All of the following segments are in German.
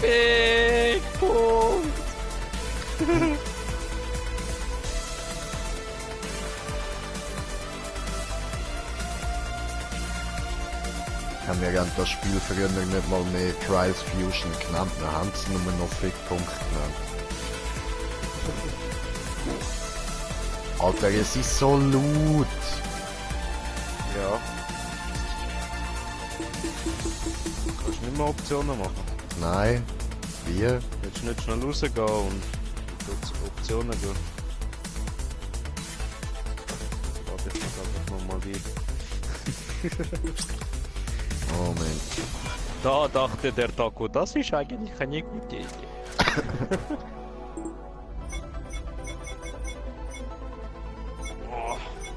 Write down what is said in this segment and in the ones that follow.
Big Punkt! Haben wir während das Spiel früher nicht mal mehr Trials Fusion genannt, dann haben sie nur noch Fickpunkt genannt. Alter, es ist so laut! Ja. Kannst du nicht mehr Optionen machen? Nein, wir? Willst du nicht schnell rausgehen und Optionen gehen? Warte, ich sag nochmal die. Moment. Da dachte der Taco, das ist eigentlich eine gute Idee.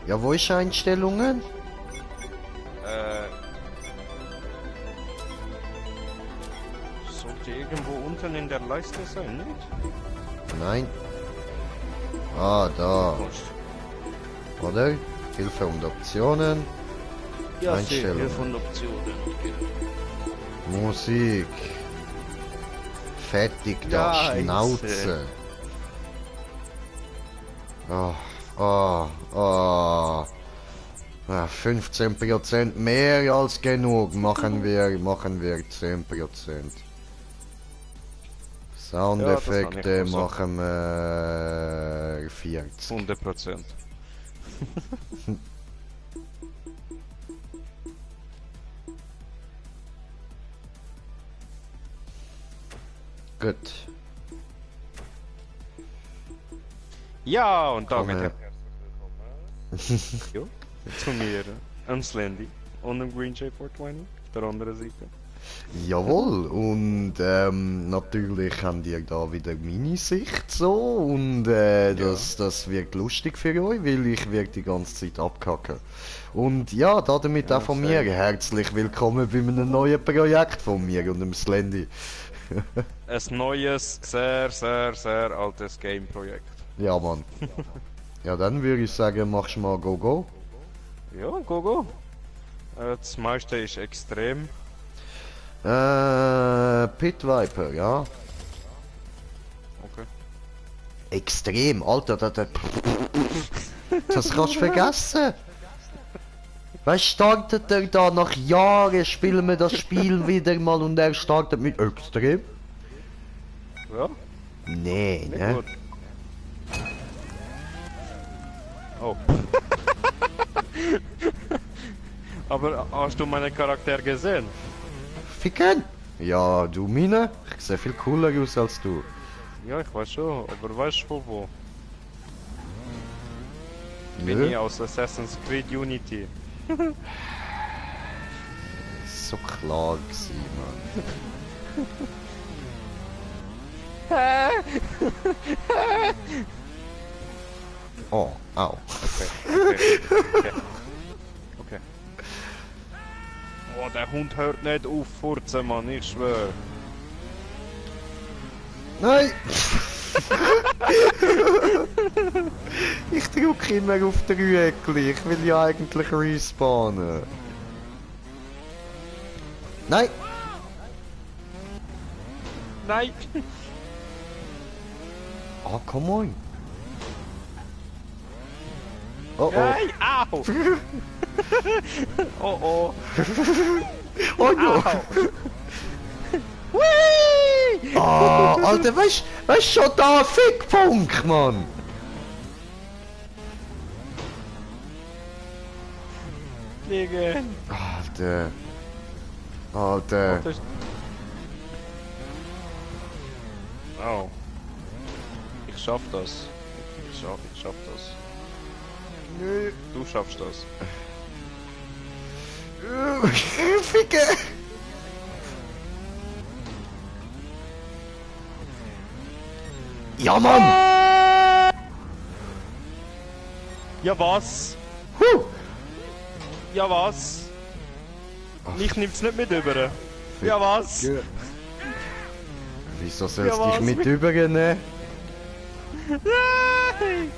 Ja, wo ist Einstellungen? Sollte irgendwo unten in der Leiste sein, nicht? Nein. Ah, da. Wurscht. Oder? Hilfe und Optionen. Ja, Einstellungen. Hilfe und Optionen. Okay. Musik. Fertig da, Ja, Schnauze. Ah, 15% mehr als genug. Machen wir 10%. Soundeffekte Ja, das kann machen wir 40. 100%. Gut. Ja, und damit Komm her. herzlich willkommen zu mir, am Slendy und am Green J420 auf der anderen Seite. Jawohl, und natürlich habt ihr da wieder meine Sicht so und das wird lustig für euch, weil ich werde die ganze Zeit abkacken. Und ja, damit Ja, auch von mir herzlich willkommen bei einem neuen Projekt von mir und dem Slendy. Ein neues, sehr, sehr, sehr altes Game-Projekt. Ja, Mann. Ja, dann würde ich sagen, machst mal Go. Ja, go. Das meiste ist extrem. Pit Viper, ja. Okay. Extrem, Alter, das kannst du vergessen. Was startet er da? Nach Jahren spielen wir das Spiel wieder mal und er startet mit Extrem? Ja, Nee, nicht ne? gut. Oh. Aber hast du meinen Charakter gesehen? Ficken? Ja, du meine? Ich sehe viel cooler aus als du. Ja, ich weiß schon, aber weißt du von wo? Bin Nö, ich aus Assassin's Creed Unity. so klar gewesen, Mann. Oh, au. Okay. Oh, der Hund hört nicht auf furzen, Mann, ich schwör. Nein! Ich drücke immer auf den Rüegel, ich will ja eigentlich respawnen. Nein! Nein! Oh, come on! Oh oh! Nein! Au! Oh oh! Oh no! Au! Whee! Ah, Alter, weißt schon da, Fickpunkt, Mann! Fliegen! Alter! Alter! Oh. Ich schaff das. Ich schaff das. Nö! Du schaffst das. Ficke! Ja, Mann! Ja was? Huh. Ja was? Mich nimmt's nicht mit über. Ja was? Ficke. Wieso sollst Ja, du dich was? mit übernehmen? Nein!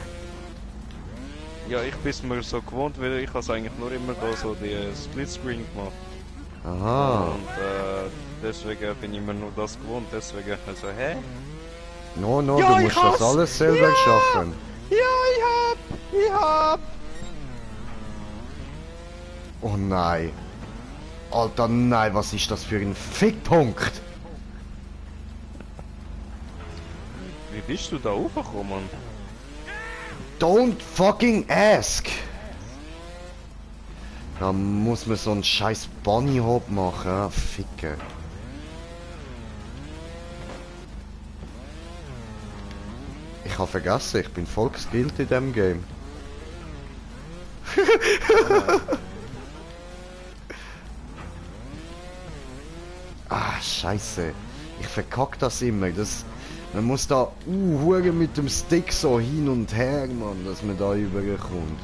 Ja, ich bin's mir so gewohnt, weil ich has eigentlich nur immer da so die Splitscreen gemacht. Aha. Und deswegen bin ich mir nur das gewohnt. Deswegen also, hä? No, no, Ja, du ich musst das hab's! alles selber Ja! schaffen. Ja, ich hab! Oh nein. Alter, nein, was ist das für ein Fickpunkt? Wie bist du da hochgekommen? Don't fucking ask! Da muss man so einen scheiß Bunny Hop machen, Ficke. Ich habe vergessen, ich bin voll geskillt in dem Game. Ah, scheiße. Ich verkack das immer. Man muss da hure mit dem Stick so hin und her, Mann, dass man da überkommt.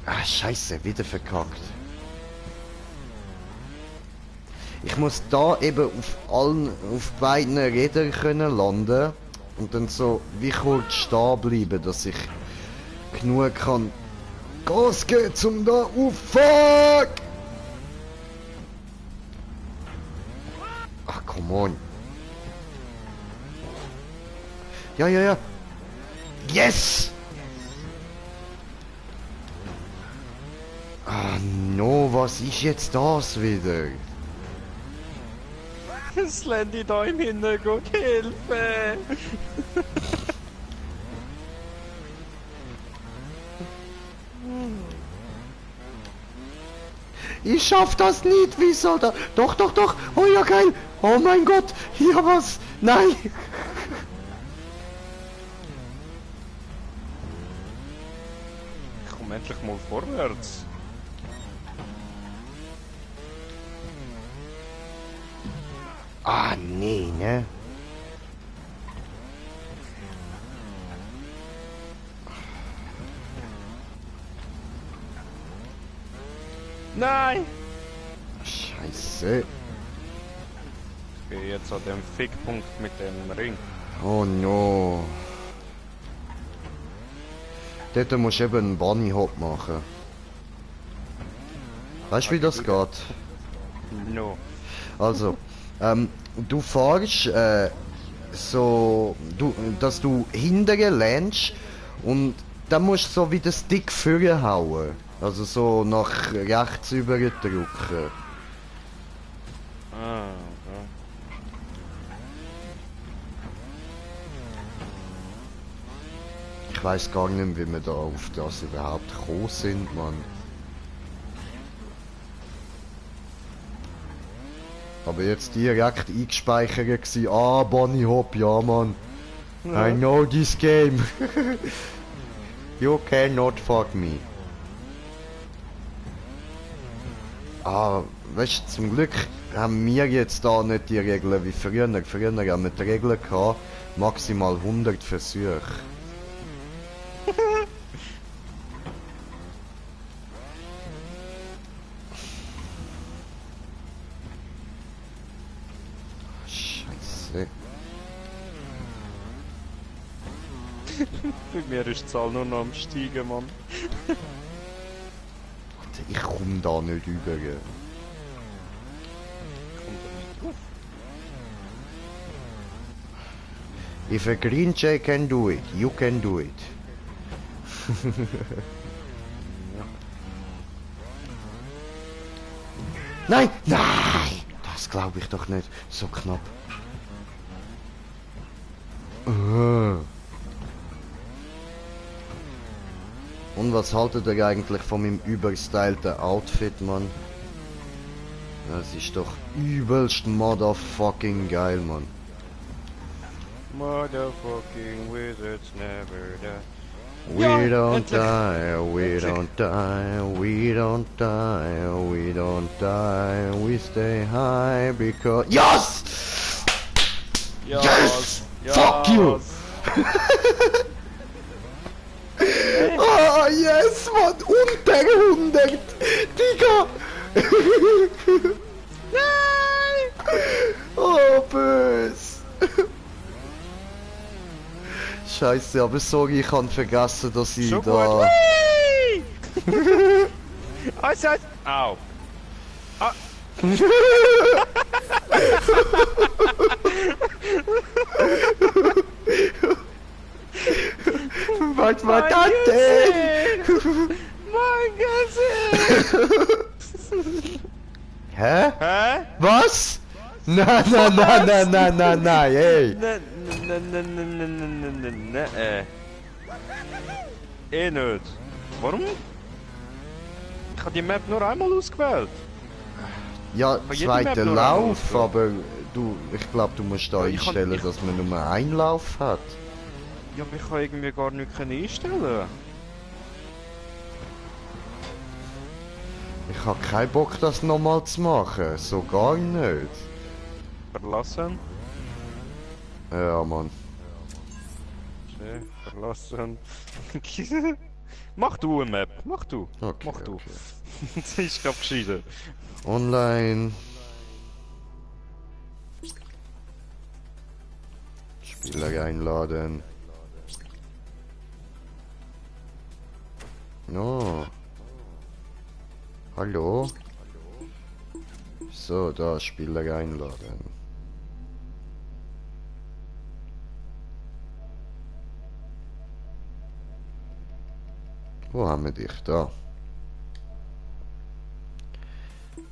Ah, scheiße, wieder verkackt. Ich muss da eben auf beiden Rädern können landen und dann so wie kurz stehen bleiben, dass ich genug kann Gas geben zum da fuck! Ach, come on. Ja, ja, ja. Yes! Ah, no, was ist jetzt das wieder? Slendy da im Hintergrund, Hilfe! Ich schaff das nicht, wie soll das? Doch, doch, doch. Oh ja, geil. Oh mein Gott. Hier was. Nein. Ich komm endlich mal vorwärts. Ah, nee, ne? Nein! Scheiße. Ich bin jetzt an dem Fickpunkt mit dem Ring. Oh no. Dort musst du eben einen Bunny Hop machen. Weißt du, wie das geht? No. Also, du fährst dass du hinterher lernst und dann musst du so wie den Stick vorne hauen. Also so nach rechts überdrücken. Ah, okay. Ich weiß gar nicht, wie wir da auf das überhaupt gekommen sind, Mann. Aber jetzt direkt eingespeichert gewesen. Ah, Bunny Hop, ja, Mann. I know this game. You cannot fuck me. Ah, weißt du, zum Glück haben wir jetzt da nicht die Regeln wie früher. Früher haben wir die Regeln gehabt, maximal 100 Versuche. Scheiße. Bei mir ist die Zahl nur noch am Steigen, Mann. Ich komm da nicht über. Kommt da nicht drauf? If a green jay can do it, you can do it. Nein! Nein! Das glaube ich doch nicht. So knapp. Und was haltet ihr eigentlich von meinem überstylten Outfit, Mann? Das ist doch übelst motherfucking geil, Mann. Motherfucking wizards never die. We Ja, don't endlich. die, we Endlich. don't die, we don't die, we don't die, we stay high because... Yes! Yes! Fuck you! Ah, yes, Mann! Unter 100! Digga! Nein! Oh, bös! Scheiße, aber sorry, ich habe vergessen, dass ich So da... gut. Also, Au. Ah. Was war das denn? Mein Gesicht! Hä? Hä? Was? Nein, nein, nein, nein, nein, nein, nein, ey! Ne. Eh nicht. Warum? Ich habe die Map nur einmal ausgewählt. Ja, Von jedem zweiter Map nur Lauf, einmal. aber du, ich glaube, du musst da Ja, ich kann- einstellen, ich- dass man nur einen Lauf hat. Ja, aber ich kann irgendwie gar nichts einstellen. Ich habe keinen Bock, das nochmal zu machen, so gar nicht. Verlassen. Ja, Mann. Okay, verlassen. Mach du eine Map, mach du. Okay, Mach du. okay. Das ist glaub gescheiter. Online. Spieler einladen. No. Hallo? So, da Spieler einladen. Wo haben wir dich? Da.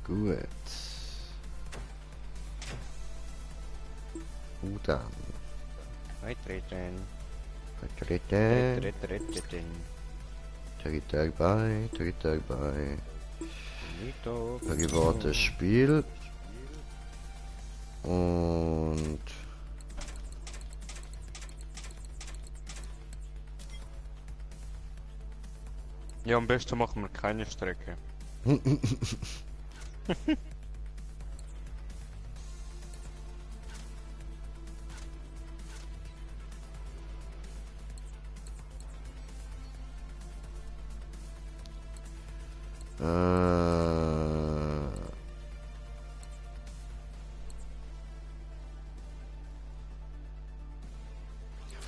Gut. Dann. Beitreten. Vertreten. Beitreten. Tritt bei, tritt bei. Mito. Privates Spiel. Und... Ja, am besten machen wir keine Strecke.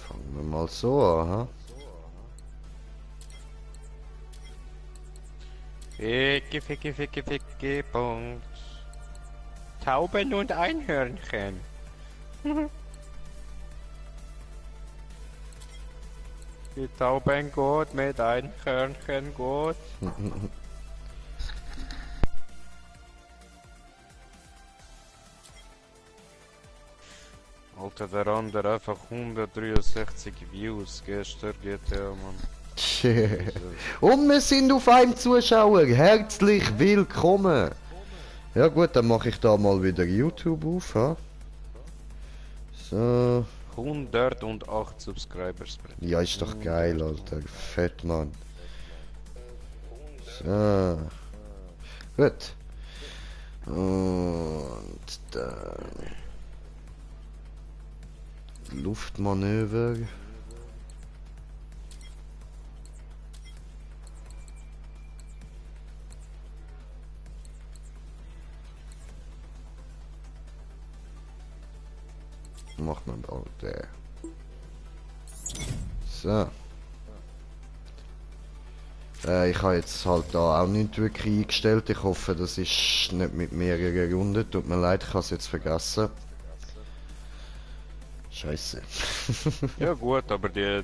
Fangen wir mal so an, ha? Ficke, Punkt. Tauben und Einhörnchen. Die Tauben gut, mit Einhörnchen gut. Alter, der andere einfach 163 Views gestern GTA, Mann. Und wir sind auf einem Zuschauer. Herzlich willkommen. Ja gut, dann mache ich da mal wieder YouTube auf, ha? So. 108 Subscribers. Ja, ist doch geil, Alter. Fett, Mann. So. Gut. Und dann... Luftmanöver. Macht man auch der. So. Ich habe jetzt halt da auch nicht wirklich eingestellt. Ich hoffe, das ist nicht mit mehreren Runden. Tut mir leid, ich habe es jetzt vergessen. Scheiße. Ja gut, aber die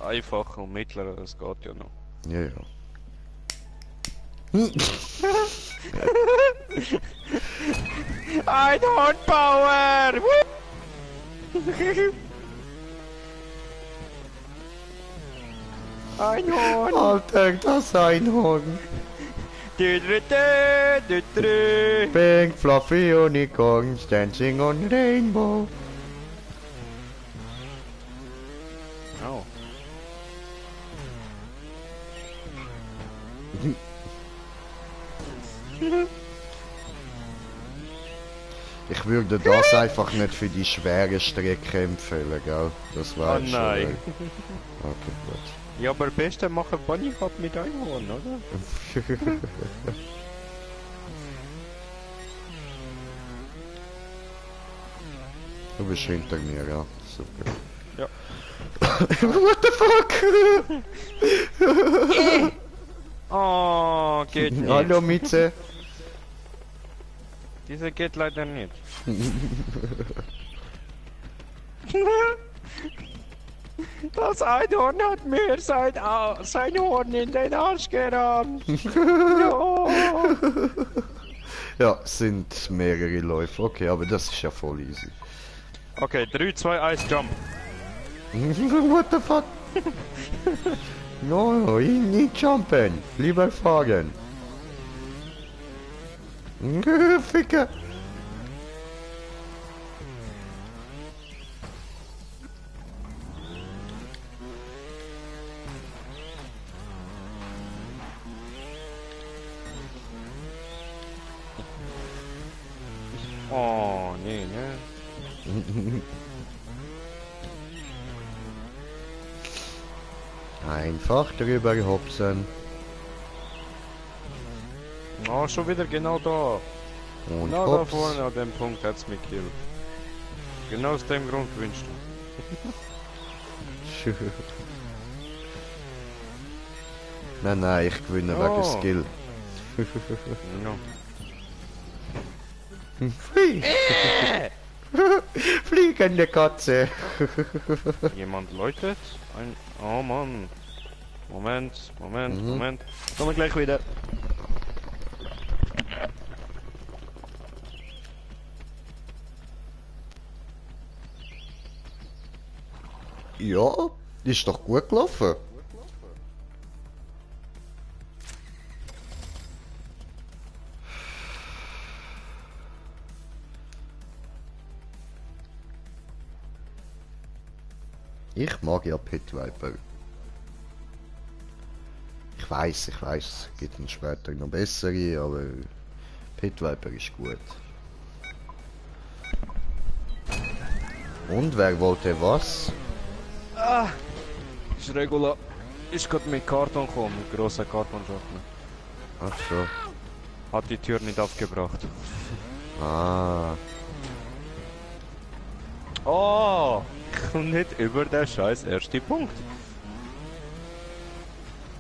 einfachen und mittleren, das geht ja noch. Ja, ja. Einhorn-Power! Einhorn! Alter, das Einhorn. Pink, fluffy unicorns dancing on rainbow. Oh. Ich würde das einfach nicht für die schwere Strecke empfehlen, gell? Das war Oh nein. Okay, gut. Ja, aber am besten machen Bunny Hop mit Einhorn, oder? Du bist hinter mir, ja. Super. Ja. What the fuck? Oh, geht nicht. Hallo Mitze. Diese geht leider nicht. Das Einhorn hat mir sein Horn in den Arsch gerammt. No. Ja, sind mehrere Läufe. Okay, aber das ist ja voll easy. Okay, 3, 2, 1, Jump. What the fuck? No, nicht jumpen. Lieber fahren. Ficker. Oh, nee, ne? Einfach drüber hopsen. Oh, schon wieder genau da. Und Genau da hops. vorne an dem Punkt hat's mich killt. Genau aus dem Grund gewünscht. Nein, nein, ich gewinne Oh. wegen Skill. No. Flieg. Fliegende Katze. Jemand läutet? Oh Mann. Moment. Moment. Kommen gleich wieder. Ja, ist doch gut gelaufen. Ich mag ja Pit Viper. Ich weiß, gibt dann später noch bessere, aber Pit Viper ist gut. Und wer wollte was? Ah! Ist Regula. Ist gerade mit Karton gekommen, mit grosser Kartonschatten. Ach so. Hat die Tür nicht aufgebracht. Ah. Oh! Ich komm nicht über den scheiß ersten Punkt.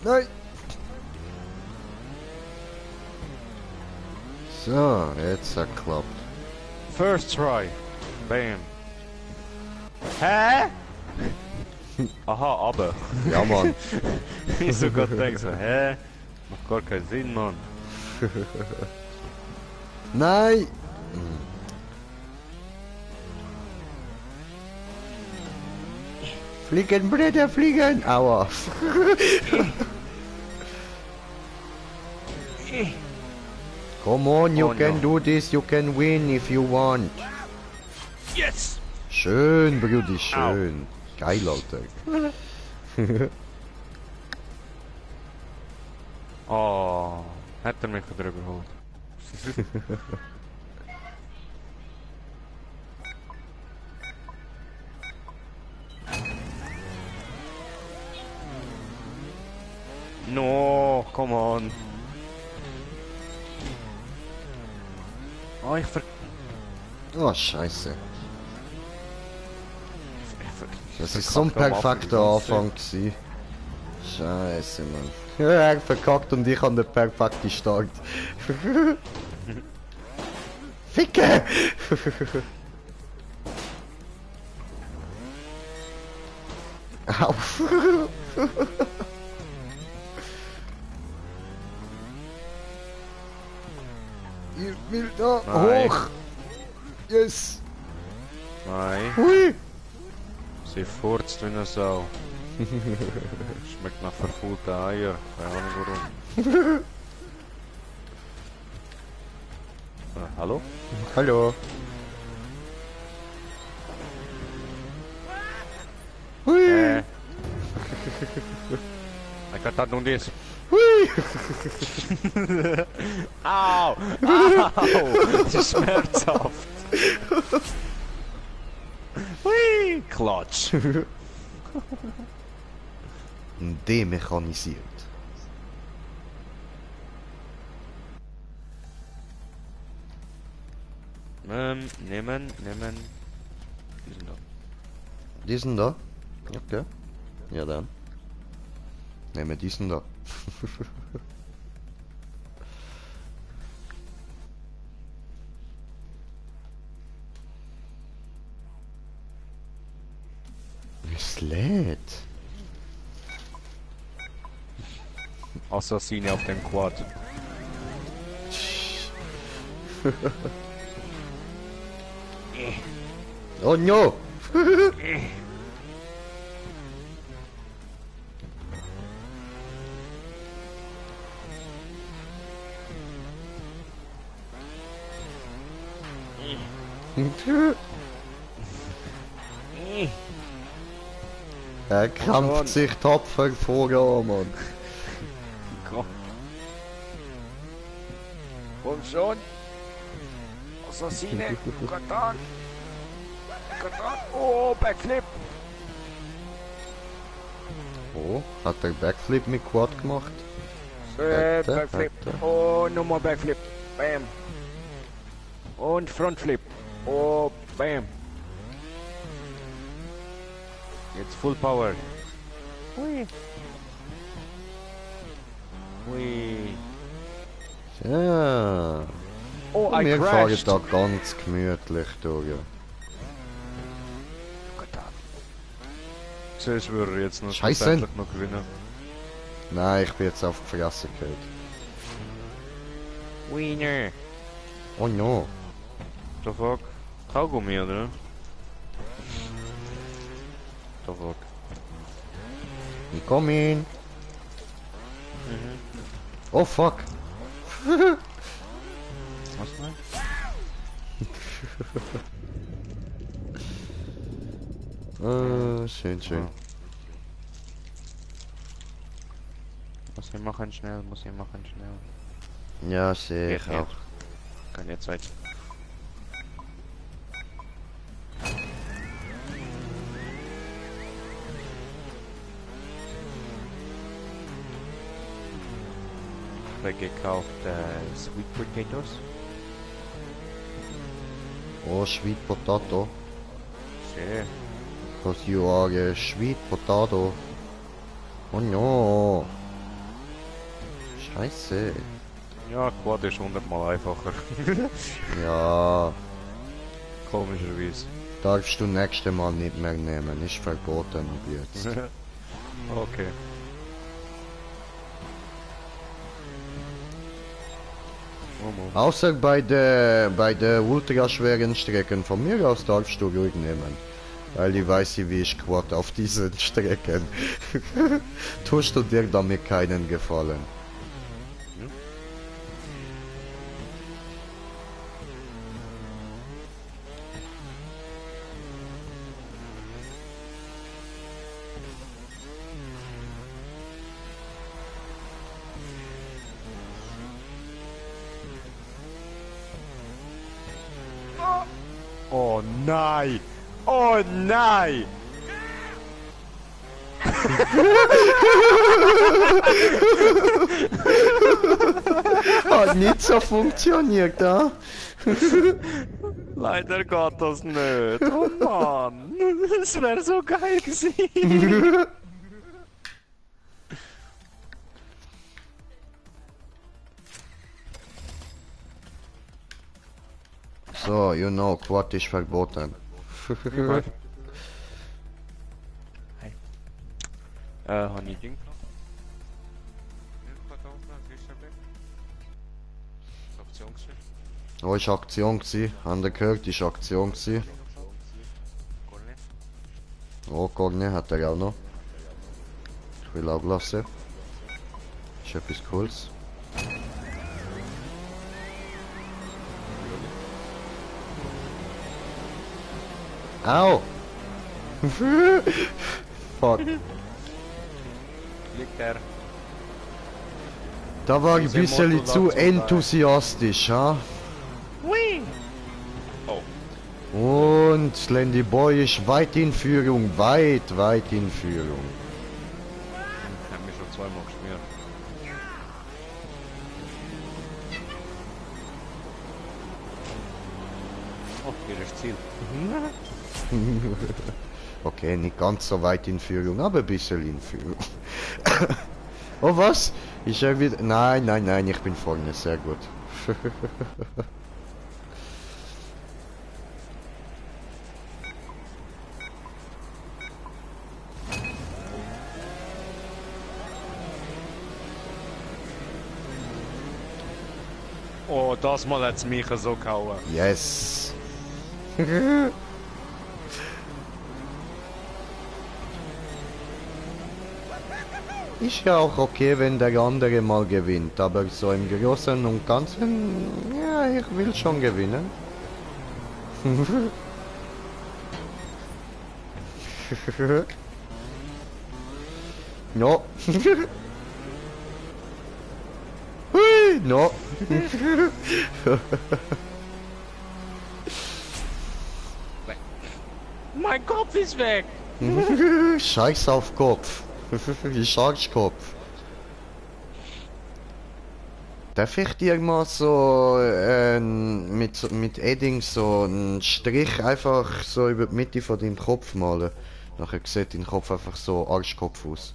Nein! So, jetzt hat geklappt. First try. Bam. Hä? Aha, aber. Ja, Mann. Ich so gerade denke so, hä? Macht gar keinen Sinn, Mann. Nein! Fliegen, Brüder, fliegen! Aua! Come on, you Oh, can no. do this, you can win if you want. Yes! Schön, Brudi, schön. Geil, Alter. Oh, hat er mich wieder überholt. No, come on. Oh, Oh, scheiße. Das ist verkackt so ein am Anfang perfekter die ganze Anfang gewesen. Scheiße, Mann. Ja, er verkackt und ich habe den perfekten Start. Ficke! Au! Ich will da Nein. hoch! Yes! Nein, Hui! sie furzt wie eine Sau. Schmeckt nach verfaulten Eier. Keine Ahnung warum. Hallo? Hallo! Hui! I got that on this. Hui! Au! Au! Das ist schmerzhaft. Hui! Klatsch. Demechanisiert. Nehmen. Diesen da. Diesen da? Okay. Ja dann. Nehmen wir diesen da. Assassine auf dem Quad. Oh no! Er kämpft sich tapfer voran, Mann. Komm. Komm schon. Assassine. Katan. Katan. Oh, Backflip. Oh, hat er Backflip mit Quad gemacht? Backflip. Oh, nochmal Backflip. Bam. Und Frontflip. Oh, bam. Jetzt Full Power. Hui. Hui. Ja. Oh, Wir I fahren crashed. da ganz gemütlich durch. Zuerst würde er jetzt noch Scheiße. schlussendlich noch gewinnen. Nein, ich bin jetzt auf die Fresse gefallen. Winner. Oh no. The fuck? Kaugummi, oder? The fuck? Ich komm hin. Oh fuck. Was denn? Schön, schön. Muss ich machen schnell, muss ich machen schnell. Ja, sehe ich Geht auch. nicht. Keine Zeit. Ich habe gekauft Sweet Potatoes. Oh, sweet potato. Sehr. Because you are a sweet potato. Oh no. Scheiße. Ja, Quad ist 100-mal einfacher. Ja, Komischerweise. darfst du nächstes Mal nicht mehr nehmen. Ist verboten ab jetzt. Okay. Außer bei der ultraschweren Strecken von mir aus darfst du ruhig nehmen. Weil ich weiß, wie ich Quad auf diesen Strecken. Tust du dir damit keinen Gefallen. Oh nein! Oh nein! Hat nicht so funktioniert, da? Leider geht das nicht. Oh Mann! Das wäre so geil gewesen. So, you know, Quad ist verboten. Habe ich Ding? Oh, ist Aktion gsi. Haben ihr gehört, ist Aktion gsi. Oh, Cogne hat er auch noch. Ich will auch lassen. Ist etwas Cooles. Au! Fuck. Liegt der? Da war ich ein Sehr bisschen Motto zu dazu, enthusiastisch, ha? Hui! Oh. Und Slendy Boy ist weit in Führung, weit in Führung. Ich habe mich schon zweimal geschmiert. Oh, hier ist Ziel. Okay, nicht ganz so weit in Führung, aber ein bisschen in Führung. Oh was? Ist er wieder... Nein, ich bin vorne, sehr gut. Oh, das Mal hat's mich so gehauen. Yes. Ist ja auch okay, wenn der andere mal gewinnt, aber so im Großen und Ganzen, ja, ich will schon gewinnen. No. Hui, no. Mein Kopf ist weg! Scheiß auf Kopf. Ich Arschkopf. Darf ich dir mal so mit Edding so einen Strich einfach so über die Mitte von deinem Kopf malen? Nachher sieht dein Kopf einfach so Arschkopf aus.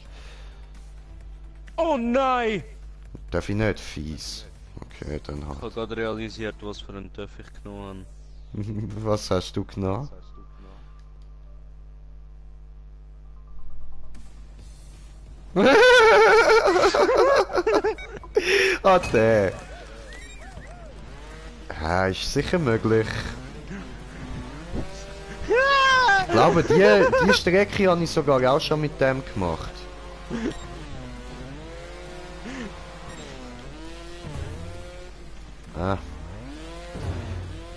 Oh nein! Darf ich nicht? Fies. Okay, dann Ich habe halt. gerade realisiert, was für einen Töff ich genommen Was hast du genommen? habe. Ah, der. Ja, ist sicher möglich. Ich glaube, die Strecke habe ich sogar auch schon mit dem gemacht. Ah.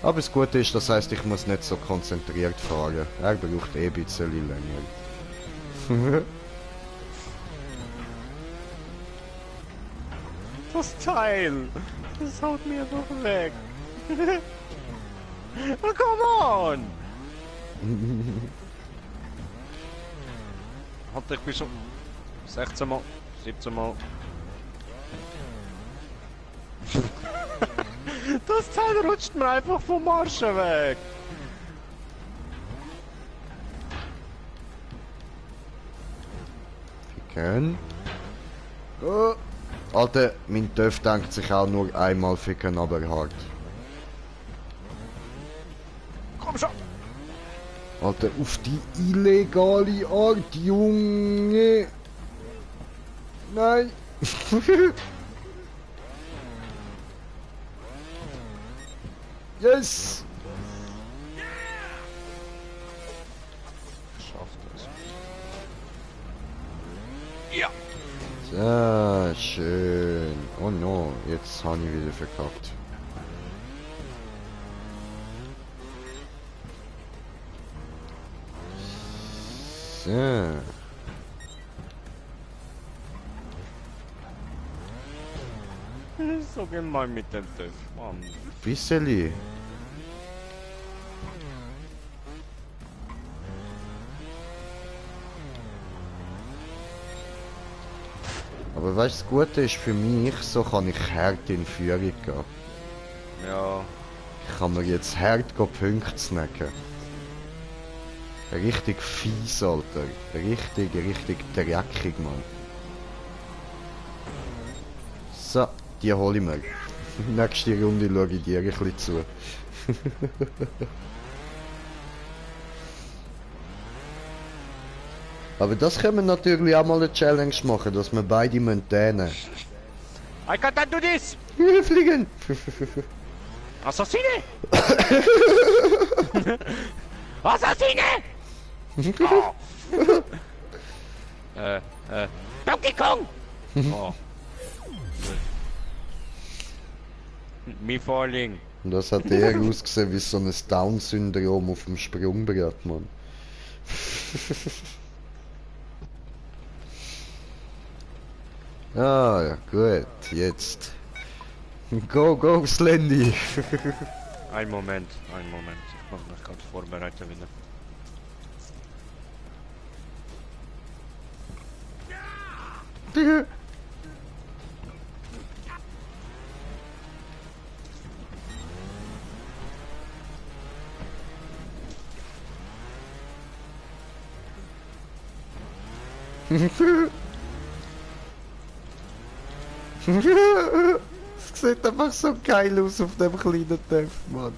Aber das Gute ist, das heißt, ich muss nicht so konzentriert fahren. Er braucht eh ein bisschen länger. Das Teil! Das haut mir doch weg! Oh, come on! Halt, ich bin schon 16 Mal, 17 Mal. Das Teil rutscht mir einfach vom Marschen weg! Ficken. Oh. Alter, mein Töff denkt sich auch nur einmal ficken, aber hart. Komm schon! Alter, auf die illegale Art, Junge! Nein! Yes! Schafft es. Ja! Sehr schön. Oh no, jetzt habe ich wieder verkackt. So. So gemein mit dem Töff, Mann. Bisseli. Aber weißt du, das Gute ist für mich, so kann ich hart in Führung gehen. Ja. Ich kann mir jetzt hart Punkte snacken. Richtig fies, Alter. Richtig dreckig, Mann. So, die hole ich mir. Nächste Runde schaue ich dir ein bisschen zu. Aber das können wir natürlich auch mal eine Challenge machen, dass wir beide dänen. I can't do this! Fliegen! Assassine! Assassine! Oh. Donkey Kong! Oh. Me falling. Und das hat eher ausgesehen wie so ein Down-Syndrom auf dem Sprungbrett, Mann. Ah ja, gut, jetzt. Go, go, Slendy! Ein Moment. Ich muss mich gerade vorbereiten wieder. Es sieht einfach so geil aus auf dem kleinen Töpf, Mann.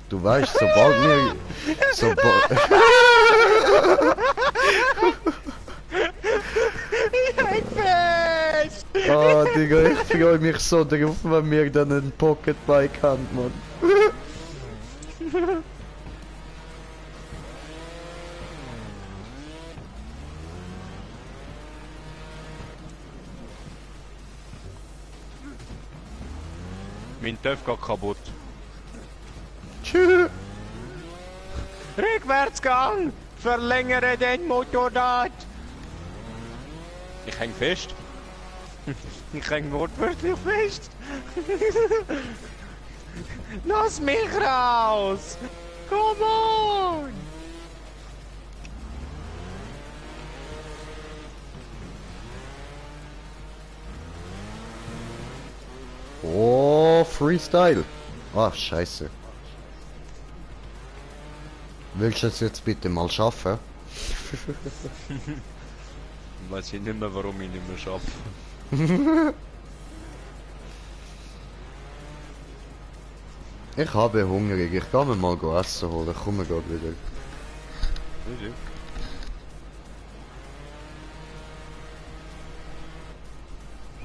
Du weißt, sobald wir... Ich fest! Ah, Digga, ich freue mich so drauf, wenn wir dann ein Pocketbike haben, Mann. Mein TÜV geht kaputt. Tschüss. Rückwärtsgang! Verlängere den Motorrad! Ich häng fest. Ich häng wortwörtlich fest. Lass mich raus! Come on! Oh, Freestyle. Ach, scheiße. Willst du es jetzt bitte mal schaffen? Weiß ich nicht mehr, warum ich nicht mehr schaffe. Ich habe hungrig. Ich kann mir mal essen holen. Ich komme gerade wieder.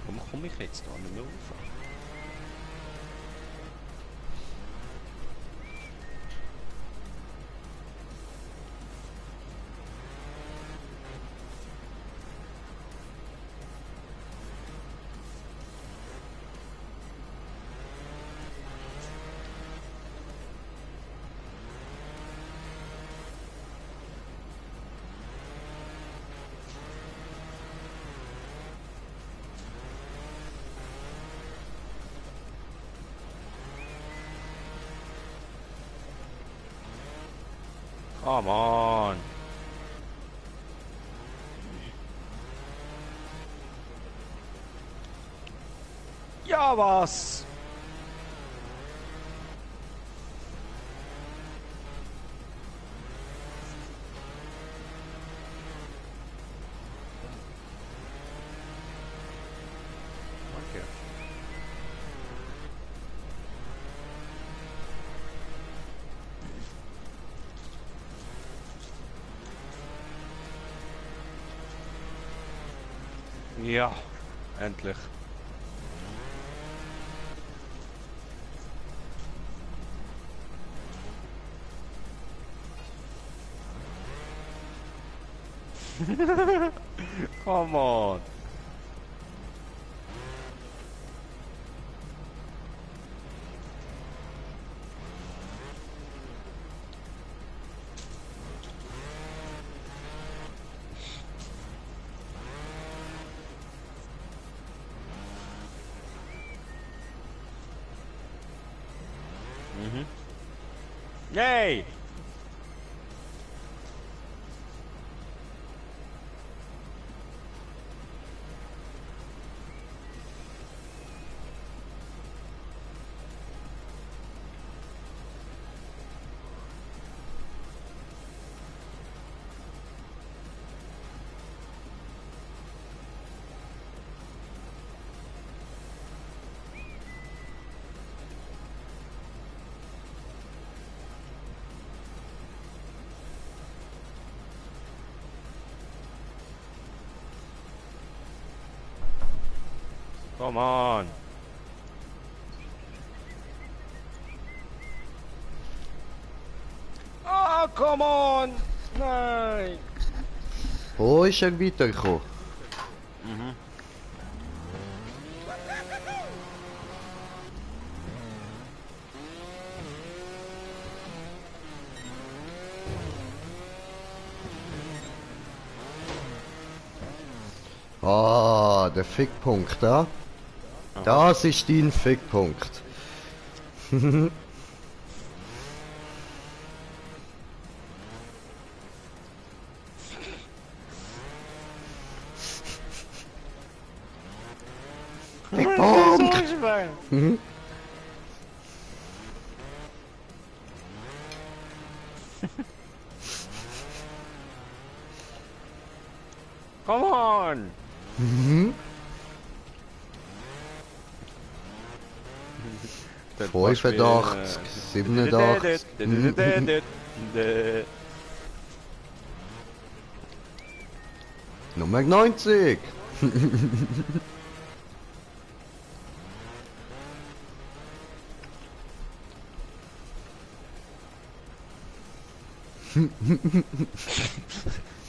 Warum komme ich jetzt da nicht mehr rauf? Come on! Ja, was? Okay. Ja, endlich. Come on. Mhm. Yay! Come on. Ah, come on. Nein. Wo ist er weitergekommen? Mhm. Ah, der Fickpunkt, da. Das ist dein Fickpunkt. Fickpunkt! So schwer. Mhm. Come on. Mhm. 85, 87. Nummer 90.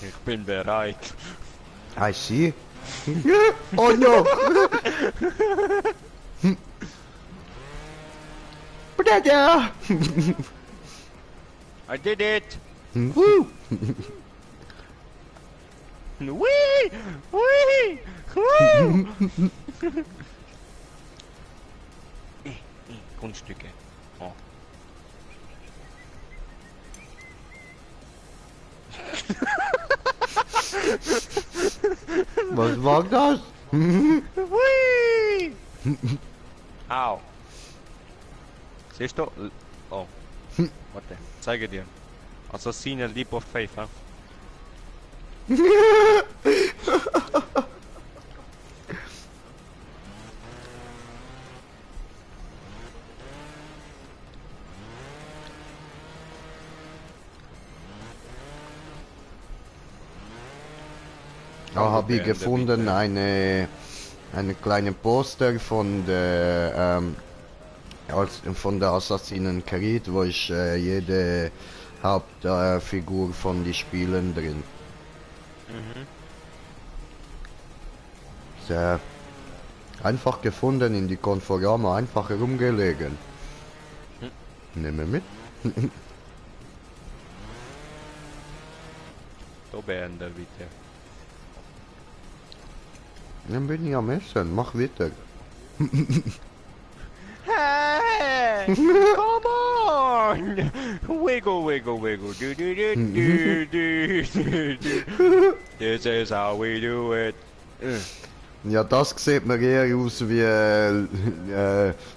Ich bin bereit. I see. Oh no! Brother! I did it! Woo! Wee! Wee! Woo! Kunststücke. Oh. Was war das? Wee! Au. Siehst du? Oh. Warte, zeige dir. Assassine Leap of Faith, ha? Da habe ich gefunden eine kleine Poster von der von der Assassin's Creed, wo ist jede Hauptfigur von den Spielen drin. Sehr einfach gefunden, in die Konforama einfach herumgelegen. Nimm mit. So beende bitte. Dann bin ich am Essen, mach weiter. Hey! Come on! Wiggle, wiggle, wiggle. Do, do, do, do, do, do, do. This is how we do it. Ja, das sieht mir eher aus wie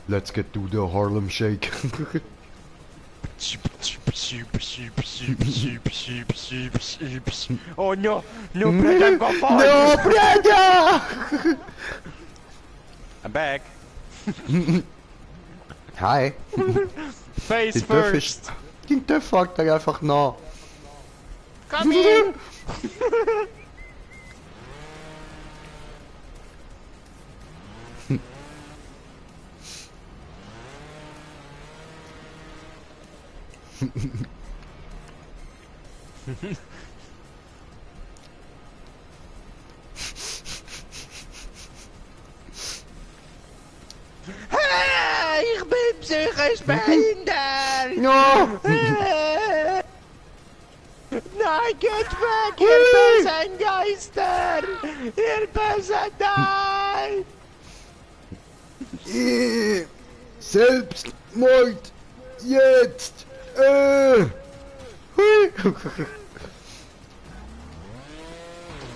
Let's get to the Harlem Shake. Oh no! No, brother, go for No, brother! I'm back. Hi. Face Den Töff first. Den Töff fragt er einfach nach. Come in. Hey, ich bin psychisch behindert! No! Nein, geht weg, ihr bösen Geister! Ihr bösen, nein! Selbstmord! Jetzt!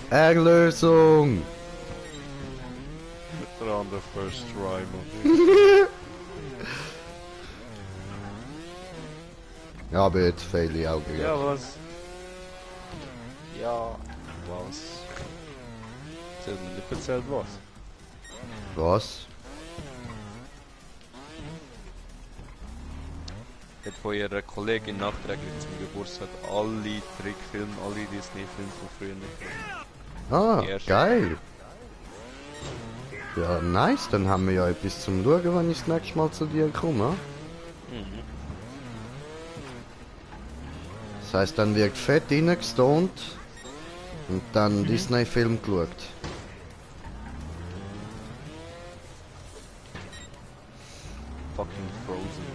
Erlösung! On the first try, man. Ja, aber jetzt fail ich auch wieder. Ja, was? Ja, was? Sie haben mir nicht erzählt, was? Was? Hat von ihrer Kollegin nachträglich zum Geburtstag alle Trickfilme, alle Disney-Filme von früher nicht. Ah, Die erste. geil! Ja, nice, dann haben wir ja etwas zum Schauen, wenn ich das nächste Mal zu dir komme. Das heißt, dann wird fett reingestont und dann Disney-Film geschaut. Fucking Frozen.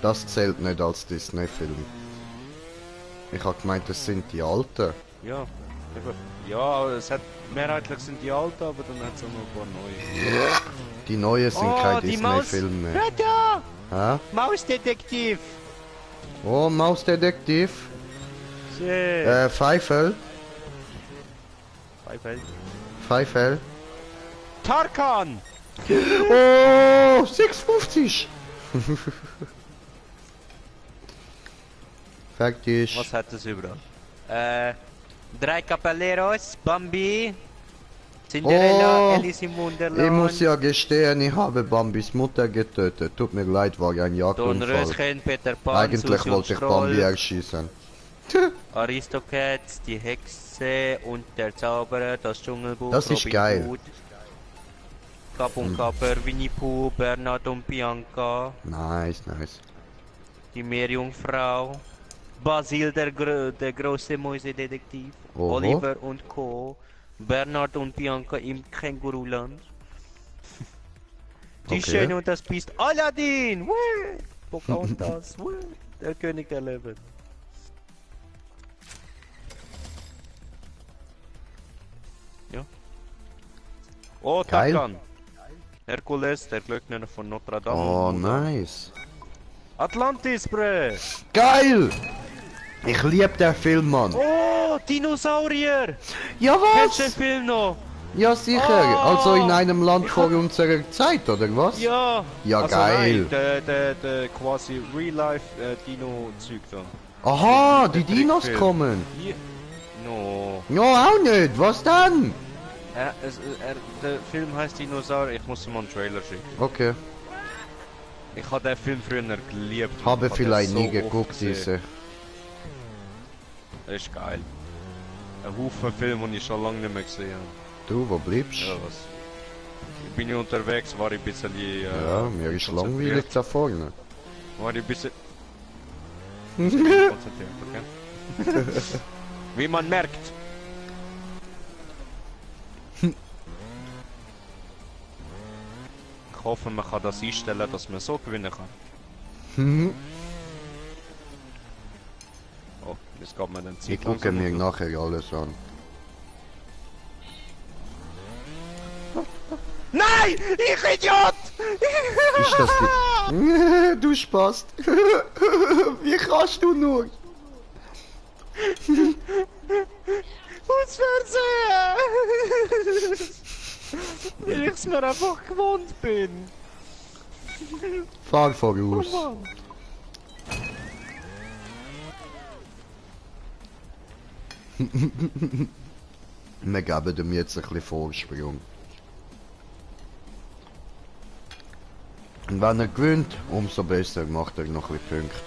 Das zählt nicht als Disney-Film. Ich habe gemeint, das sind die alten. Ja, eben. Ja, es hat mehrheitlich sind die alten, aber dann hat es auch noch ein paar neue. Die neuen sind keine Disney-Filme mehr. Brother! Hä? Mausdetektiv! Oh, Mausdetektiv. Shit! Pfeifel. Pfeifel. Tarkan! Oh, 6,50. Fertig. Was hat es überall? Drei Caballeros, Bambi, Cinderella, Oh, Alice im Wunderland, Ich muss ja gestehen, ich habe Bambis Mutter getötet. Tut mir leid, war ein Jagdunfall. Dornröschen, Peter Pan, Eigentlich Susi und wollte ich Stroll, Bambi erschießen. Aristocats, die Hexe und der Zauberer, das Dschungelbuch, Das ist Robin geil. Hood, Kap und Kapper, Winnie Pooh, Bernhard und Bianca, Nice, nice. die Meerjungfrau, Basil, der große Mäusedetektiv, Oho. Oliver und Co., Bernhard und Bianca im Känguruland, die Okay. Schöne und das Biest, Aladdin, Woo! Pocahontas, Woo! Der König der Löwen. Ja. Oh, Geil. Takan. Herkules, der Glöckner von Notre Dame. Oh, und Mulan. nice. Atlantis, bre! Geil! Ich liebe den Film, Mann. Oh, Dinosaurier! Ja, Kennst du den was? Film noch? Ja, sicher. Oh! Also in einem Land vor unserer Zeit, oder was? Ja! Ja, also geil. Nein, der quasi Real-Life Dino-Zeug da. Aha, die Der Dinos Trickfilm. kommen. Ja. No. Ja, auch nicht. Was dann? Der Film heißt Dinosaurier. Ich muss ihm mal einen Trailer schicken. Okay. Ich habe den Film früher geliebt. Ich Habe den vielleicht so nie oft geguckt, gesehen. diese. Das ist geil. Ein Haufen Filme, die ich schon lange nicht mehr gesehen habe. Du, wo bleibst? Ja, was? Ich bin ja unterwegs, war ich ein bisschen... Ja, mir ist langweilig da vorne. War ich ein bisschen... konzentriert, okay? Wie man merkt. Ich hoffe, man kann das einstellen, dass man so gewinnen kann. Hm, Oh, jetzt geht man den Zeit ich gucke langsam mir runter. nachher alles an. Nein! Ich Idiot! Ist das die... Du spast. Wie kannst du nur? Fernsehen! Weil ich es mir einfach gewohnt bin. Fahr voraus. Wir geben dem jetzt ein bisschen Vorsprung. Und wenn er gewinnt, umso besser macht er noch ein bisschen Punkte.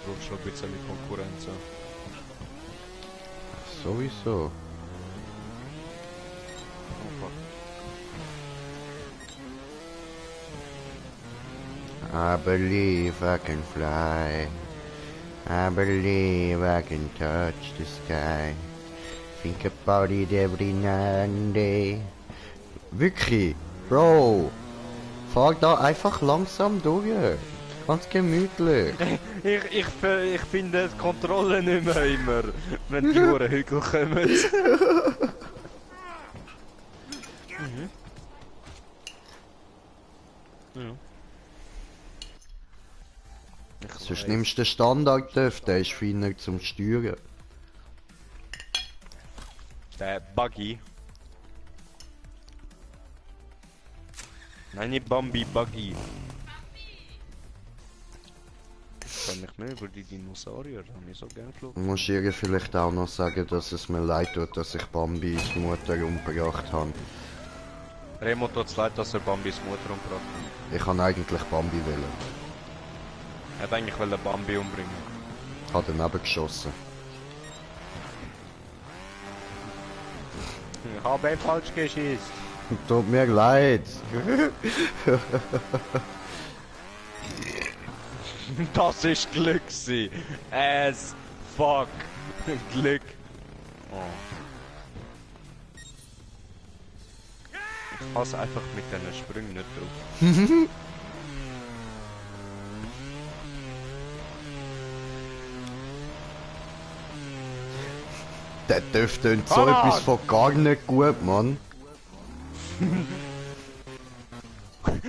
Du brauchst schon ein bisschen Konkurrenz. Ja. Sowieso. I believe I can fly. I believe I can touch the sky. Think about it every night and day. Wirklich, Bro. Fahr da einfach langsam durch. Ganz gemütlich. Ich finde die Kontrolle nicht mehr immer, wenn die hohen Hügel kommen. Mhm. Ja. Sonst nimmst du den Standard-Döf, der ist feiner zum Steuern. Der Buggy. Nein, nicht Bambi, Buggy. Ich kann mich mehr über die Dinosaurier, haben ich so gern geschaut. Muss ihr vielleicht auch noch sagen, dass es mir leid tut, dass ich Bambis Mutter umgebracht habe. Remo tut es leid, dass er Bambis Mutter umgebracht hat. Ich kann eigentlich Bambi wählen. Er hat eigentlich wollen Bambi umbringen. Hat daneben geschossen. Ich habe falsch geschissen. Tut mir leid. Das ist Glück gewesen. As fuck. Glück. Oh. Ich passe einfach mit diesen Sprüngen nicht drauf. Der dürfte so Come etwas on! von gar nicht gut, Mann.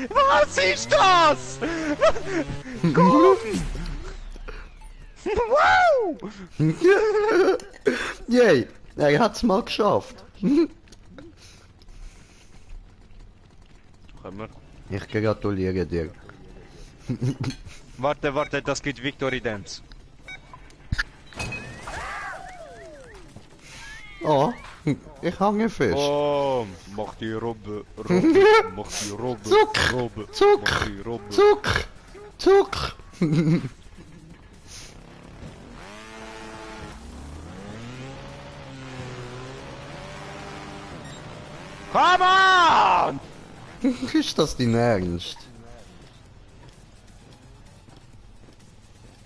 Was ist das? Komm! Wow! Yay, er hat's mal geschafft. Können wir? Ich gratuliere dir. Warte, das gibt Victory Dance. Oh, ich hange fest. Oh, mach die Robbe, mach die Robbe, Zuck, Robbe, zuck, mach die Robbe. Zuck, zuck. Come on! Ist das dein Ernst?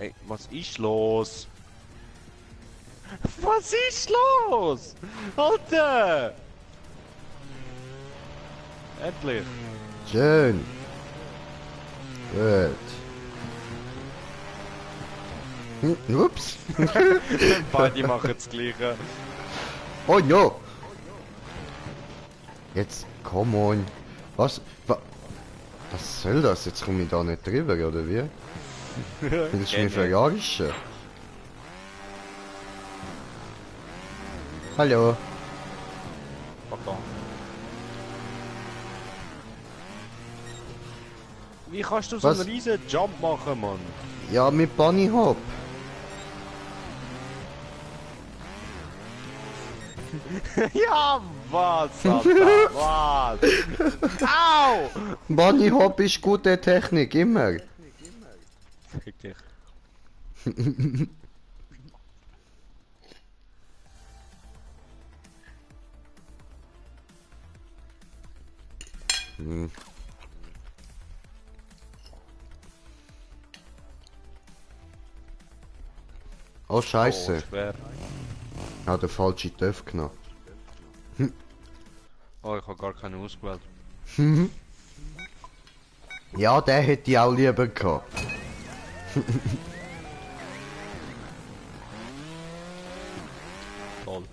Ey, was ist los? Was ist los? Alter! Endlich! Schön. Gut. Ups. Beide machen das Gleiche. Oh no. Jetzt, come on. Was soll das? Jetzt komme ich da nicht drüber, oder wie? Willst du mich verarschen? Hallo. Pardon. Wie kannst du so Was? einen riesen Jump machen, Mann? Ja, mit Bunny Hop. Ja, was, Alter, was? Au! Bunny Hop ist gute Technik, immer. Fick dich. Hm. Oh Oh, Scheiße. schwer. Ich habe den falschen Töpf genommen. Oh, ich habe gar keinen ausgewählt. Ja, den hätte ich auch lieber gehabt. Toll.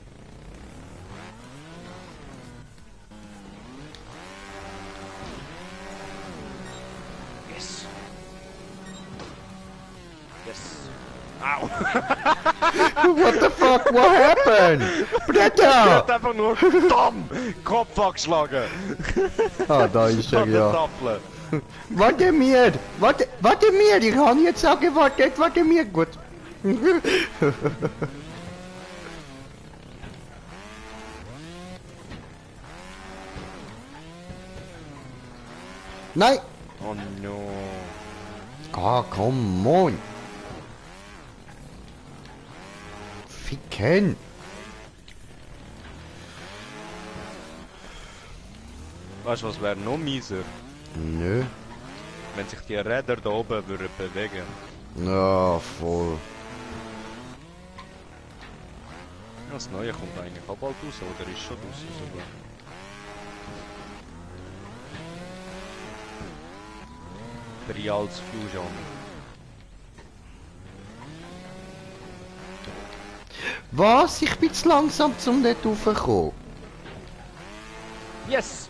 Yes. Yes. Au! What the fuck? What happened? Er Britta! hat einfach nur dumm Kopf angeschlagen. Ah, da ist er An der ja. Tafel. Warte mir! Warte mir! Ich habe jetzt auch gewartet. Warte mir! Gut. Nein! Oh no. Ah, come on! Ficken! Weißt du, was wäre noch mieser? Nö. Wenn sich die Räder da oben würden bewegen. Ja, voll. Ja, das Neue kommt eigentlich auch bald raus, oder ist schon raus sogar. Trials Fusion. Was? Ich bin zu langsam, um dort raufzukommen. Yes!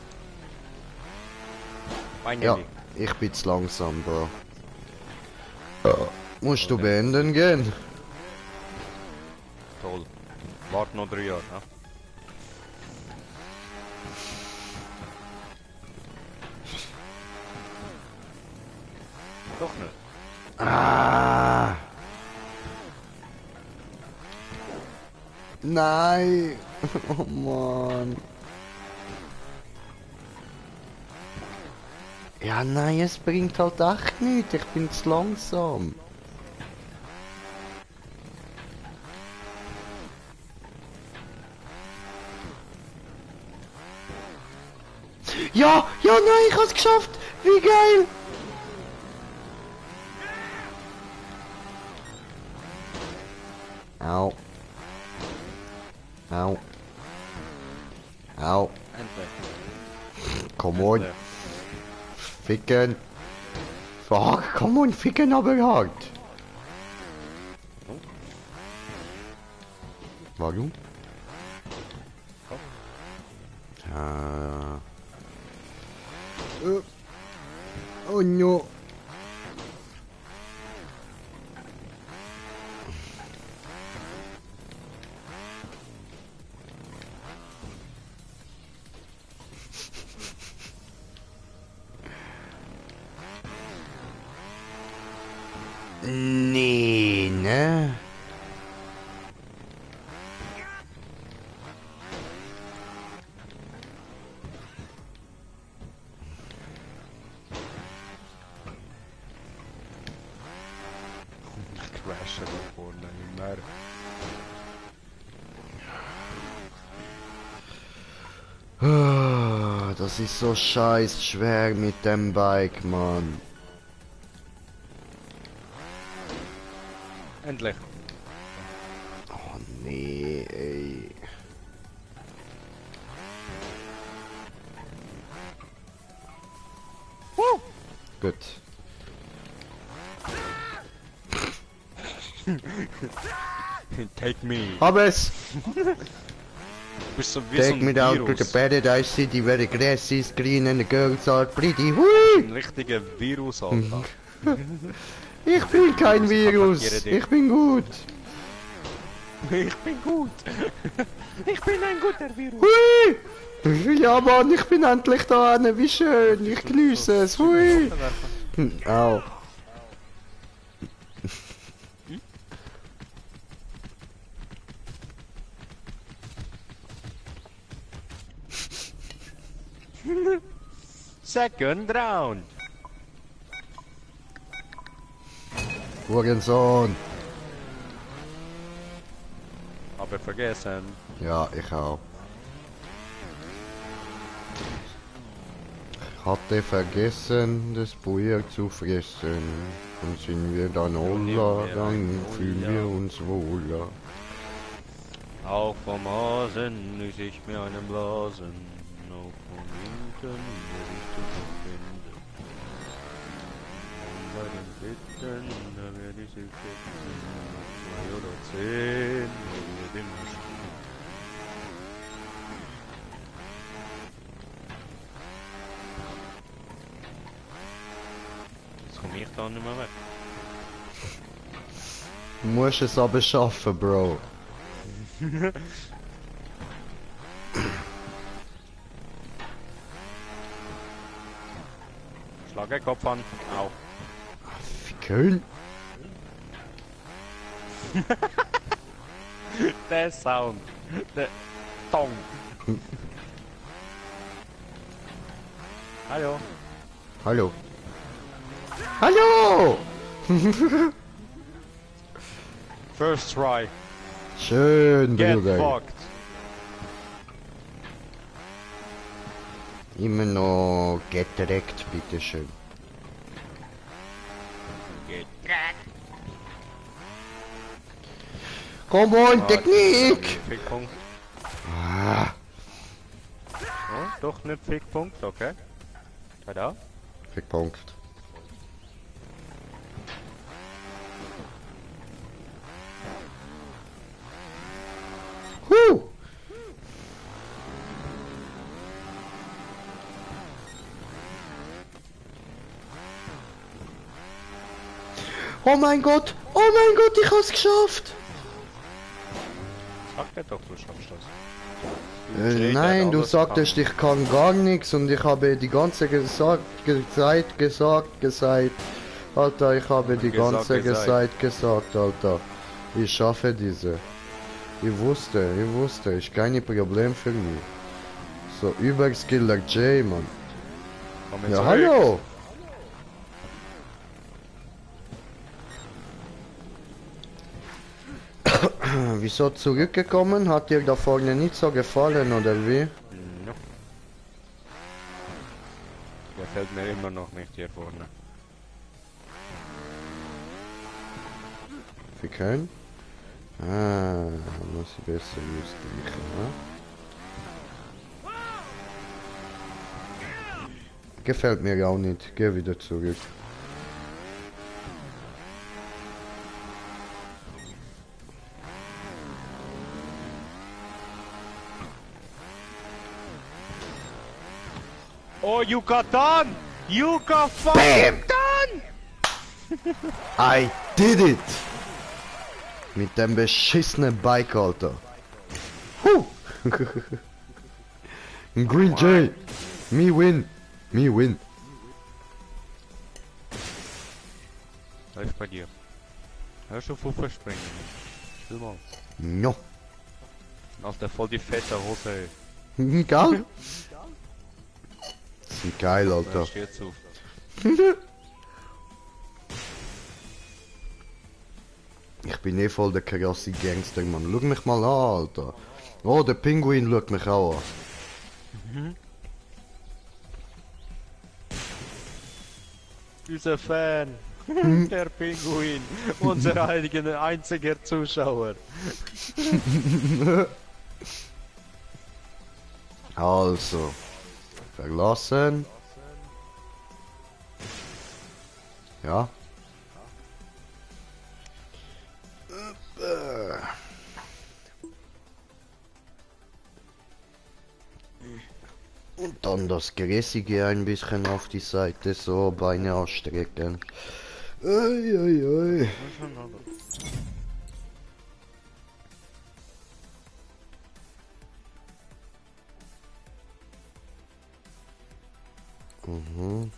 Ja, Finally. ich bin zu langsam, Bro. Musst du beenden gehen? Toll. Wart noch 3 Jahre, ne? Doch nicht. Ah! Nein! Oh Mann! Ja, nein, es bringt halt echt nichts. Ich bin zu langsam. Ja, ja, nein, ich hab's geschafft. Wie geil. Au. Au. Au. Endlich. Come on. Endlich. Ficken. Fuck, come on, ficken aber hart. Warum? Oh no. Nee, ne? Crashen da vorne immer. Ah, das ist so scheiß schwer mit dem Bike, Mann. Endlich. Oh nee, ey. Gut. Take me. Hab es! Du bist so wie so Take ein me down to the Virus. paradise city where the grass is green and the girls are pretty. Hui! Ein richtiger Virus, Alter. Ich bin kein Virus. attackiere dich. Ich bin gut. Ich bin gut. Ich bin ein guter Virus. Hui! Ja Mann, ich bin endlich da, wie schön. Ich genieße es. Hui! Au. Second round. Hurensohn. Aber vergessen. Ja, ich auch. Ich hatte vergessen, das Buer zu fressen. Und sind wir dann Ola, dann fühlen wir uns wohler. Auch vom Hasen ließ ich mir einen blasen. Auch von hinten will ich zu finden. Und bei den Bitten, da werde ich sie finden. 2 oder 10, da wird immer stehen. Jetzt komme ich da nicht mehr weg. Du musst es aber schaffen, Bro. Schlag den Kopf an. Au. Fickeln? Der Sound. Der Tong. Hallo. Hallo. Hallo! First try. Schön, Get Bruder. fucked. Immer noch gedreckt, bitteschön. Get Komm on, Technik! Fickpunkt. Ah, Oh, doch nicht Fickpunkt, okay. Tada. Fickpunkt. Huh! Oh mein Gott! Oh mein Gott, ich hab's geschafft! Sag dir doch, du schaffst das. Nein, du sagtest, ich kann gar nichts und ich habe die ganze Zeit gesagt, Alter, ich habe die ganze Zeit gesagt, Alter, ich schaffe diese. Ich wusste, ist kein Problem für mich. So, Überskiller J, Mann. Ja, hallo! Wieso zurückgekommen? Hat dir da vorne nicht so gefallen, oder wie? No. Gefällt mir immer noch nicht hier vorne. Wir können? Ah, muss ich besser ausgleichen, ne? Gefällt mir auch nicht. Geh wieder zurück. Oh, you got done! You got fucking done! I did it! Mit dem beschissenen Bike, Alter. Huh. Green J! Me win! Me win! Läuft bei dir. Hörst du auf verspringen? Spiel mal. No. Alter, voll die fette Hose. Geil? Sieht geil, Alter. Da steht's auf. Ich bin eh voll der krasse Gangster, Mann. Schau mich mal an, Alter. Oh, der Pinguin schaut mich auch an. Dieser Fan. Der Pinguin, unser einziger Zuschauer. Also, verlassen. Ja. Und dann das Gräsige ein bisschen auf die Seite, so Beine ausstrecken. Ui, ui, ui. Mhm.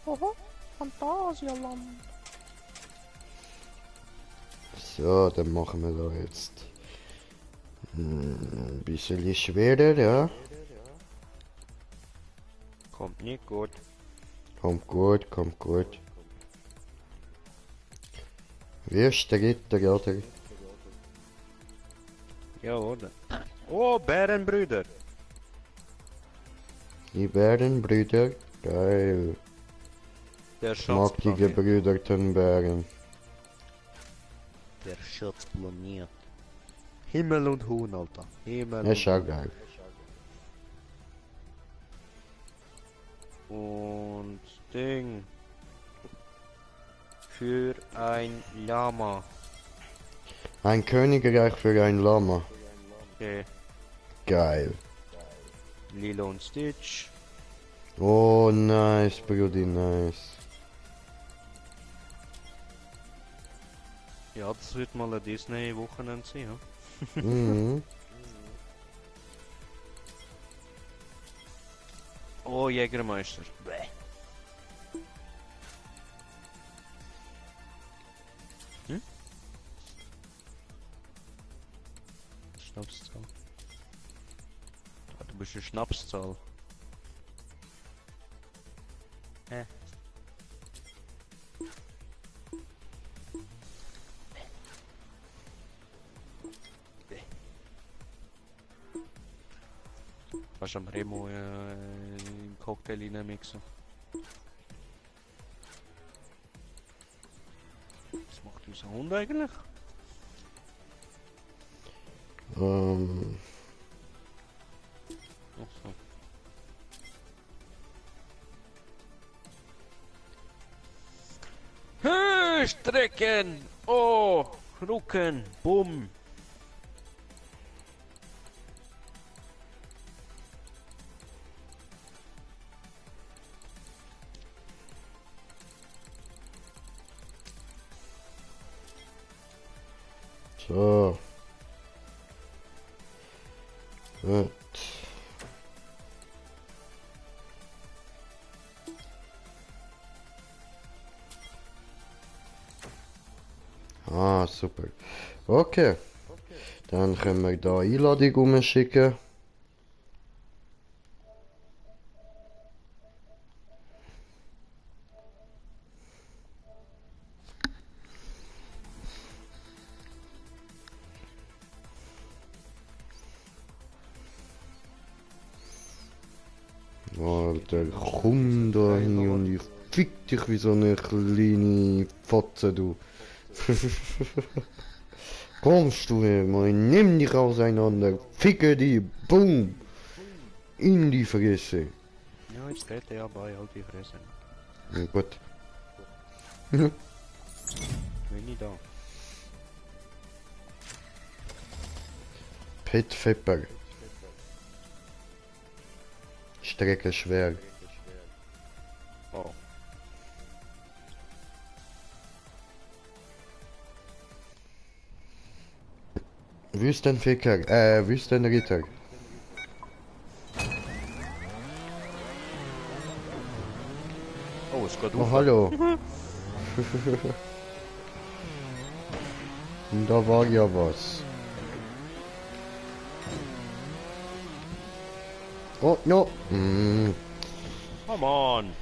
Oho, Phantasialand. So, dann machen wir da jetzt ein bisschen schwerer, ja. Kommt nicht gut. Kommt gut, kommt gut. Wirst der Ritter, oder? Ja, oder? Oh, Bärenbrüder. Die Bärenbrüder, geil. Der Ich mag die Schatzplanet. gebrüderten Bären. Der Schatzplanet. Himmel und Huhn, Alter. Himmel Ja, und schau Huhn. geil. Und Ding. Für ein Lama. Ein Königreich für ein Lama. Okay. Geil. Lilo und Stitch. Oh, nice, Brudi, nice. Ja, das wird mal ein Disney-Wochenende sein, ja? Mhm. Oh, Jägermeister. Bäh. Hm? Schnapszahl. Ah, du bist eine Schnapszahl. Hä? Kannst du am Remo einen Cocktail reinmixen? Was macht unser Hund eigentlich? Ach so. Strecken! Oh! Rücken! Bumm! So. Gut. Ah, super. Okay. Dann können wir da Einladung umschicken. Alter, komm da hin und ich fick dich wie so eine kleine Fotze, du. Kommst du her, mein, nimm dich auseinander, ficke die, boom, in die Fresse. Ja, jetzt geht er ja bei, halt die Fresse. Ja, gut. Bin ich da. Pet Fepper. Strecke schwer. Oh. Wüstenficker, Wüstenritter. Oh, es geht Oh, auf. hallo. Da war ja was. Oh, no. Come on!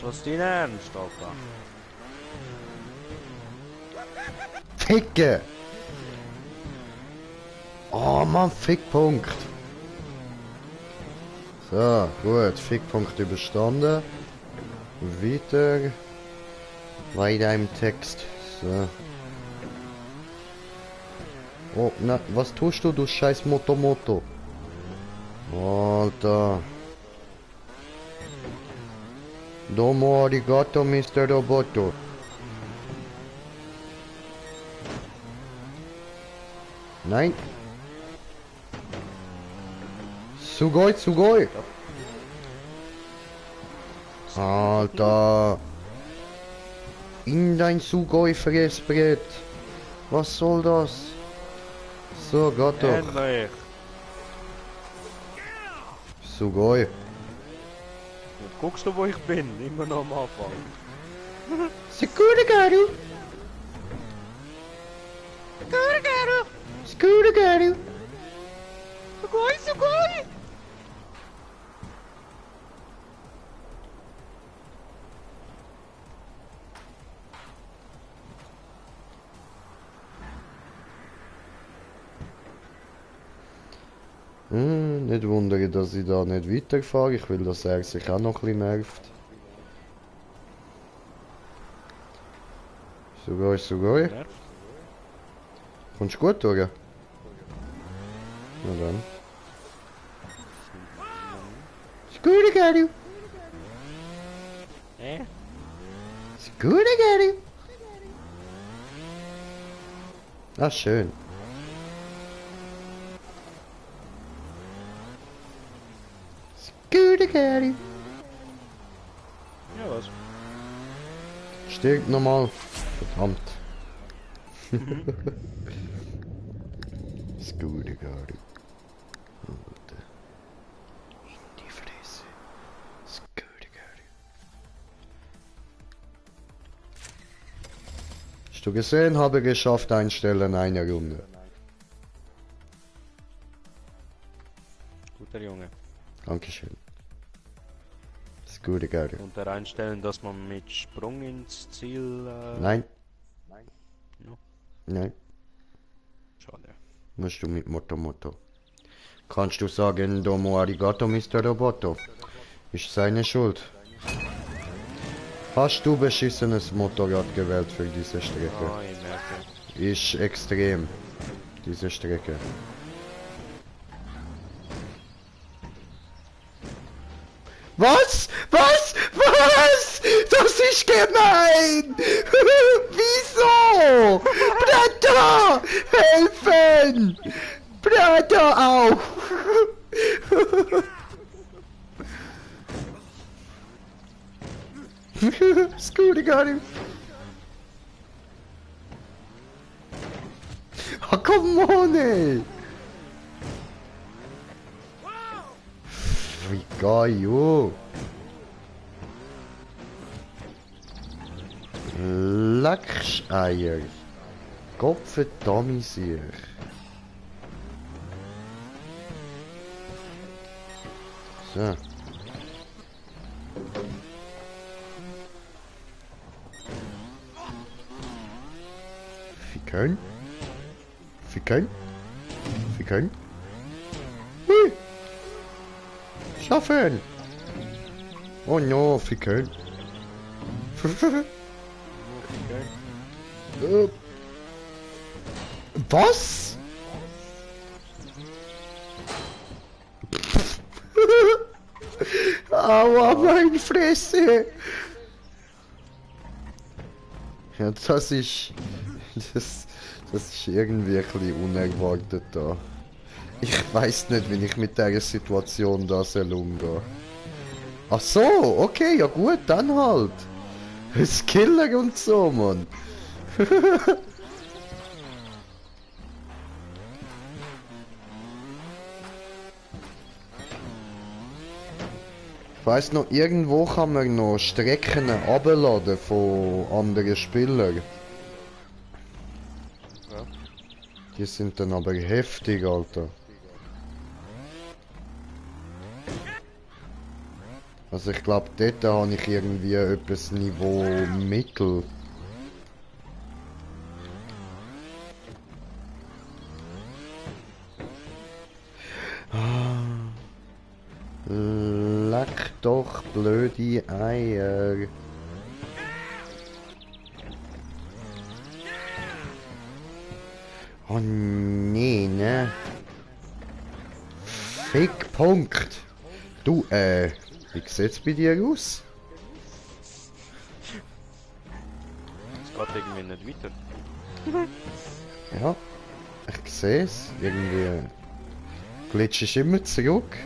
Was dein Ernst, Alter? Ficke! Oh Mann, Fickpunkt! So, gut, Fickpunkt überstanden. Weiter. Weiter im Text. So. Oh, na, was tust du, du scheiß Moto? Alter. Domo arigato, Mr. Roboto. Nein. Sugoi. Alter. In dein Sugoi-Fressbrett. Was soll das? So, geht doch. Endlich! Sugoi. Guckst du, wo ich bin? Immer noch am Anfang. Scooter-Garu. Scooter-Garu. Sugoi! Nicht wundern, dass ich da nicht weiterfahre. Ich will, dass er sich auch noch ein bisschen nervt. Sugoi. Kommst du gut durch? Na dann. Scooter-Garu. Scooter-Garu. Ah, schön. Scooter-Garu. Ja, was? Stirbt nochmal. Verdammt. Scooter-Garu. Alter. In die Fresse. Scooter-Garu. Hast du gesehen, habe geschafft einstellen eine Runde. Guter Junge. Dankeschön. Scooter-Garu. Und der einstellen, dass man mit Sprung ins Ziel... Nein. No. Nein. Schade. Musst du mit Moto. Kannst du sagen, Domo arigato, Mr. Roboto? Ist seine Schuld. Hast du beschissenes Motorrad gewählt für diese Strecke? Ah, ich merke. Ist extrem, diese Strecke. Was? Das ist gemein! Wieso? Brata! Helfen! Brata auch! Scooter-Garu! Oh, come on, ey! Wie geil! Lachseier! Kopfendamisier! So. Ficken. Hui. Schaffen. Oh no, ficken. Was? Aua, meine Fresse. Ja, das ist irgendwie ein bisschen unerwartet da. Ich weiß nicht, wie ich mit dieser Situation da umgehe. Ach so, okay, ja gut, dann halt. Skiller und so, Mann. Ich weiss noch, irgendwo kann man noch Strecken abladen von anderen Spielern. Ja. Die sind dann aber heftig, Alter. Also ich glaube, dort habe ich irgendwie etwas Niveau Mittel. Leck doch blöde Eier. Oh nee, ne? Fick, Punkt. Du, wie sieht's bei dir aus? Es geht irgendwie nicht weiter. Ja, ich seh's. Irgendwie glitschst immer zurück.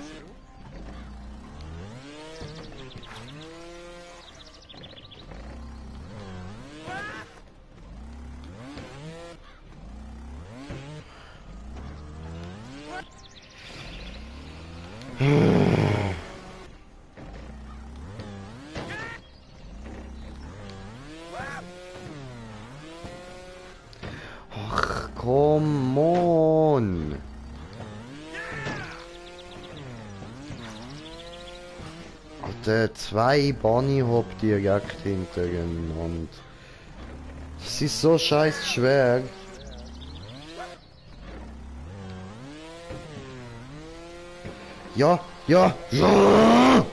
Ach, come on! Alter, zwei Bunny Hop direkt hintereinander. Das ist so scheiß schwer. Ja, ja, ja!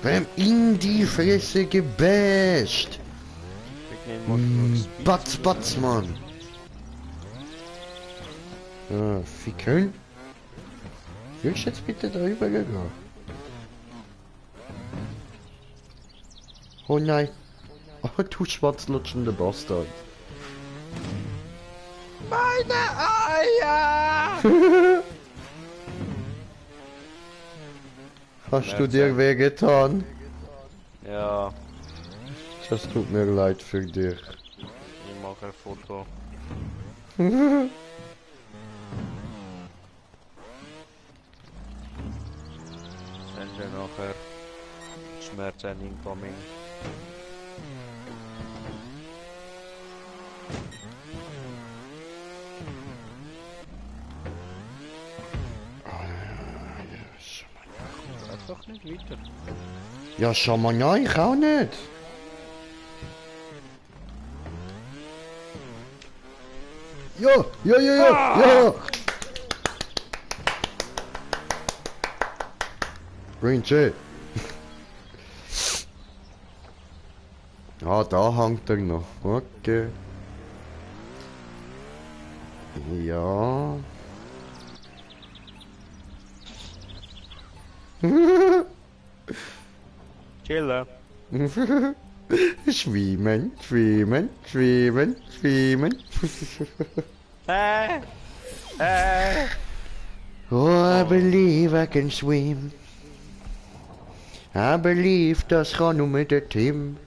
Beim in die Fresse gebasht! Batz, Batz, Mann! Ja, fickeln? Willst du jetzt bitte drüber gehen? Oh nein! Oh, du schwarzlutschende Bastard! Meine Eier! Hast du dir wehgetan? Ja, Das tut mir leid für dich. ich mache ein Foto. Sende nachher. Schmerzen incoming. Geht doch nicht weiter. Ja, Schamania, ich auch nicht. Ja, ja, ja, ja, ja. Green Jay. Ah, da hängt er noch. Okay. Ja. Chillen. Schwimmen, schwimmen, schwimmen, schwimmen. Oh, I believe I can swim. I believe das kann nur mit der Tim.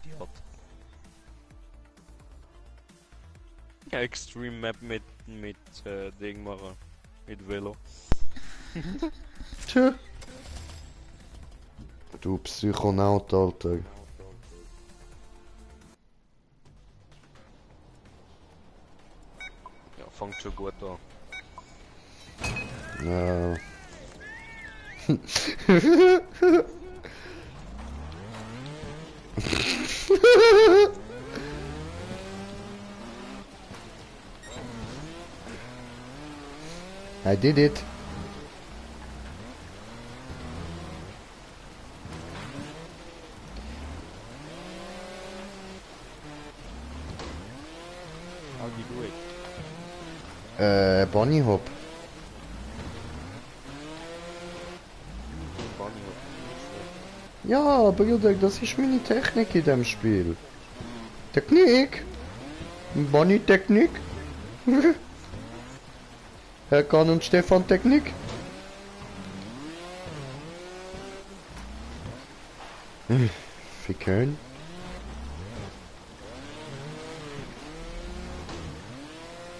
Idiot. Extreme Map mit Ding machen. Mit Velo. Tja. Du Psychonaut, Alter. Ja, fängt schon gut an. Ja. I did it. How do you do it? Bunny Hop. Bunny Hop. Ja, Bruder, das ist meine Technik in dem Spiel. Technik? Bunny Technik? Herr Kahn und Stefan Technik? Ficken.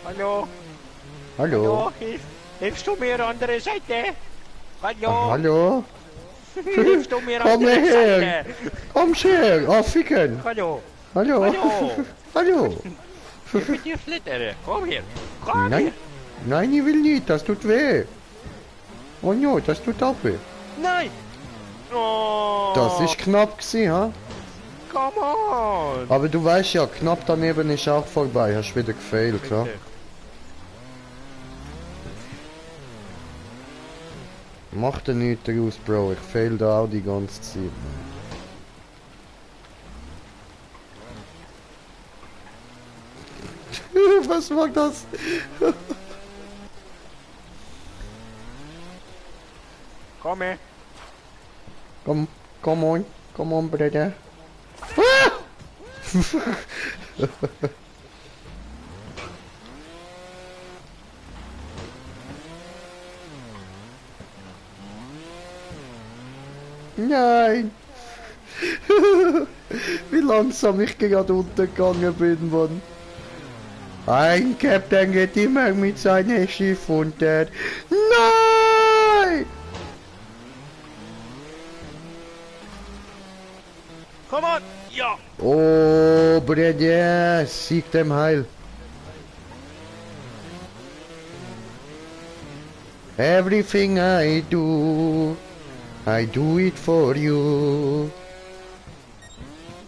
Hallo? Hallo? Hallo? Hilfst du mir andere Seite? Hallo? Ah, hallo? Hilfst du mir Komm andere her! Seite? Komm her! Oh, ficken! Hallo? Hallo! Hallo? Hallo! Ich will mit dir flittern. Komm her. Komm Nein. her. Nein, ich will nicht, das tut weh. Oh no, das tut auch weh. Nein! Oh! Das ist knapp gewesen, ha? Come on! Aber du weißt ja, knapp daneben ist auch vorbei, hast wieder gefailt, ja? Richtig. Mach dir nichts daraus, Bro, ich fail da auch die ganze Zeit. Was war das? Komm her! Come on, brother. Ah! Nein! Wie langsam ich gerade untergegangen bin, Mann. Ein Captain geht immer mit seinem Schiff unter. Nein! Come on! Ja! Oh, Brother, sieg dem Heil. Everything I do it for you.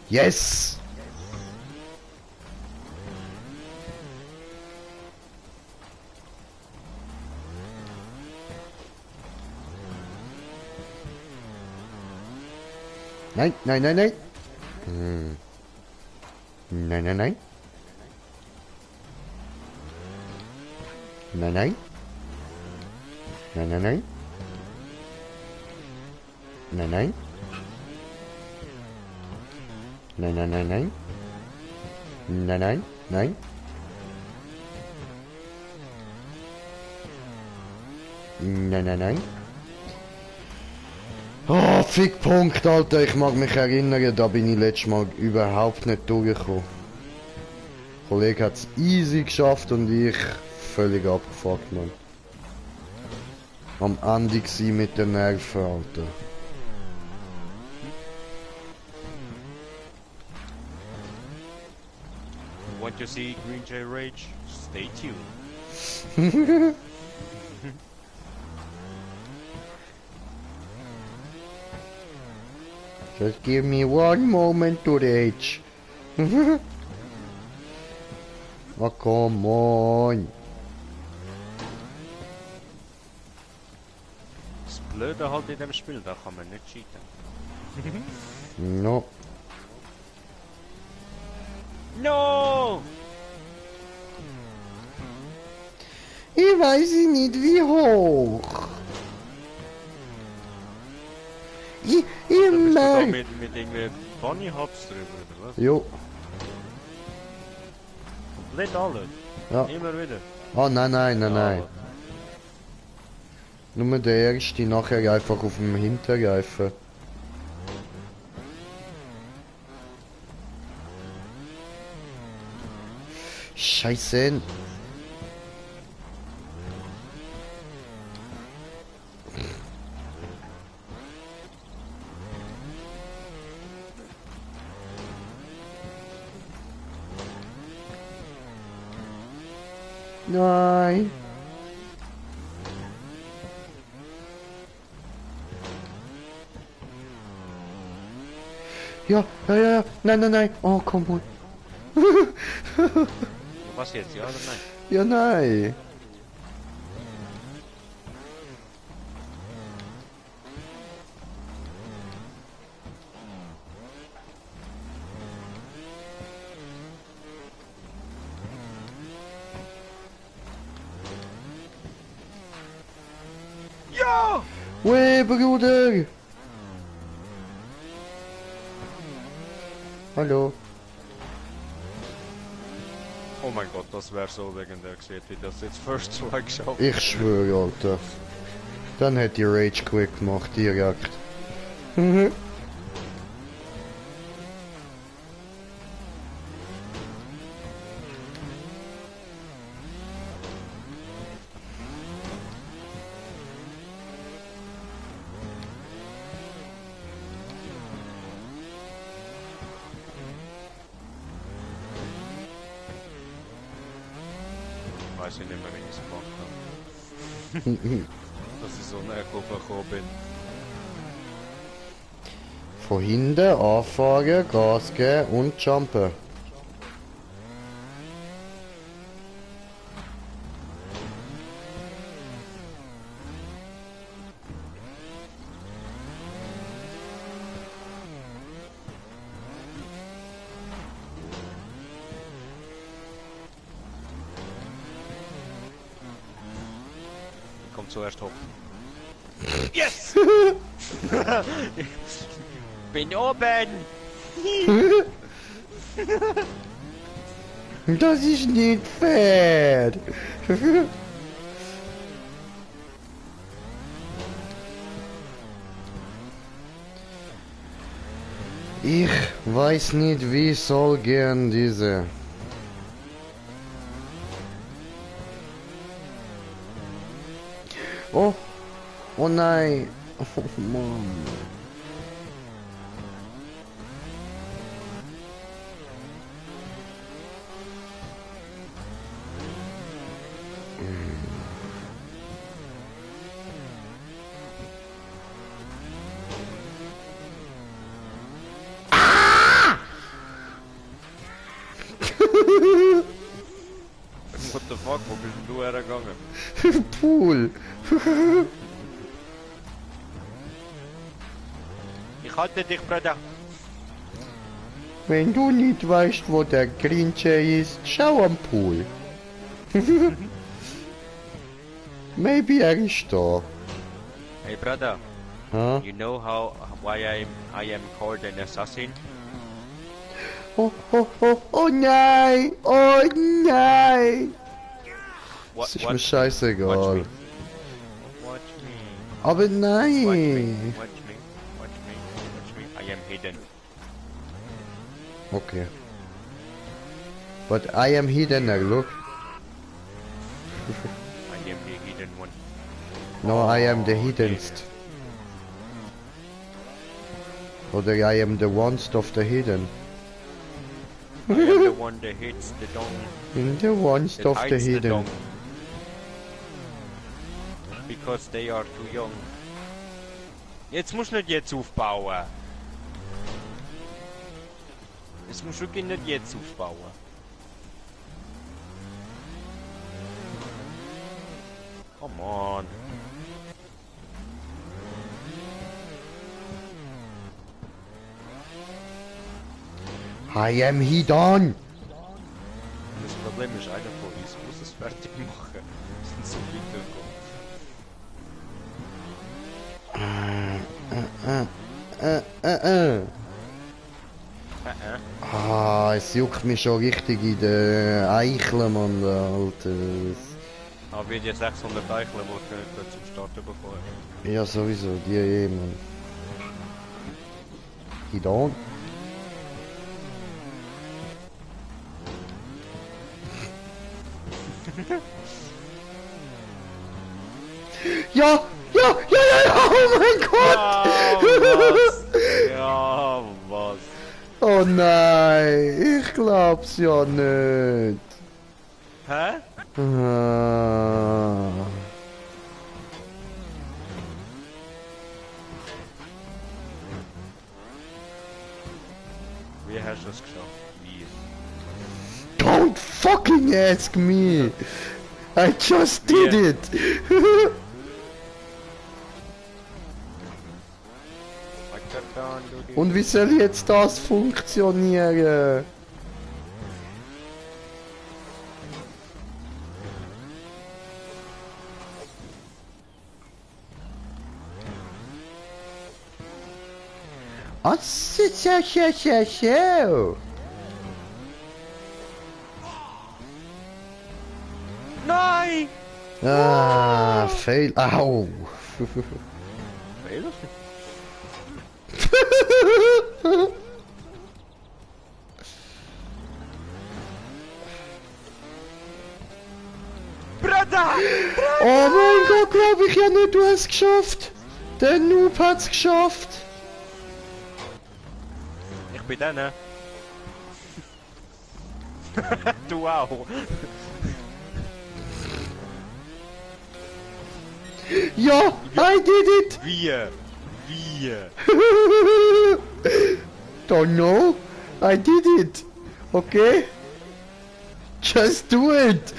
Yes! Nein, nein, nein, nein. Nein, nein, nein. Nein, nein. Nein, nein, nein. Nein, nein. Nein, nein, nein, nein. Nein, nein, nein. Nein, nein, nein. Oh, Fickpunkt, Alter. Ich mag mich erinnern, da bin ich letztes Mal überhaupt nicht durchgekommen. Der Kollege hat es easy geschafft und ich völlig abgefuckt, Mann. Am Ende gsi mit den Nerven, Alter. Want to see Green Jay Rage? Stay tuned. Just give me one moment to rage. Oh, come on. Das Blöde halt in dem Spiel, da kann man nicht cheaten. No. No! Ich weiß nicht wie hoch. Ich Da bist du da merk. mit irgendwie Bunny Hops drüber, oder was? Jo. Komplett alles. Ja. Immer wieder. Oh nein, nein, nein, Ja, nein. Nur der erste, nachher einfach auf dem Hinterreifen. Scheiße. Nein. Ja, ja, ja, ja. Nein, nein, nein. Oh, komm on. Was jetzt, ja oder nein? Ja, nein. Ja! Weh, Bruder. Hallo. Oh mein Gott, das wäre so legendär gewesen, wie das jetzt First Strike schafft. Ich schwöre, Alter. Dann hätte ich Rage Quick gemacht, direkt. weiß ich nicht mehr, wie ich es gemacht habe. Dass ich so näher gekommen bin. Von hinten anfahren, Gas geben und jumpen. Ich komm zuerst hoch. Yes! Bin oben! Das ist nicht fair! Ich weiß nicht, wie soll gern diese. Oh, oh nein, oh Mann. What the fuck, wo bist denn du hergegangen? Pool. Ich halte dich, Bruder. Wenn du nicht weißt, wo der Grinche ist, schau am Pool. Maybe er ist da. Hey, Bruder. Huh? You know why I am called an assassin? Oh, oh, oh, oh nein! Oh nein! What, Es ist mir scheißegal. Watch me. Aber Watch me. nein! Watch me. Watch me. Watch me. I am hidden. Okay. But I am hidden, look. I am the hidden one. No, I am the hiddenst. Oder I am the one's of the hidden. I am the one that hits the dong. In the one's That of the hides hidden. dong. Because they are too young. Jetzt musst du nicht jetzt aufbauen. Jetzt musst du wirklich nicht jetzt aufbauen. Come on. I am hidden! Das Problem ist, einer von uns muss es fertig machen. Wir sind so weit gekommen. Ah, es juckt mich schon richtig in den Eicheln, Mann, Alter. Aber wir haben jetzt 600 Eicheln, die wir nicht zum Start bekommen. Ja, sowieso, die Mann. Hidden? Ja, ja, ja, ja, ja, oh mein Gott! Ja, was? Oh nein, ich glaub's ja nicht. Hä? Ah. Wie hast du es geschafft? Wie? Don't fucking ask me! I just did Yeah. it! Und wie soll jetzt das funktionieren? Ah, so. Nein! Ah, fail. Au! Fehler? Bruder! Oh mein Gott, glaub ich ja nicht, du hast es geschafft! Der Noob hat's geschafft! Ich bin der, ne? Du auch! Ja, I did it! Wie? Wie? Don't know. I did it. Okay? Just do it.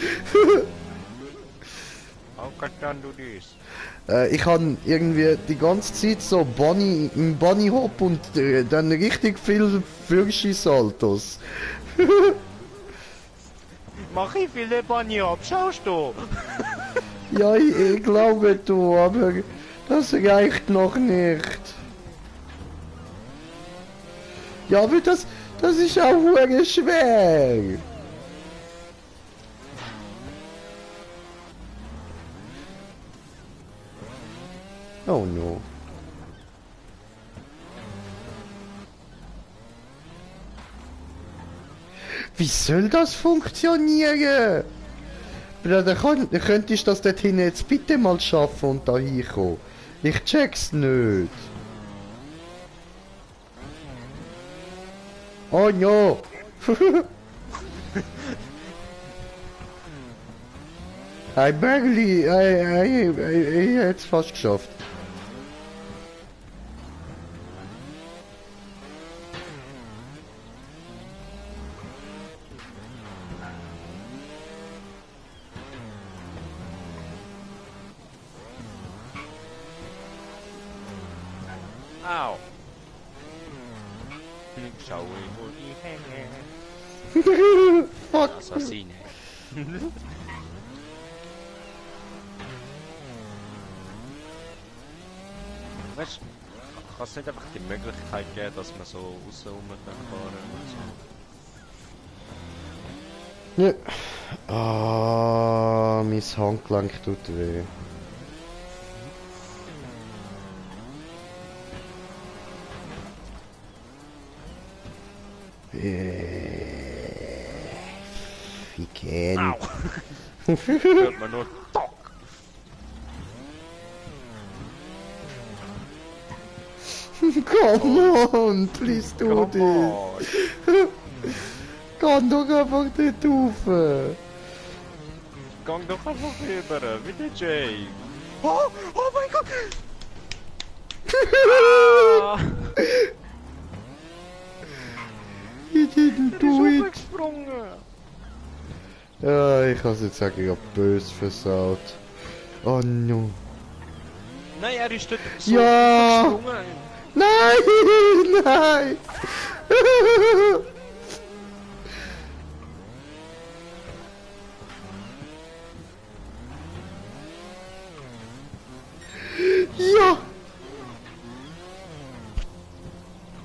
How can du das? Ich habe irgendwie die ganze Zeit so im Bunny Hop und dann richtig viel Fürschi-Saltos. Mach ich viele Bunny ab, schaust du? Ja, ich glaube du, aber das reicht noch nicht. Ja, aber das ist auch hure schwer. Oh no. Wie soll das funktionieren? Bruder, könntest du das dort hinten jetzt bitte mal schaffen und da hinkommen? Ich check's nicht. Oh no. I hätt's fast geschafft. Au. Schau, wo die hängen. Fuck. Assassine. Weißt du, kann es nicht einfach die Möglichkeit geben, dass man so außen rum fahren und so? Ja. Ah, mein Handgelenk tut weh. Wie kennt. Au! Hört man nur Tock! Come on, please do Come this. on! Geh doch einfach nicht rauf. Gang doch einfach rüber, wie der Jay! Oh! Oh mein Gott! Ah! Ich didn't do it. Gesprungen! Ja, ich kann es jetzt sagen, ich hab böse versaut. Oh no. Nein, er ist dort so Ja. gesprungen! Nein, nein. Ja.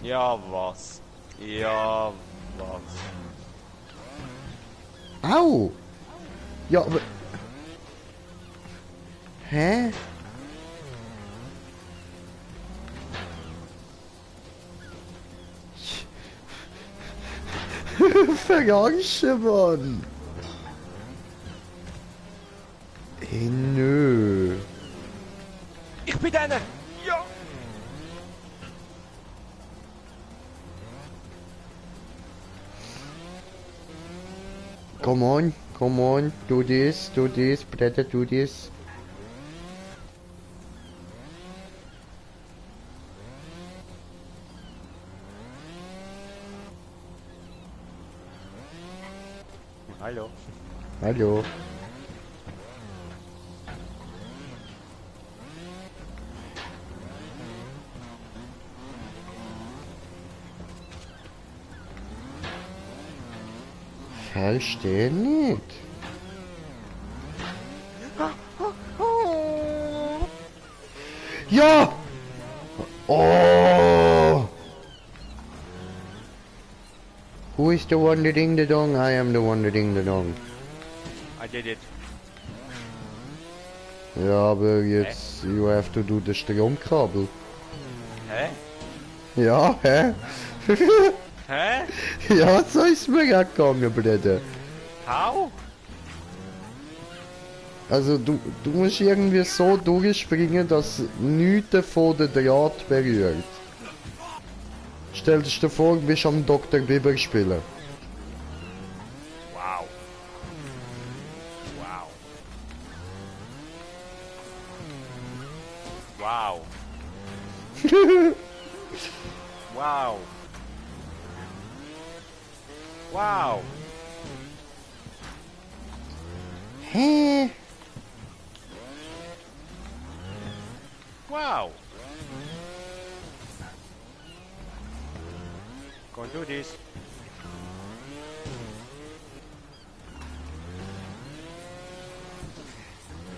Ja, was? Ja, was? Au. Ja, aber... Hä? Verarschen, Mann. Hey, nö. Ich bin einer! Ja! Come on, do this, brother, do this. Hallo. Hallo. Verstehe nicht. Ja! Oh! Who is the one that ding the dong? I am the one that ding the dong. I did it. Ja, aber jetzt, you have to do the Stromkabel. Hä? Ja, hä? Hä? Ja, so ist mir auch gegangen, Bruder. How? Also du musst irgendwie so durchspringen, dass nichts davon den Draht berührt. Stell dir vor, du bist am Dr. Biber spielen. Wow. Wow. Wow. Wow. Wow. Hä? Wow. Go and do this.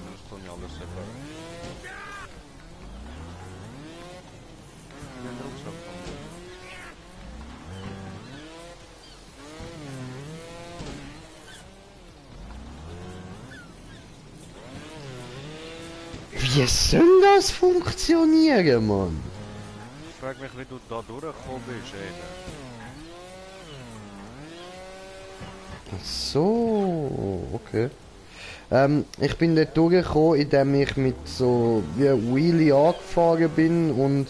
Das tun ja alles selber. Den Rucksack von mir. Wie soll das funktionieren, Mann? Ich frage mich, wie du da durchgekommen bist, ey. Ach so, okay. Ich bin dort durchgekommen, indem ich mit so wie Wheelie angefahren bin und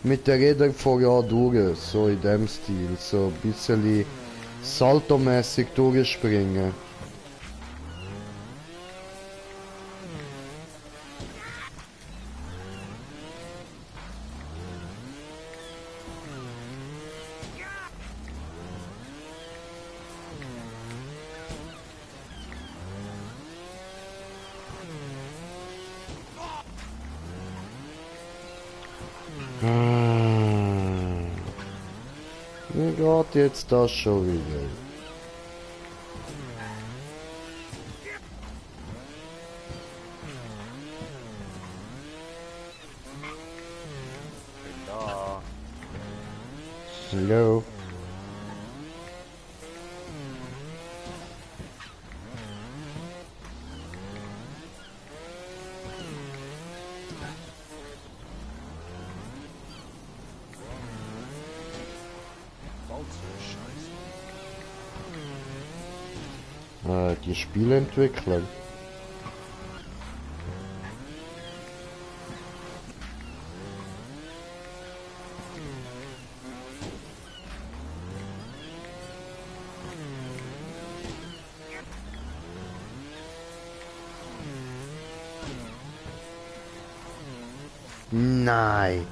mit der Räder voran durch, so in dem Stil, so ein bisschen saltomäßig durchspringen. Wie geht jetzt das schon wieder? Bin da. Hallo? Bald so Scheiße. Die Spielentwickler. Nein.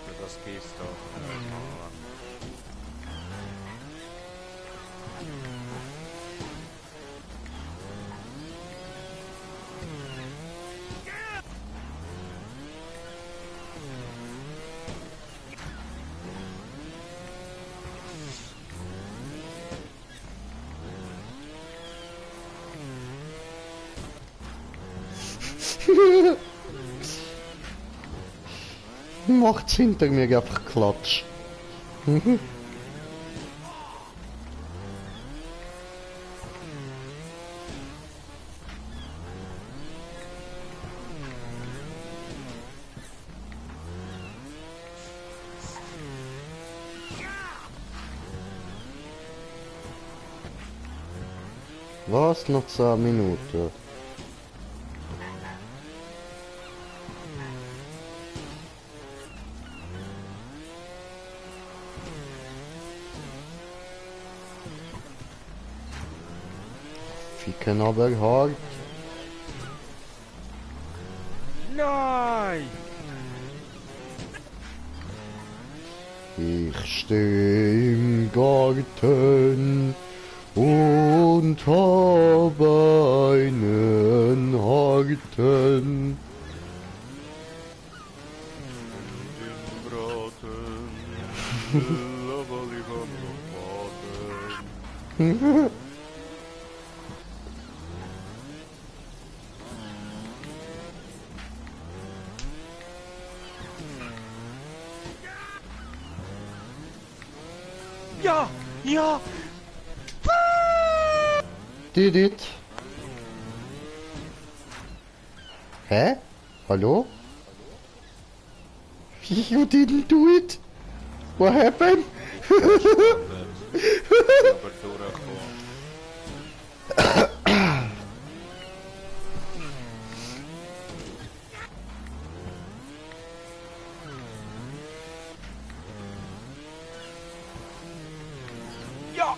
Für das gehst du. Macht's hinter mir einfach Klatsch. Was? Noch 10 Minuten? Ficken aber hart. Nein! Ich steh im Garten und habe einen harten. Den Braten, aber lieber noch warten. Ja! Ja! Did it? Hä? Hallo? You didn't do it? What happened? Sauber durchkommen. Ja!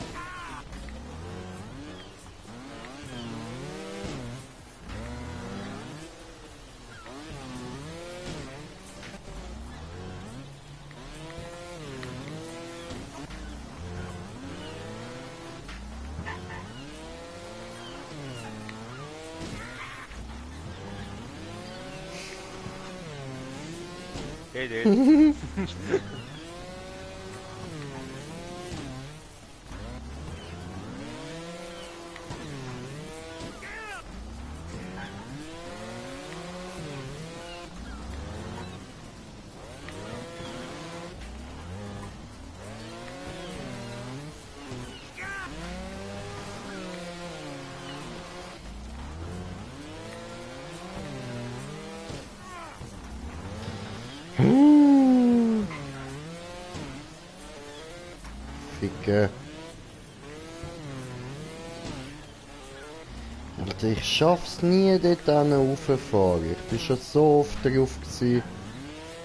Hey, dude. Ficke. Alter, ich schaff's nie dort raufzufahren. Ich bin schon so oft drauf gewesen.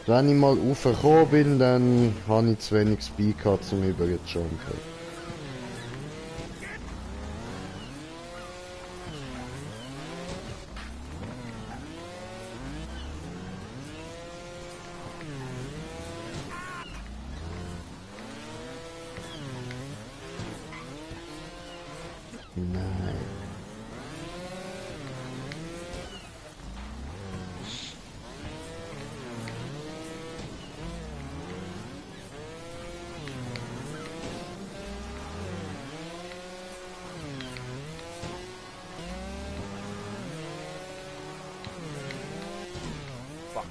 Wenn ich mal raufgekommen bin, dann habe ich zu wenig Speed gehabt, um über zu jumpen. Nein. Fuck.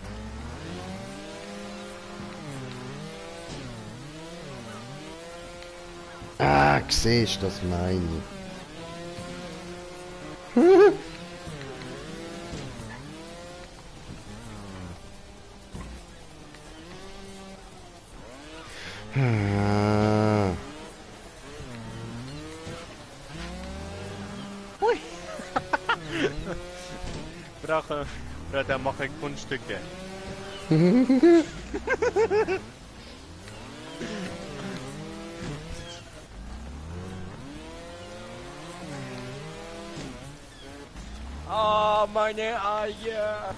Ah, siehst du, das meine ich. Ah. Ui! Brauche mache ich Kunststücke. Ah, meine Eier!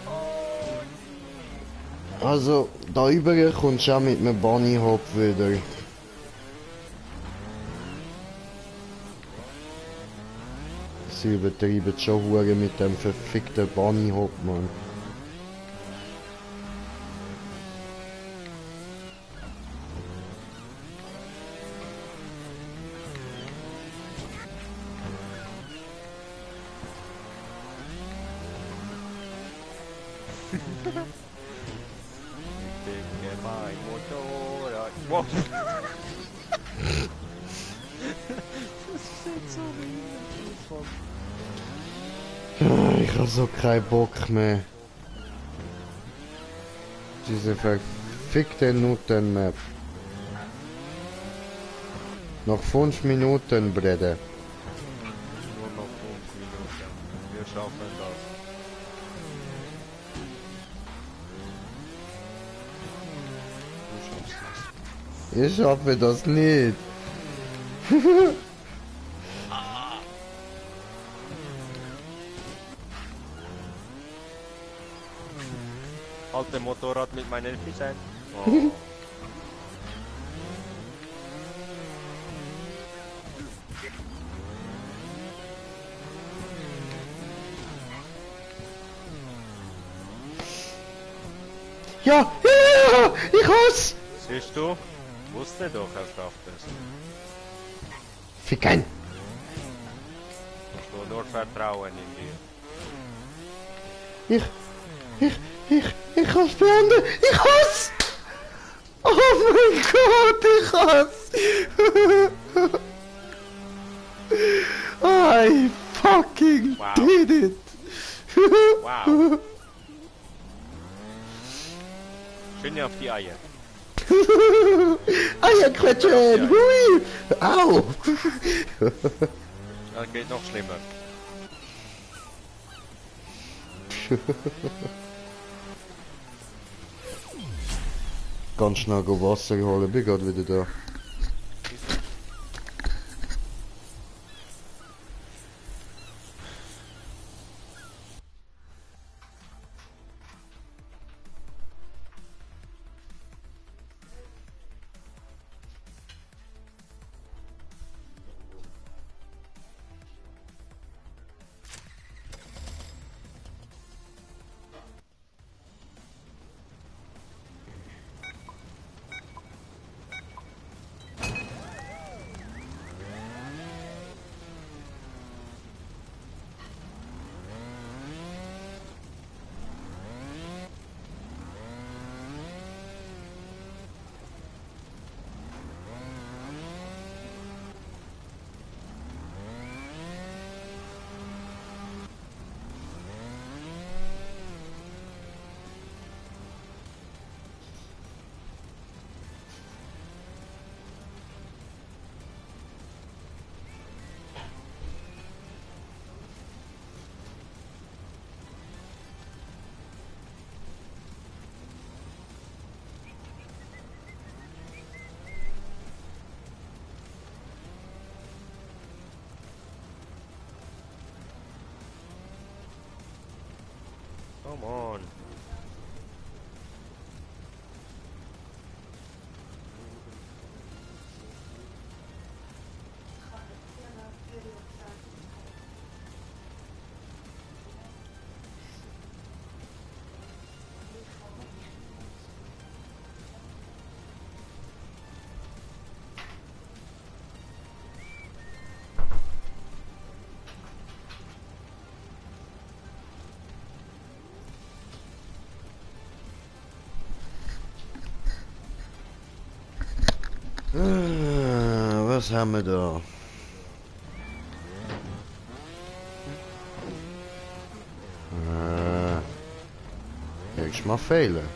Oh. Also, da übrigens kommst du auch mit einem Bunny Hop wieder. Sie übertreiben schon hure mit dem verfickten Bunny Hop, Mann. Dicke mein Motorrad. Wow! Das ist so Ich hab so keinen Bock mehr. Diese verfickte Nutten-Map. Noch 5 Minuten, Brede. Nur noch 5 Minuten. Wir schaffen das. Du schaffst das. Ich schaffe das nicht. Alte Motorrad mit meinen Füßen. Oh. Ja, ja, ich hasse. Siehst du? Wusste doch, er schafft es. Ficken. Musst du nur Vertrauen in dir. Ich kann's beenden. Ich hasse. Oh mein Gott, ich hasse. I fucking Wow. did it. Wow. Schön auf die Eier. Eierquetschen! Hui! Au! Das geht noch schlimmer. Ganz schnell go Wasser holen, bin grad wieder da. Come on. Was haben wir da? Willst du mal fehlen?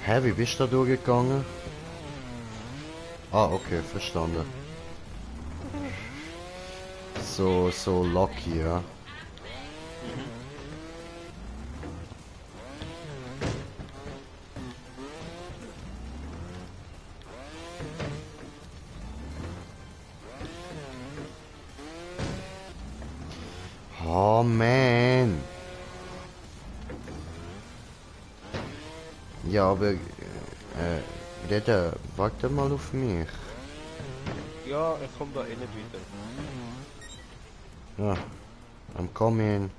Hä, wie bist du da durchgegangen? Ah, okay, verstanden. So lucky, ja. Oh man. Ja, aber Dada, warte mal auf mich. Ja, ich komme da eh nicht wieder. Ja, I'm coming.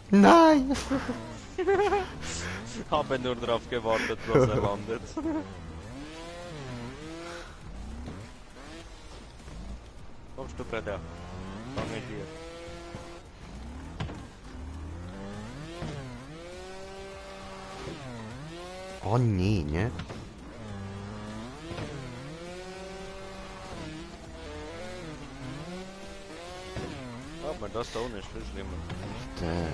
Nein! Habe nur darauf gewartet, dass er landet. Kommst du, Breda? Fange dir. Oh nee, ne? Aber das da unten ist viel schlimmer. Der.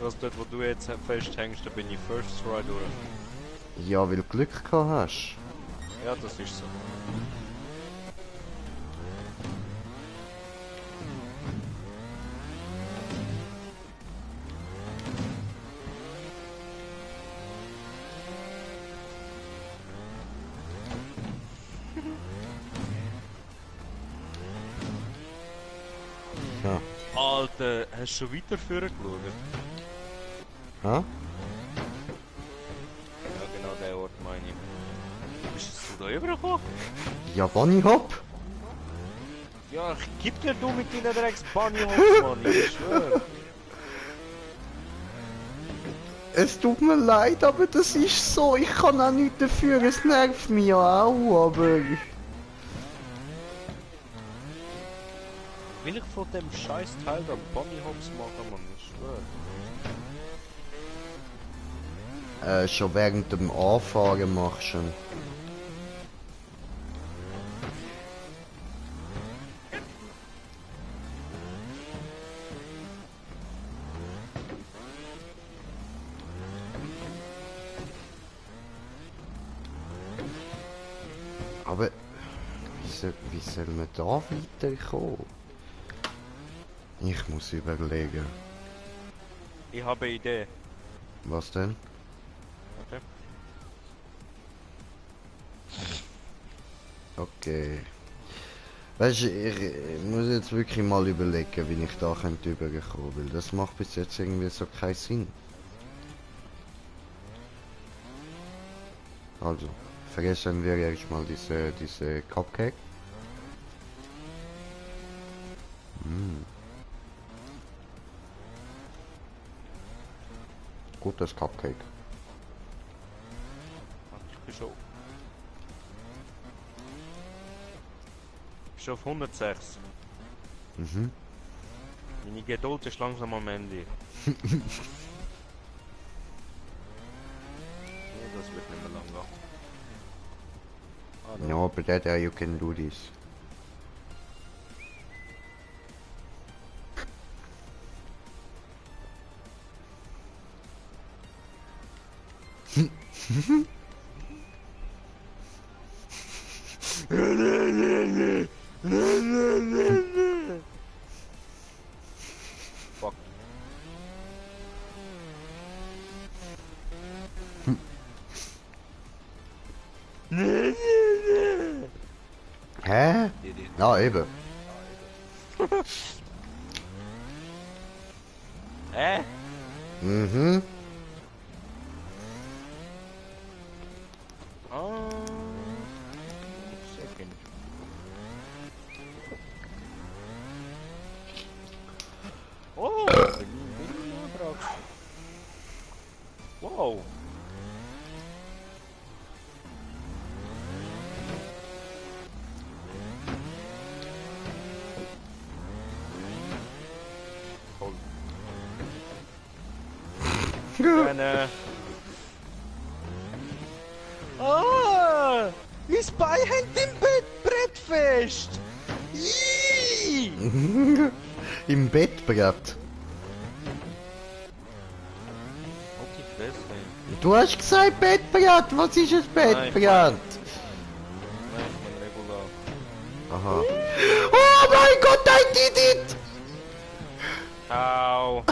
Das dort, wo du jetzt festhängst, da bin ich First Try durch. Ja, weil du Glück gehabt hast. Ja, das ist so. Ja. Alter, hast du schon weiter vorgeschaut? Hä? Ja, genau der Ort meine ich. Wie bist du da rübergekommen? Ja, Bunny Hop? Ja, ich gib dir du mit deinen Drecks Bunny Hops, Mann, ich schwör. Es tut mir leid, aber das ist so. Ich kann auch nichts dafür. Es nervt mich ja auch, aber... Will ich von dem scheiß Teil da Bunny Hops machen, Mann? Ich schwör. Schon während dem Anfahren machst du ihn. Aber wie soll man da weiterkommen? Ich muss überlegen. Ich habe eine Idee. Was denn? Okay. Okay. Weißt du, ich muss jetzt wirklich mal überlegen, wie ich da könnte überkommen, weil das macht bis jetzt irgendwie so keinen Sinn. Also, vergessen wir erstmal diese Cupcake. Gutes Cupcake. Ich bin schon. Ich bin schon auf 106. Mhm. Meine Geduld ist langsam am Ende. Nee, das wird nicht mehr lang gehen. Ah, da. No, but that you can do this. Fuck. Hä? Ja, eben. Mhm. Second. Oh, bin ich drauf. Wow. Gerne. Ah! Mein Bein hängt im Brett fest! Iiii! Im Bettbrett. Halt die Fresse. Du hast gesagt Bettbrett. Was ist ein Bettbrett? Nein, ich mein Regular. Aha. Oh mein Gott, I did it! Au!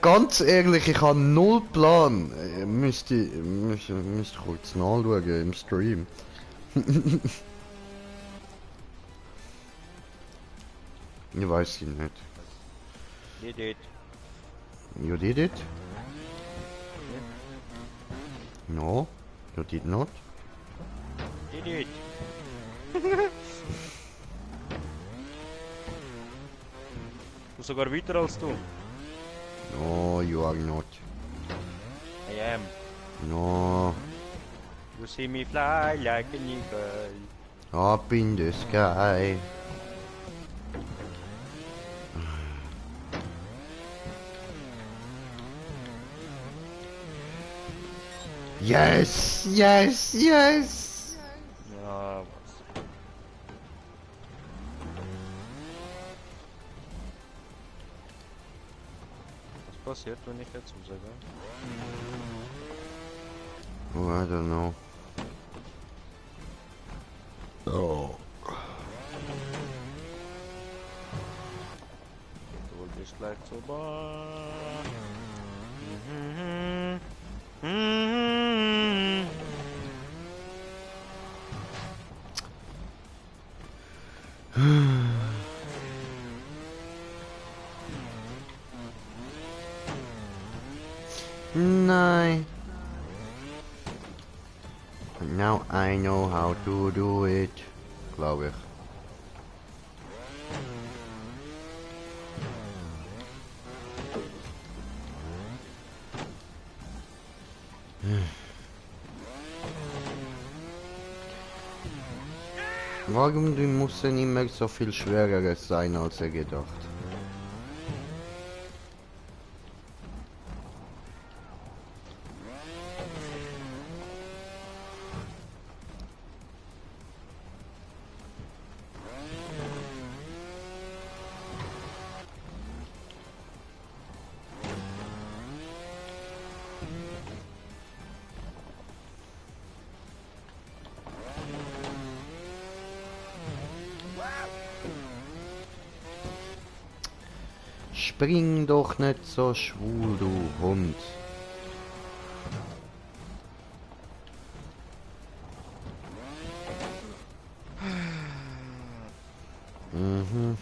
Ganz ehrlich, ich habe null Plan. Müsste kurz nachschauen im Stream. Ich weiß es nicht. Did it. You did it? No, you did not. Did it. Du sogar weiter als du. No, you are not. I am. No, You see me fly like an eagle. up in the sky. Yes, yes, yes. Ja, was? Was passiert, wenn ich jetzt zusage? Oh, I don't know. Oh. Du bist gleich so bah. Mhm. Mhm. Nein. Now I know how to do it. Glaube ich. Warum die müssen immer so viel schwereres sein als er gedacht? Spring doch nicht so schwul, du Hund. Mhm.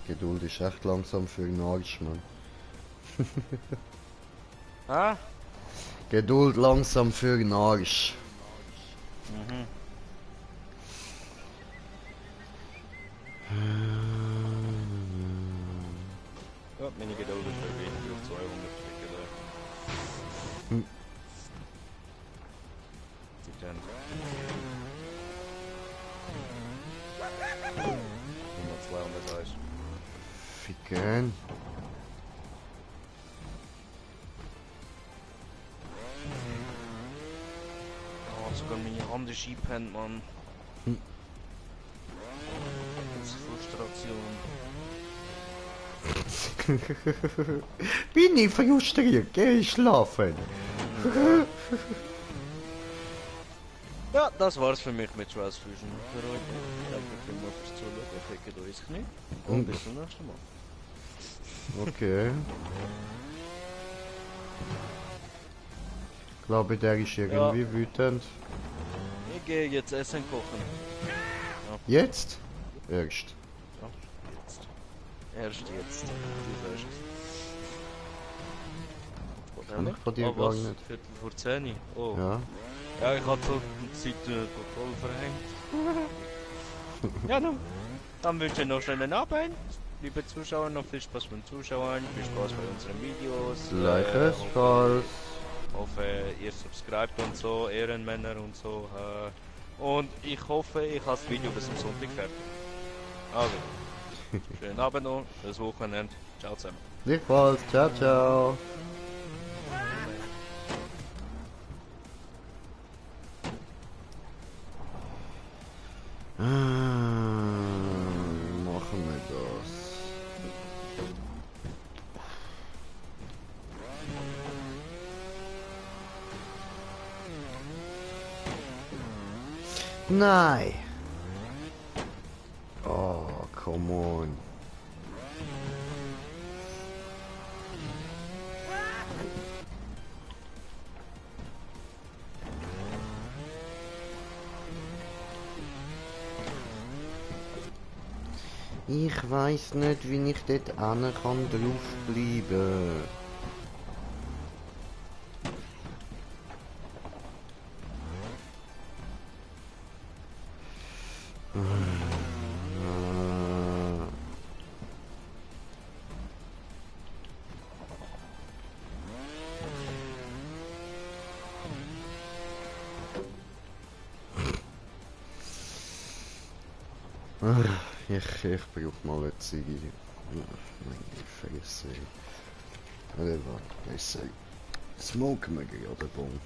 Geduld ist echt langsam für den Arsch, Mann. Ah? Geduld langsam für den Arsch. Mhm. Ja, meine Geduld ist verwendet auf 200 Stück, oder? Hm. Die dann. 200 heißt. Ficken. Oh, sogar meine Hand ist eingepennt, Mann. Hm. Das ist Frustration. Bin ich frustriert, geh schlafen. Ja, das war's für mich mit Trash Fusion für heute. Danke vielmals fürs Zuschauen. Fickt euch Knie. Und bis zum nächsten Mal. Okay. Ich glaube, der ist irgendwie wütend. Ich gehe jetzt Essen kochen. Jetzt? Erst. Ja, jetzt. Erst jetzt. Du weißt es. Kann ich von dir gar was? nicht. Viertel vor 10. Oh. Ja. Ja, ich hatte so die Zeit total verhängt. Ja, nun. Dann wünsche ich noch einen schönen Abend. Liebe Zuschauer, noch viel Spaß beim Zuschauen. Viel Spaß bei unseren Videos. Gleichfalls. Hoffe, ihr subscribt und so, Ehrenmänner und so. Und ich hoffe, ich habe das Video bis zum Sonntag fertig. Also, schönen Abend noch, schönes Wochenende. Ciao zusammen. Gleichfalls. Ciao, ciao. Machen wir das. Nein. Oh, come on. Ich weiß nicht, wie ich dort an kann draufbleiben. Ich brauch mal eine Ziege. Meine Fresse. Warte, besser. Smoken wir gerade, Bon.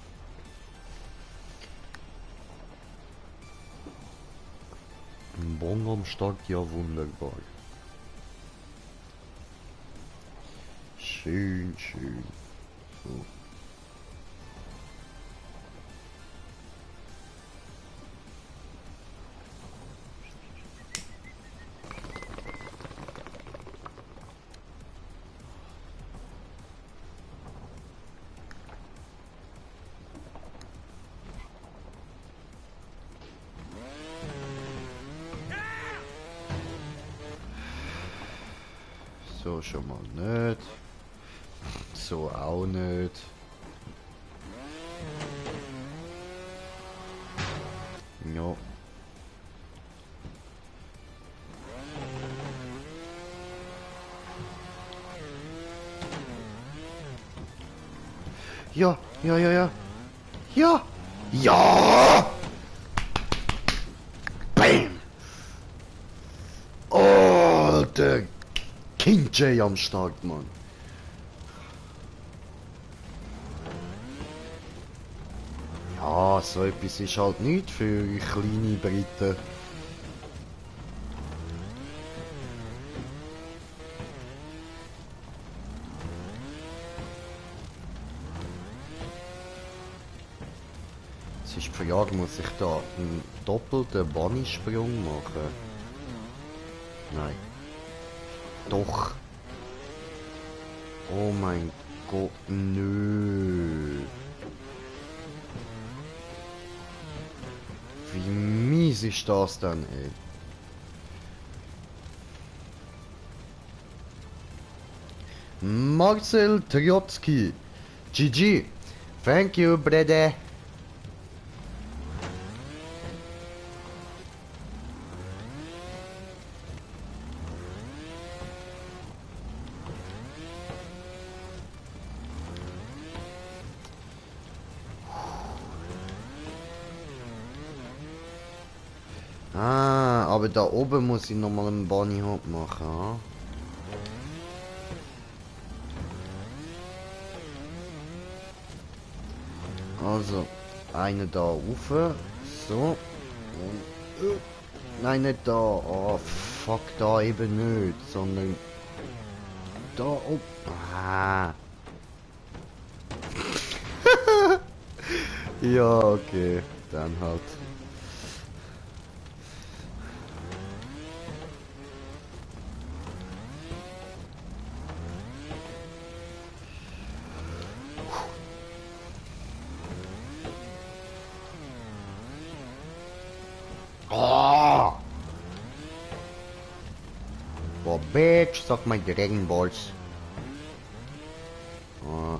Ein Bon am Start, ja wunderbar. Schön, schön. So. So schon mal nicht. So auch nicht. Ja. Ja, ja, ja, ja. Ja! Ja! Bam! Oh, der King J am Start, Mann. Ja, so etwas ist halt nicht für kleine Briten. Es ist die Frage, muss ich da einen doppelten Bunny-Sprung machen? Nein. Doch. Oh mein Gott, nö. Wie mies ist das denn, ey? Marcel Trotsky. GG. Thank you, brother. Ah, aber da oben muss ich nochmal einen Bunny Hop machen. Ah? Also, eine da rauf. So. Und, nein, nicht da. Oh, fuck, da eben nicht. Sondern da oben. Ah. Ja, okay. Dann halt. Oh! Boah, Bitch, sag mal Dragon Balls. Oh.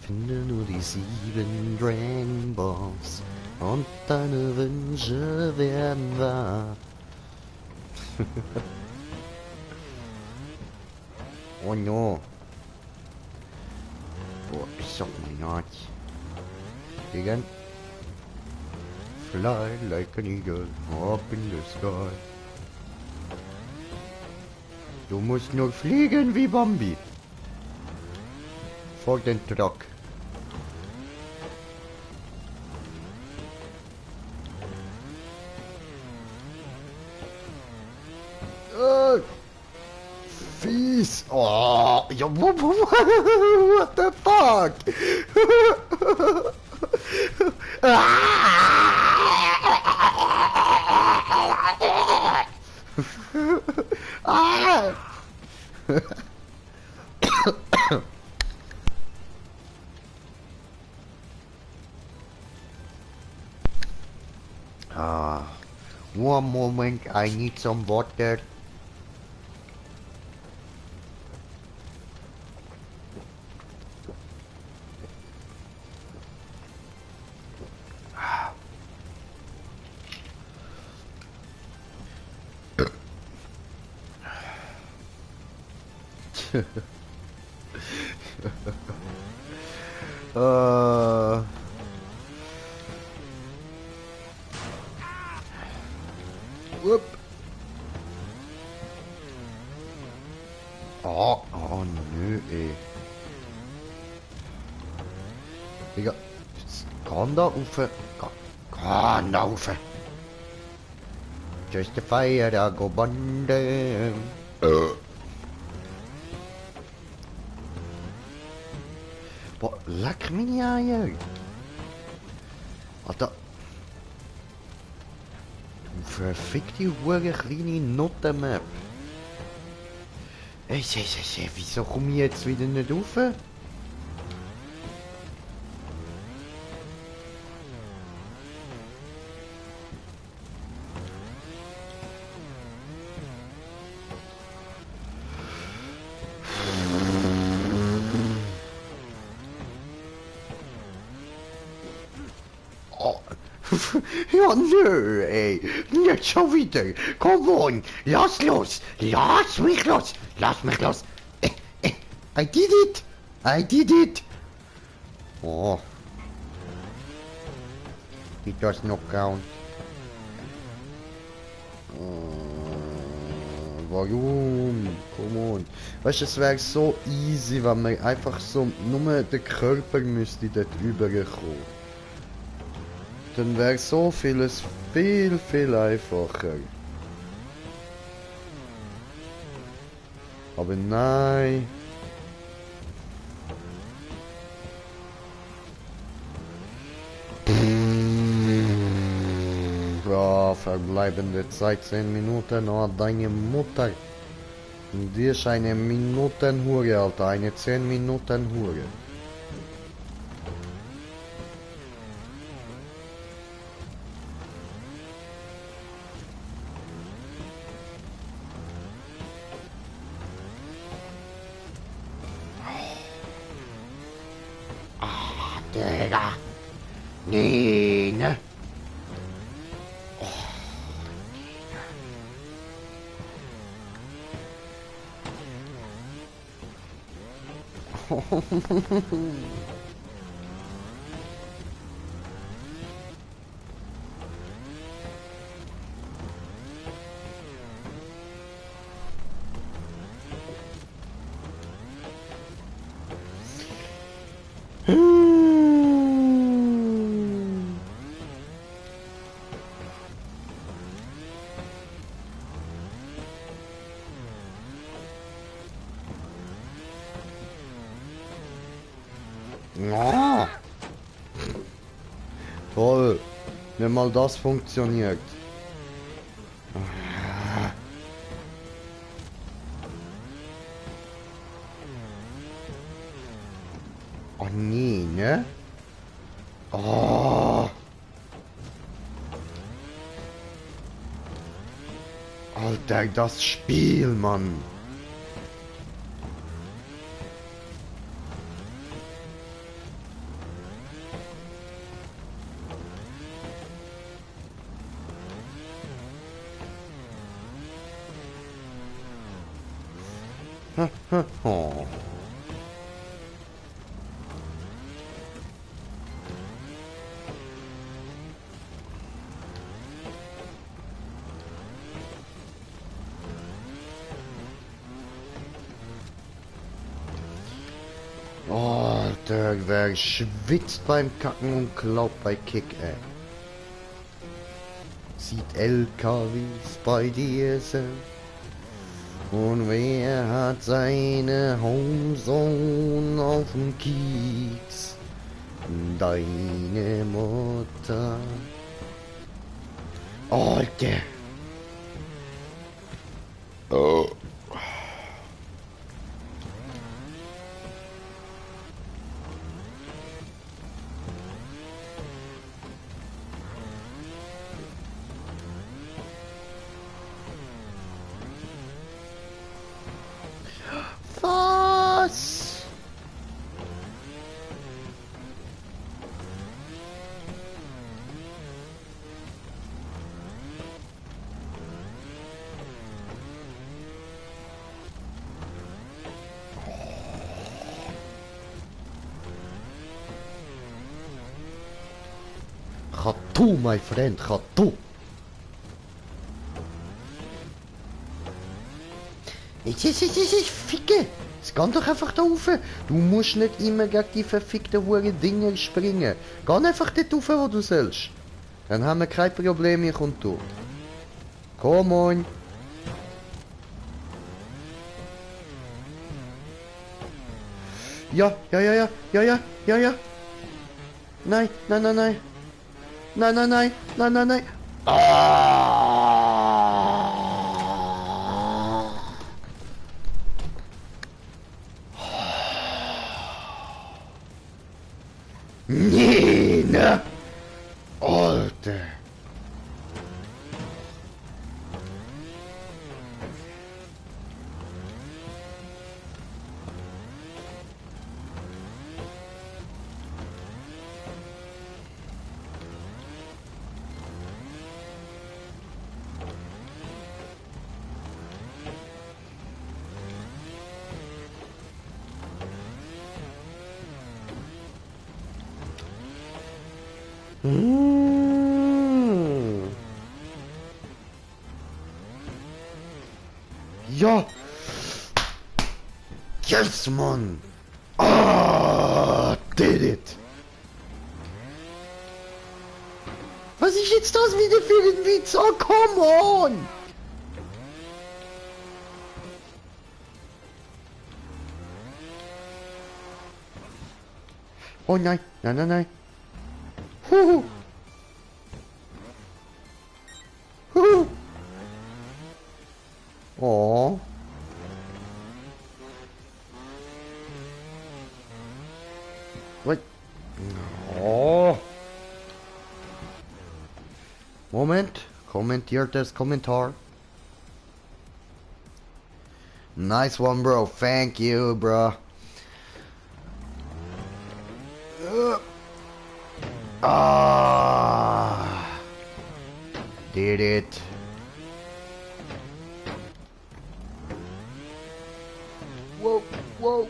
Finde nur die 7 Dragon Balls und deine Wünsche werden wahr. Oh no. Boah, ich sag mal nicht. Again. Fly like an eagle up in the sky. Du musst nur fliegen wie Bambi. Vor den Truck. Fies. Oh, ja, what the fuck? One moment, I need some water. Whoop. Oh, oh nö, ey. Digga, kann da rauf. Kann da rauf. Just a fire, I go bande. Boah, leck mich Eier. Alter. Du verfickte hure kleine Nuttenmap. Ey, wieso komme ich jetzt wieder nicht rauf? Ja, nö, ey. Nicht schon wieder. Komm on. Lass los. Lass mich los. Lass mich los. I did it. I did it. Oh. It does not count. Warum? Come on. Weißt du, es wäre so easy, wenn man einfach so nur der Körper müsste dort rüberkommen. Dann wäre so vieles viel, viel einfacher. Aber nein. Ja, verbleibende Zeit 10 Minuten, oh, deine Mutter. Die ist eine Minutenhure, Alter, eine 10 Minuten Hure. Ah, Digga. Nee, ne? Ja. Toll. Wenn mal das funktioniert. Oh nee, ne? Oh. Alter, das Spiel, Mann. Oh. Alter, wer schwitzt beim Kacken und glaubt bei Kick, ey. Sieht LKWs bei dir sind. Und wer hat seine Homezone auf dem Kiez? Deine Mutter. Alter. Oh. Was? Khatu, my friend, Khatu. Ich ficke. Es kann doch einfach da rauf. Du musst nicht immer gegen die verfickten Huren Dinger springen. Geh einfach dort rauf, wo du sollst. Dann haben wir kein Problem, ich und du. Komm on. Ja. Nein. Nein. Ah! Nee, ne? Alter. Mm. Ja! Yes, Mann! Ah, did it! Was ist jetzt das wieder für ein Witz? Oh, come on! Oh nein, nein, nein, nein. Huhu. Huhu. Oh. What? Oh. Moment. Kommentiertes Kommentar. Nice one, bro. Thank you, bro. Ah. Did it. Whoa, whoa.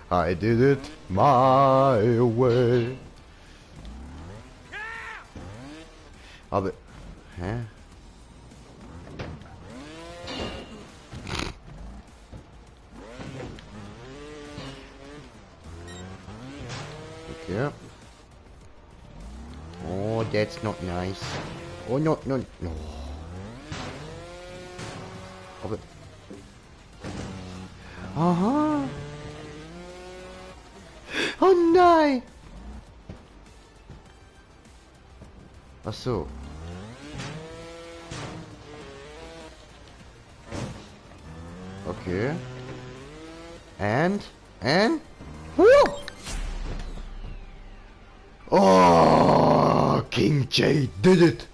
I did it my way. Aber, hä? Okay. Oh, that's not nice. Oh, no, no, no. Aber, aha. Oh nein! Ach so. Okay. And? Woo! Oh, King J did it!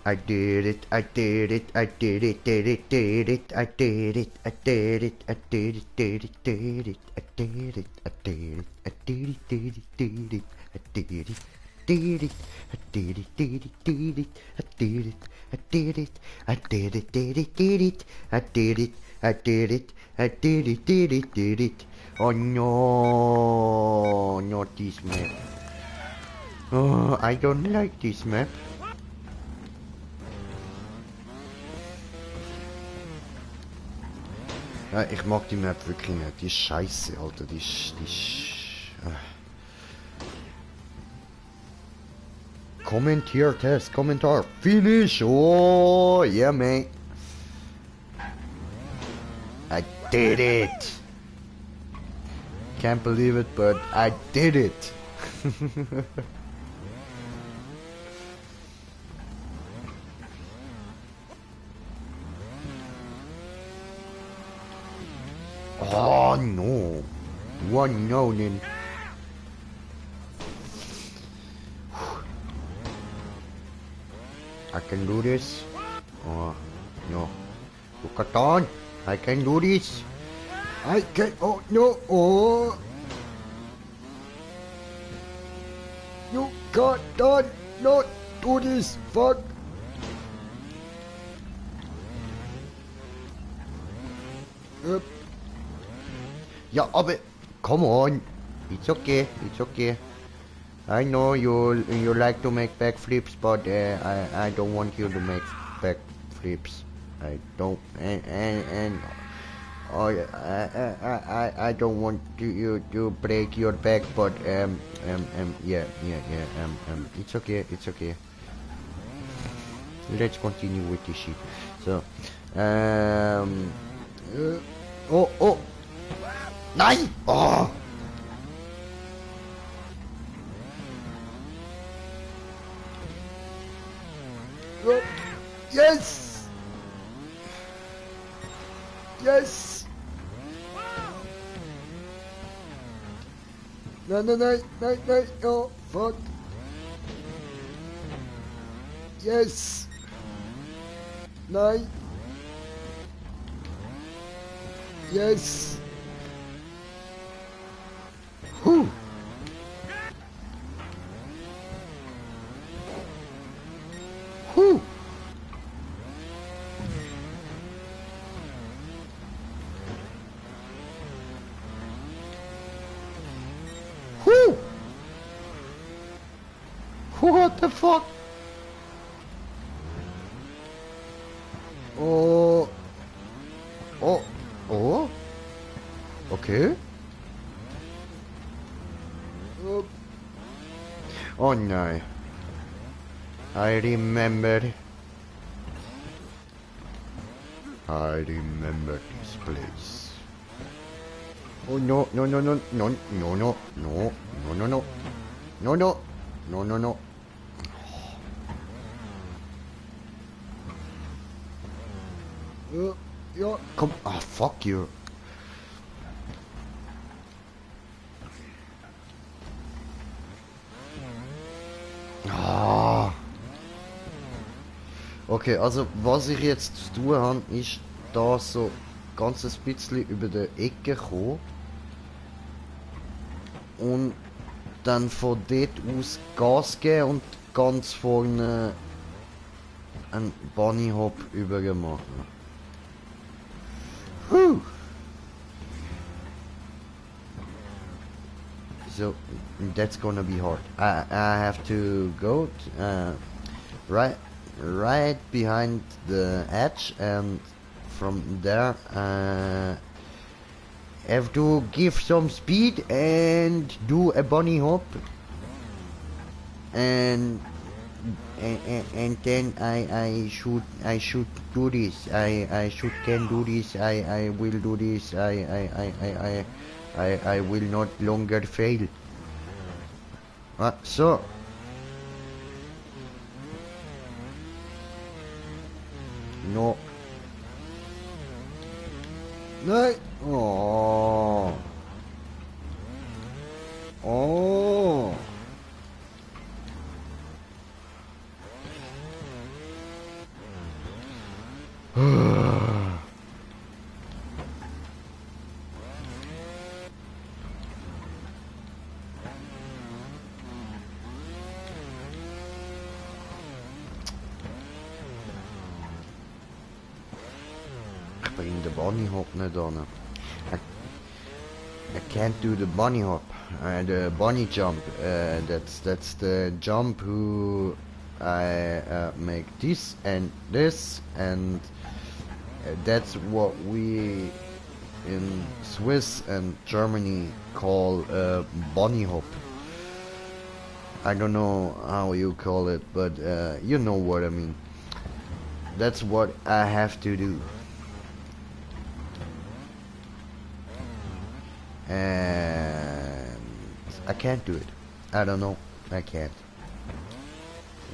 I did it, I did it, I did it, did it, did it, I did it, I did it, I did it, did it, did it, I did it, I did it, I did it, did it, did it, I did it, did it, I did it, did it, did it, I did it, I did it, I did it, did it, did it, I did it, I did it, I did it, did it, did it. Oh no, not this map. Oh, I don't like this map. Ja, ich mag die Map wirklich nicht. Die ist scheiße, Alter. Die ist... Kommentiertes Kommentar. Finish! Oh, yeah, mate. I did it! Can't believe it, but I did it! Oh no! One no then. I can do this. Oh no! Look at on! I can do this. I can. Oh no! Oh! You can't not do this. Fuck! Yeah, aber come on, it's okay, it's okay. I know you like to make backflips, but I don't want you to make backflips. I don't and I don't want you to break your back, but yeah, it's okay, it's okay. Let's continue with this shit. So oh. Nein! Oh! Yes! Yes! No, oh, fuck. Yes! Nein! Yes! Whew. fuck? Oh. Oh. Oh. Okay. Oh no. I remember. I remember this place. Oh no, no, no, no, no, no, no, no, no, no, no, no, no, no, no, no. Yeah, come, ah, fuck you. Ah. Okay, also was ich jetzt zu tun habe, ist da so ganz ein bisschen über die Ecke kommen und dann von dort aus Gas geben und ganz vorne einen Bunny Hop über machen. So that's gonna be hard. I have to go right behind the edge, and from there have to give some speed and do a bunny hop, and then I should do this. I can do this. I will do this. I will not longer fail. So. No. No. Oh. Oh. Ich bring den Bunny Hop nicht an. I can't do the bunny hop, the bunny jump. That's the jump who I make this, and that's what we in Swiss and Germany call bunny hop. I don't know how you call it, but you know what I mean. That's what I have to do. And I can't do it. I don't know. I can't.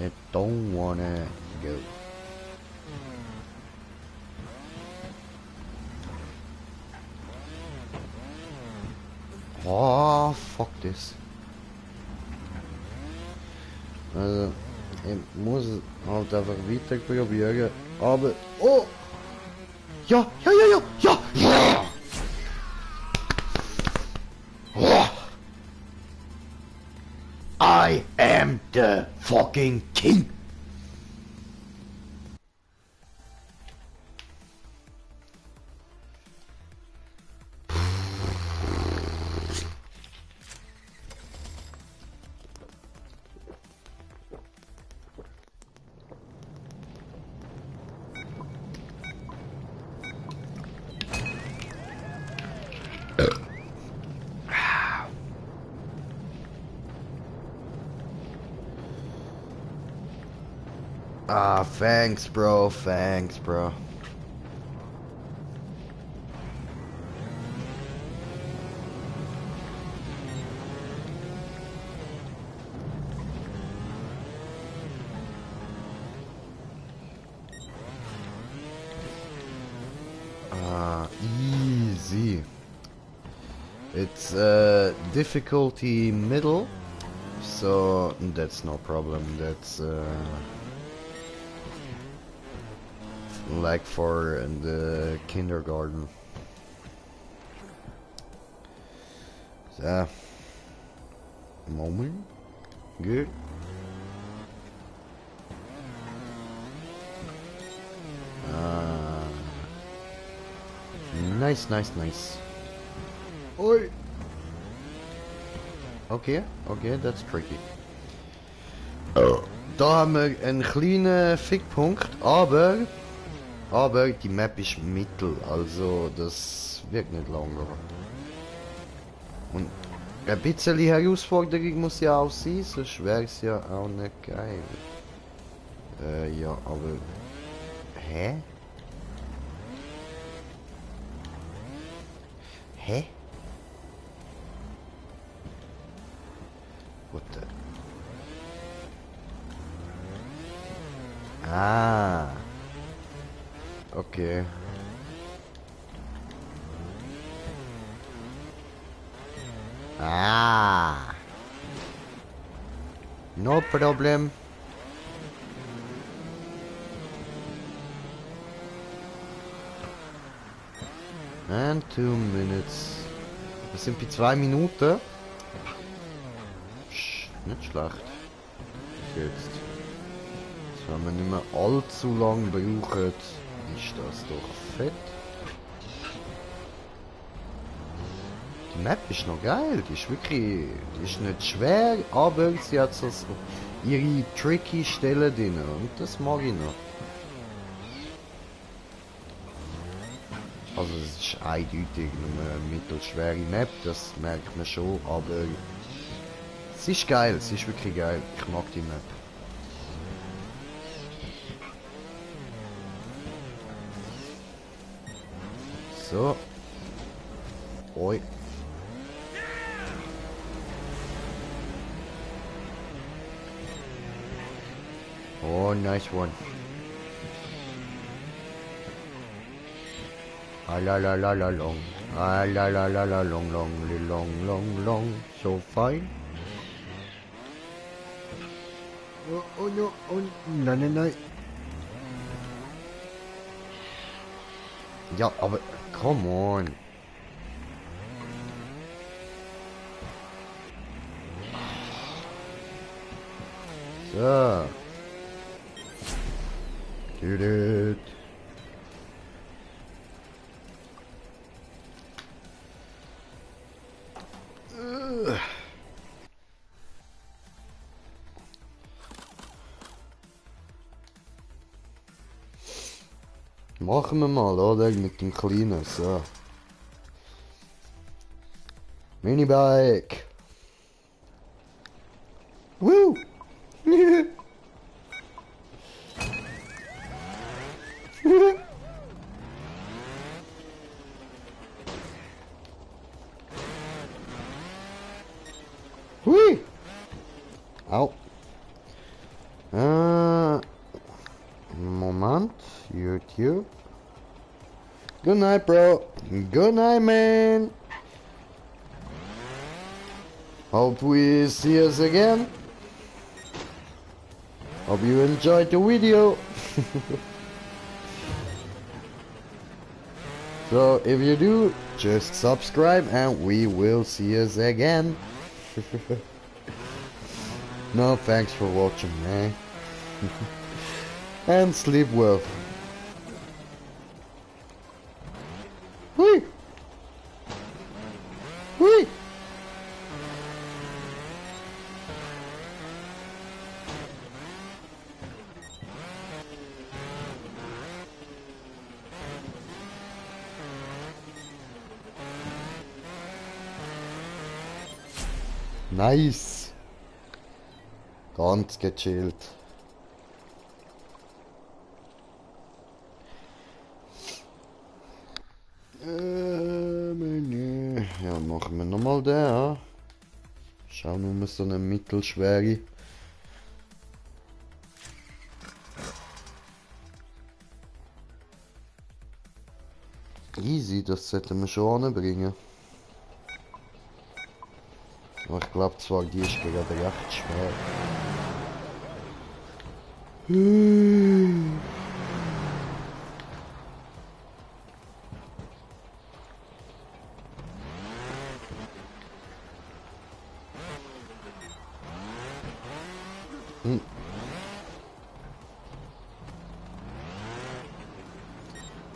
I don't wanna go. Oh, fuck this. Also, ich muss es halt einfach weiter probieren. Aber, oh! Ja, ja, ja, ja, ja! I am the fucking king! Ah, thanks, bro. Thanks, bro. Easy. It's difficulty middle, so that's no problem. That's like for the kindergarten. So, moment. Good. Nice, nice, nice. Oi. Okay, okay, that's tricky. da haben wir einen kleinen Fickpunkt, aber die Map ist mittel, also das wird nicht lang gehen. Und ein bisschen Herausforderung muss ja auch sein, sonst wäre es ja auch nicht geil. Ja, aber... Hä? Hä? What the... Ah. Okay. Ah. No problem. And 2 minutes. Das sind bei 2 Minuten. Nicht schlecht. Jetzt. Wenn wir nicht mehr allzu lang brauchen, ist das doch fett. Die Map ist noch geil, die ist wirklich, die ist nicht schwer, aber sie hat so ihre tricky Stellen drin und das mag ich noch. Also es ist eindeutig eine mittelschwere Map, das merkt man schon, aber es ist geil, es ist wirklich geil, ich mag die Map. So. Oi. Oh, nice one. Ah la la la la long. Ah la la la la long long long long long. So fine. Oh no, oh nein nein nein. Ja, aber come on. So. Did it. Machen wir mal, oder? Mit dem Kleinen, so. Minibike. Woo! Hui! Au. Moment. YouTube. Good night, bro. Good night, man. Hope we see us again. Hope you enjoyed the video. So if you do, just subscribe and we will see us again. No, thanks for watching, man. And sleep well. Hui! Hui! Nice. Ganz gechillt. Ja, machen wir nochmal den. Schauen wir so eine mittelschwere. Easy, das sollten wir schon anbringen. Aber ich glaube zwar, die ist gerade recht schwer.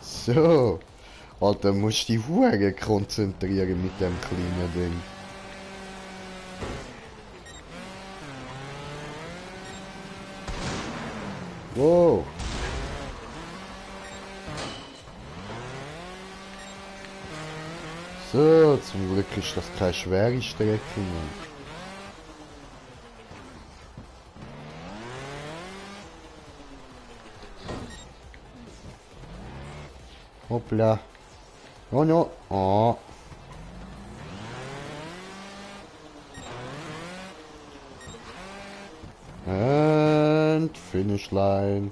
So, Alter, musst du dich hure konzentrieren mit dem kleinen Ding. Wow. So, zum Glück ist das keine schwere Strecke mehr. Hoppla. Oh no. Oh. And finish line.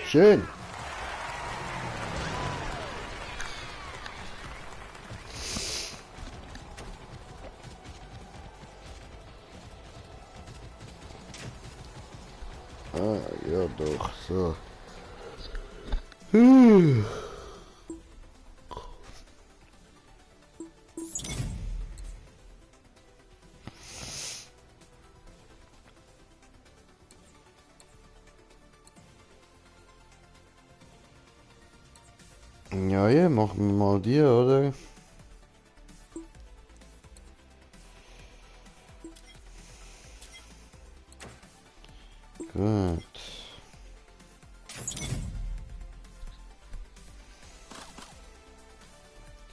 Schön. Ah, ja doch, so. Ja, ja, machen wir mal die, oder? Gut.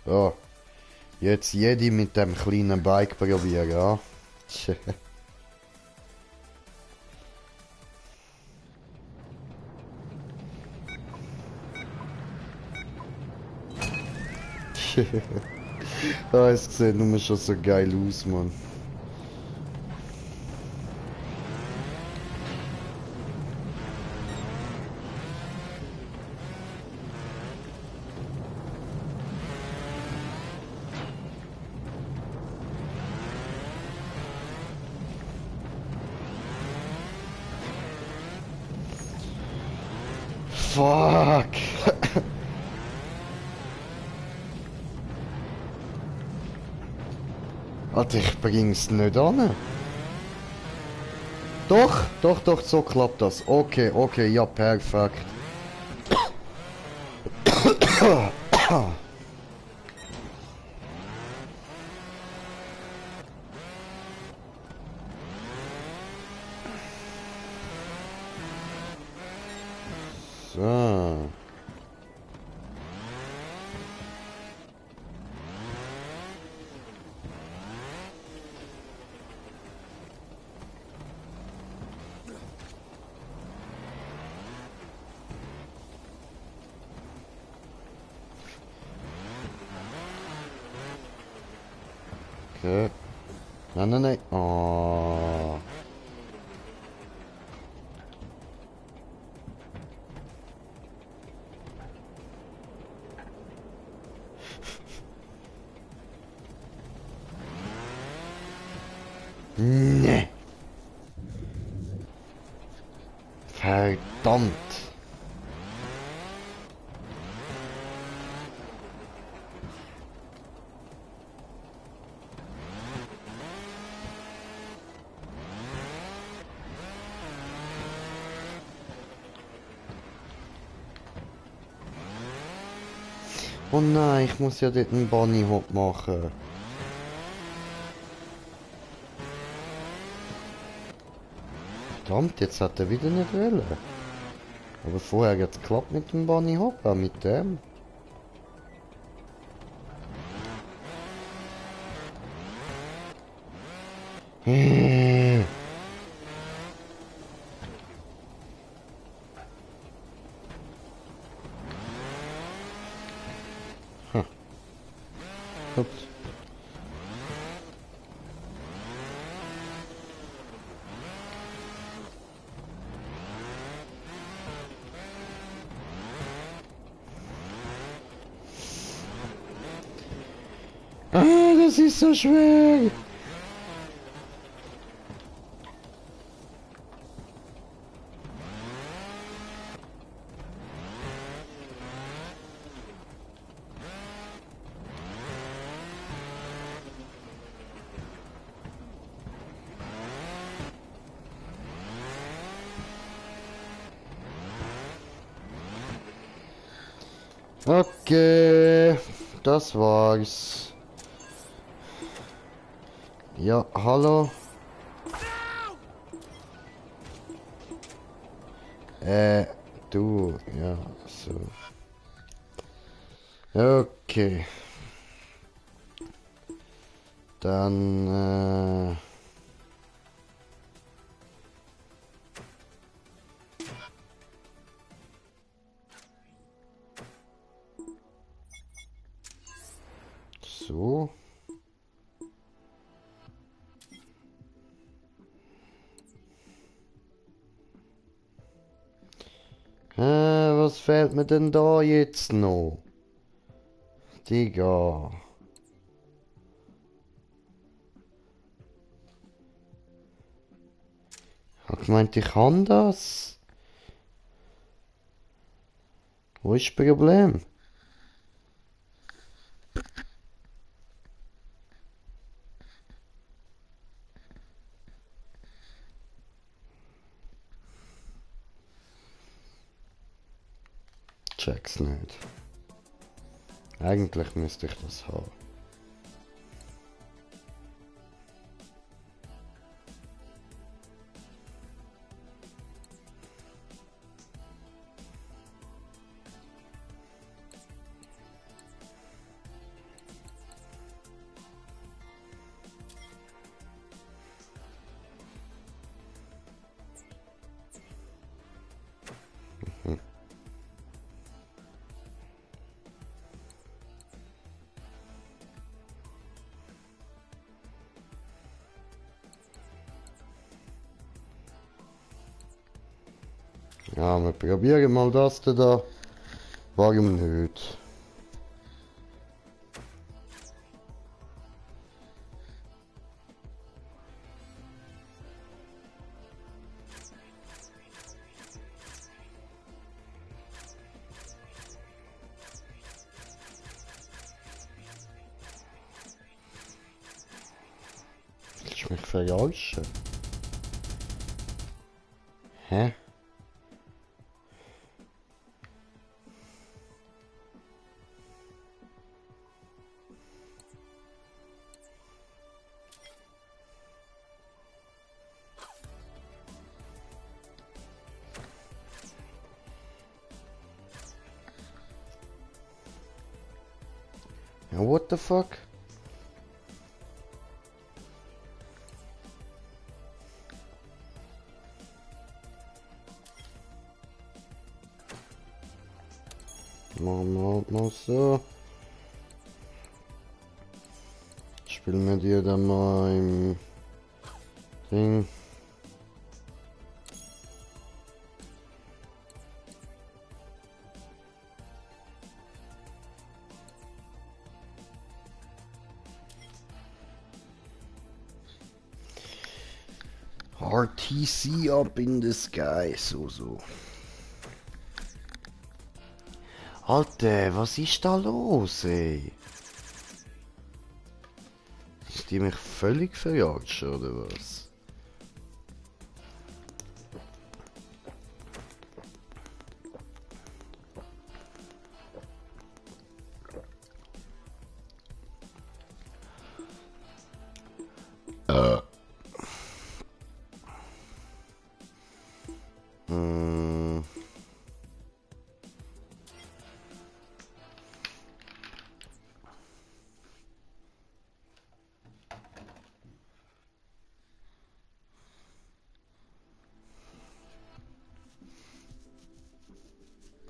So, jetzt jede mit dem kleinen Bike probieren, ja? Ah, es sieht nur schon so geil aus, Mann. Fuck! Alter, ich bring's nicht an. Doch, so klappt das. Okay, okay, ja, perfekt. So. Okay. Nein. Oh. Nee. Verdammt. Oh nein, ich muss ja dort einen Bunny Hop machen. Verdammt, jetzt hat er wieder nicht wollen. Aber vorher hat es geklappt mit dem Bunny Hop, auch mit dem. Ups. Ah, das ist so schwer. Okay, das war's. Ja, hallo. Du, ja, so. Okay. Dann, so. Was fehlt mir denn da jetzt noch? Digga. Ich hab gemeint, ich kann das. Wo ist das Problem? Check's nicht. Eigentlich müsste ich das haben. Ja, wir probieren mal das da. Warum nicht? Willst du mich verarschen? Hä? Ja, what the fuck? Machen wir halt mal so. Spielen wir dir dann mal im Ding. RTC up in the sky, so. Alter, was ist da los, ey? Ist die mich völlig verjagt, oder was? Hm.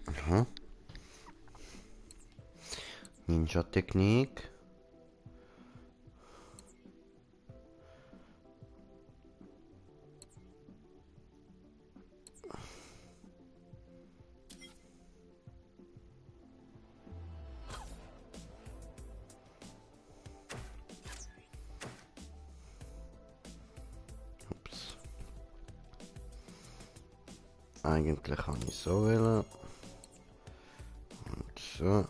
Aha. Ninja-Technik. Ups. Eigentlich kann ich so wählen. Und so.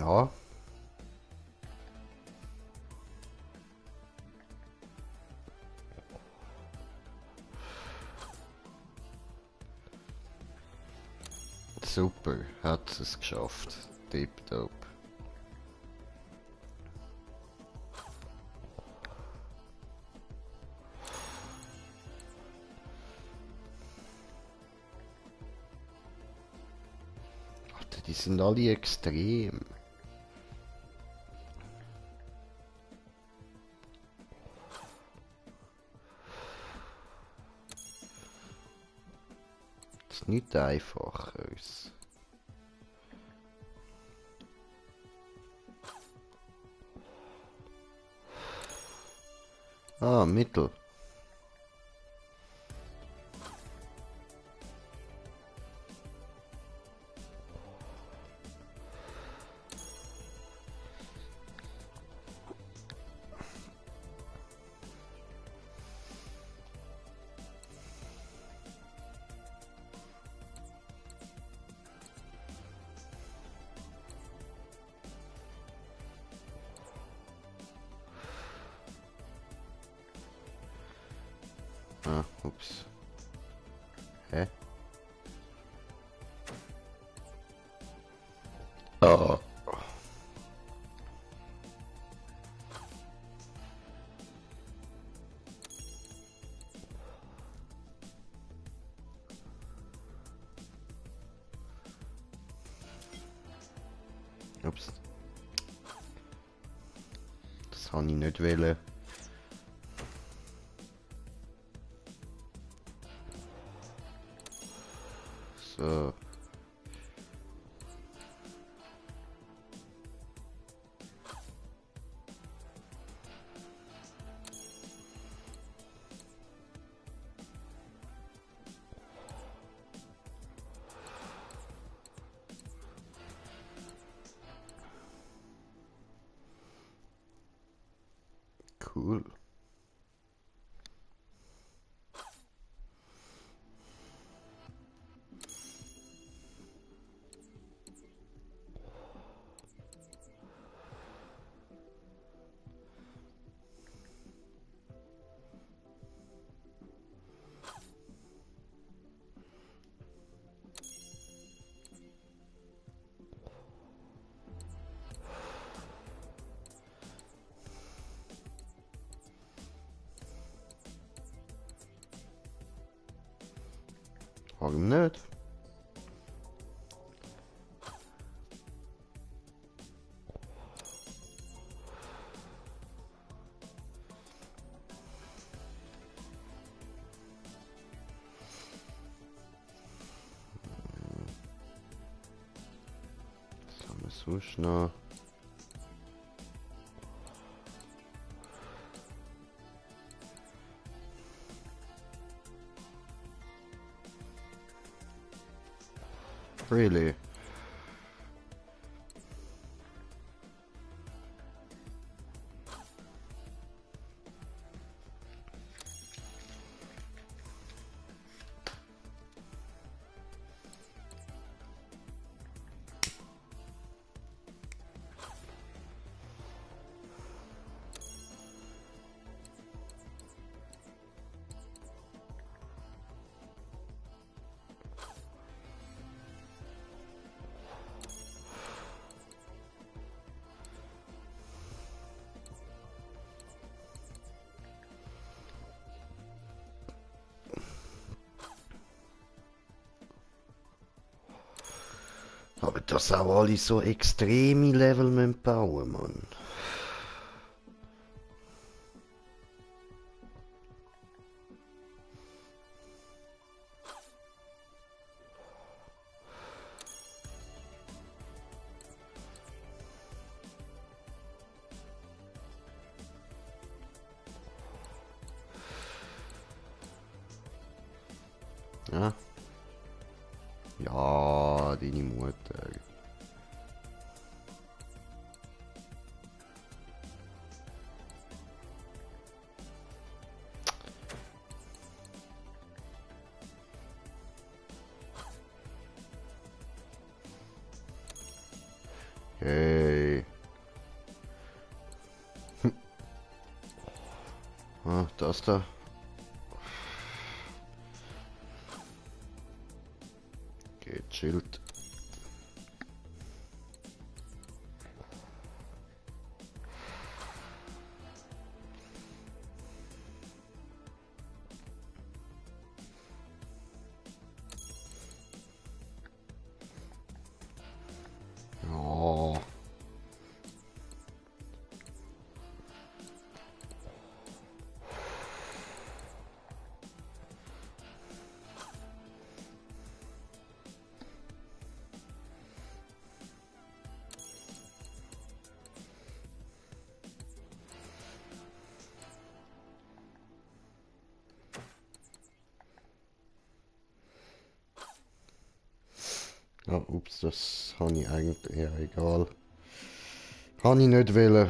Ja. Super, hat es geschafft. Tipptopp. Alter, die sind alle extrem. Das ist nicht einfacher. Ah, Mittel. Ah, ups. Hä? Ah. Ups. Das habe ich nicht wollen. So. Cool. Warum nicht? Was haben wir sonst noch? Really? Aber dass auch alle so extreme Level müssen bauen, Mann. Ja. Ja, deine Mutter. Hey. Ah, das da. Geht, chillt. Oh. Ah, ups, das habe ich eigentlich eher egal. Habe ich nicht wollen.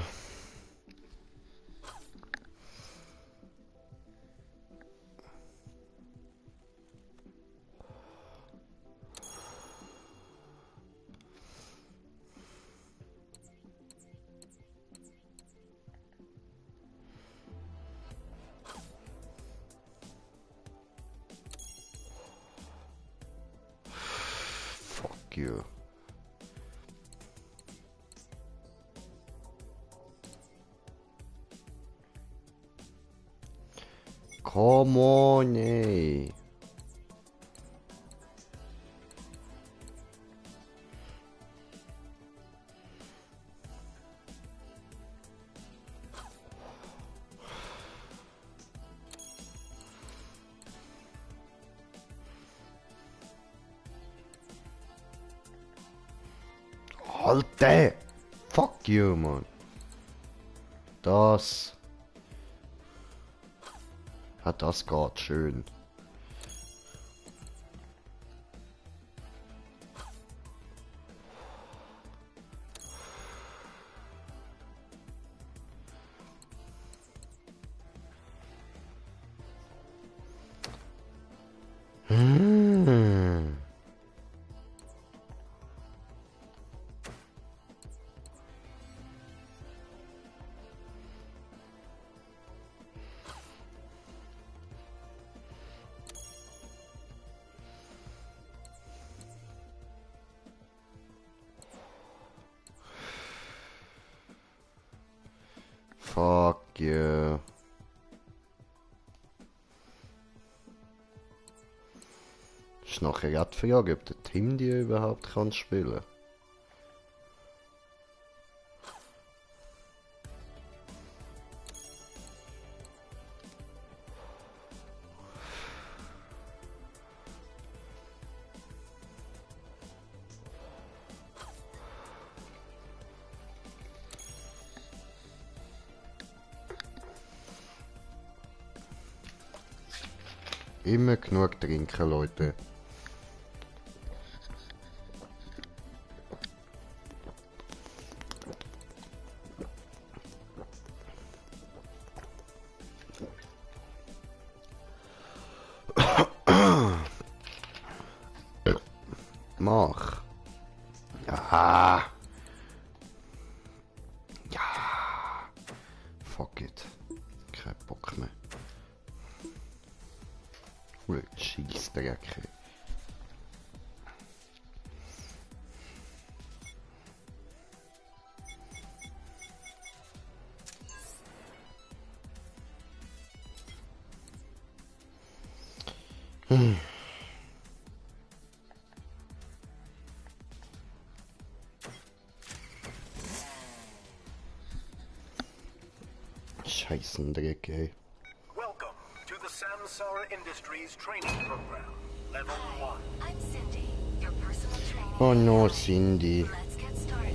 Fuck you. Come on, ey. Alter! Fuck you, Mann. Das. Ja, das geht schön. Hm. Fuck you. Ist nachher gerade die Frage, ob der Tim die überhaupt kann spielen. Immer genug trinken, Leute. Mach. Ja. Ja. Fuck it. Kein Bock mehr. Scheissdreck. Scheißendreck, ey. Welcome to the Samsara Industries training program, level 1. I'm Cindy, your personal trainer. Oh no, Cindy. Let's get started.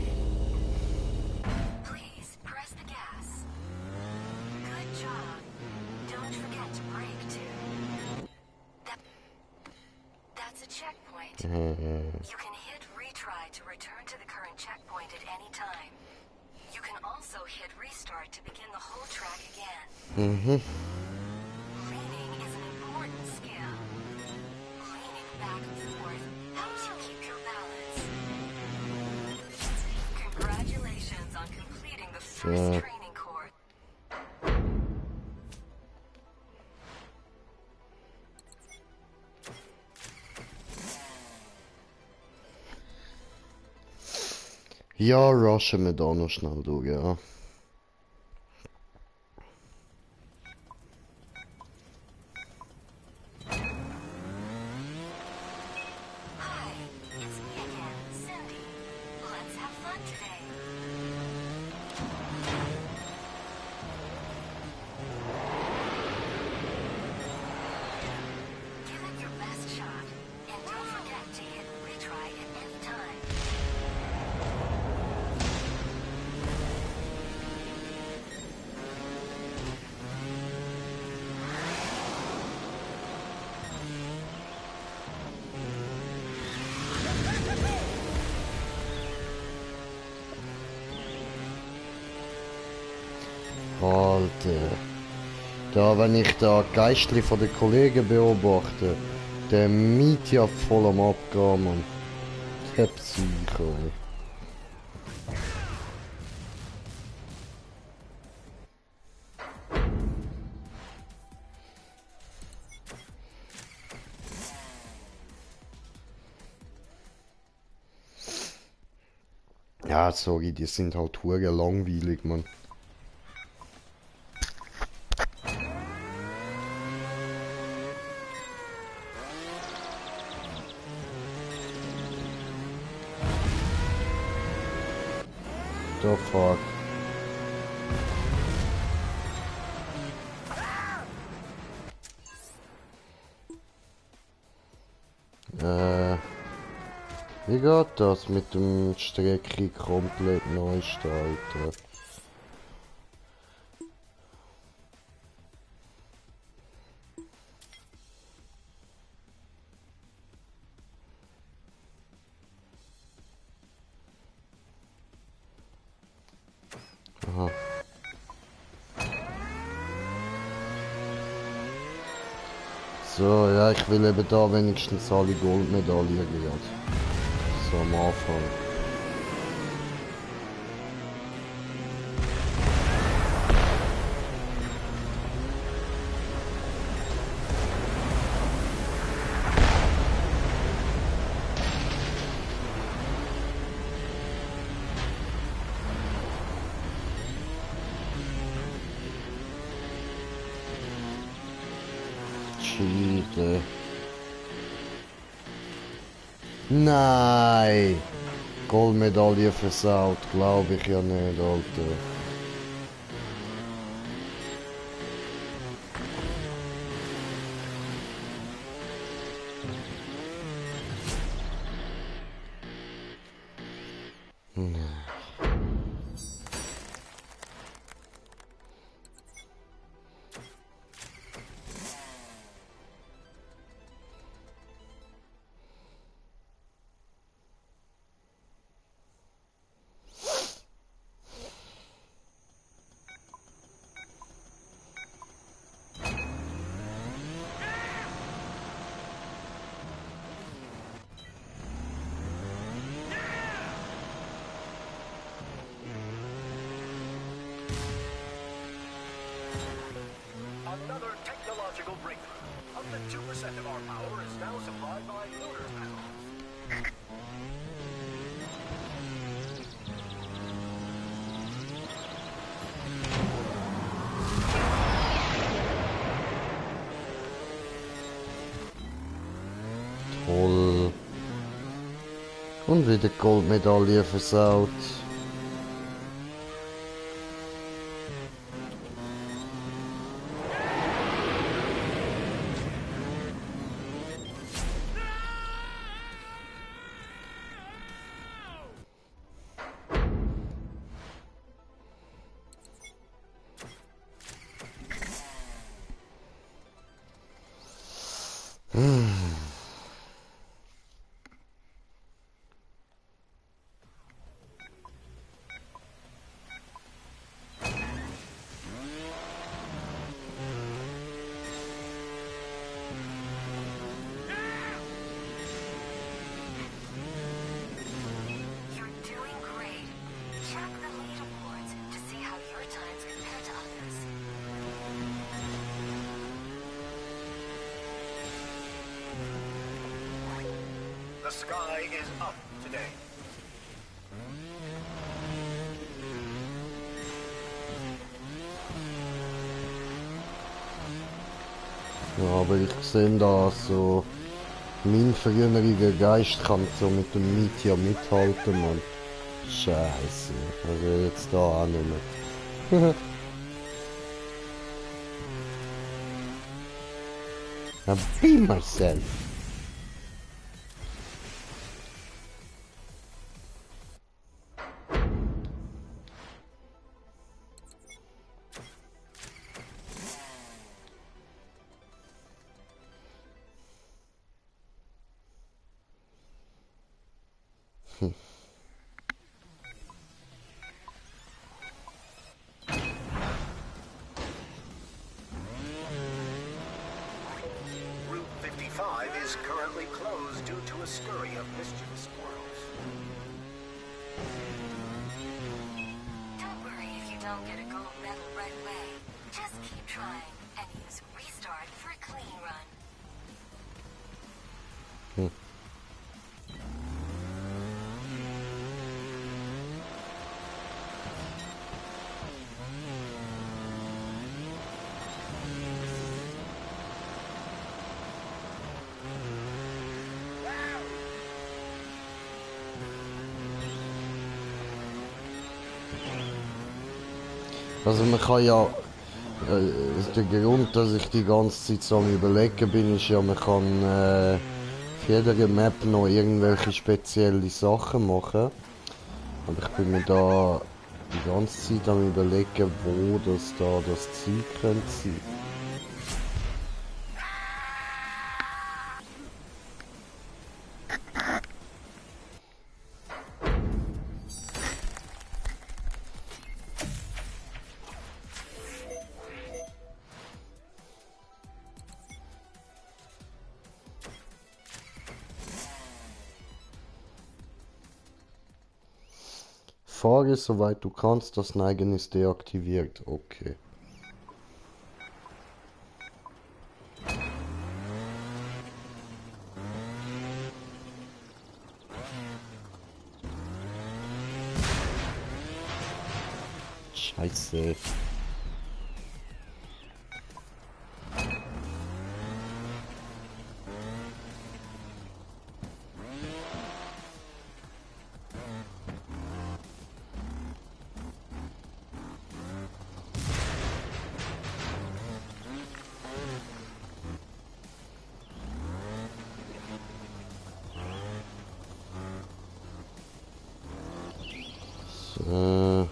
Please press the gas. Good job. Don't forget to brake too. That's a checkpoint. You can hit retry to return to the current checkpoint at any time. You can also hit restart to begin the whole track again. Leaning is an important skill. Leaning back and forth helps you keep your balance. Congratulations on completing the first training course. Ja, rushen wir da noch schnell durch, ja. Hi, it's me again, Cindy. Let's have fun today. Give it your best shot, and don't forget to hit retry at any time. Alter. Da, wenn ich da Geistli von den Kollegen beobachte, der Miet ja voll am Abgehen, Mann. Der Psycho, ey. Ja, sorry, die sind halt hure langweilig, Mann. The fuck. Wie geht das mit dem Strecke komplett neu gestalten? Aha. So, ja, ich will eben da wenigstens alle Goldmedaillen gehen. So am Anfang. Cheater. Nein! Goldmedaille versaut, glaube ich ja nicht, Alter. Another technological breakthrough. Up to 2% of our power is now supplied by lunar panels. Toll. Und wieder Goldmedaille versaut. You're doing great. Check the leaderboards to see how your times compare to others. The sky is up today. Ja, aber ich sehe da so, mein früheriger Geist kann so mit dem Meteor mithalten, Mann. Scheiße. Also jetzt da auch nicht mehr. Now be myself. Route 55 is currently closed due to a scurry of mischievous squirrels. Don't worry if you don't get a gold medal right away. Just keep trying and use restart for a clean run. Also man kann ja, der Grund, dass ich die ganze Zeit so am Überlegen bin, ist ja, man kann auf jeder Map noch irgendwelche spezielle Sachen machen. Aber ich bin mir da die ganze Zeit am Überlegen, wo das da das Ziel könnte sein. Fahre soweit du kannst, das Neigen ist deaktiviert. Okay. Scheiße. So.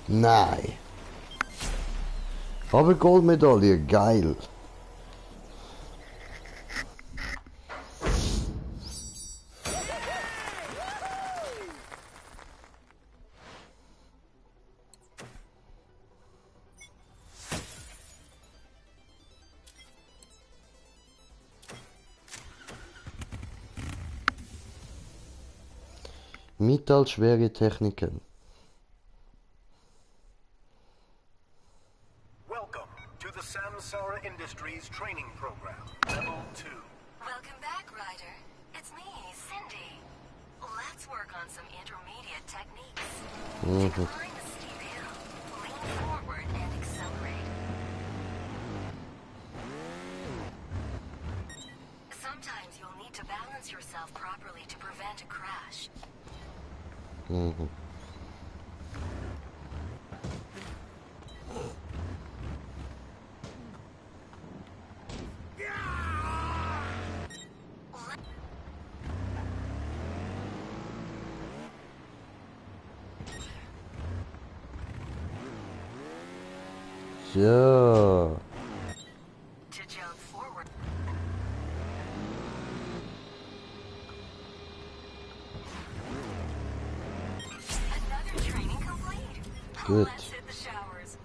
Nein. Aber Goldmedaille, geil. Metallschwere Techniken. Welcome to the Samsara Industries training program, Level 2. Welcome back, Ryder. It's me, Cindy. Let's work on some intermediate techniques. To climb a steep hill, lean forward and accelerate. Sometimes you'll need to balance yourself properly to prevent a crash. Ja. To jump forward. Another training complete. Good. Let's hit the showers.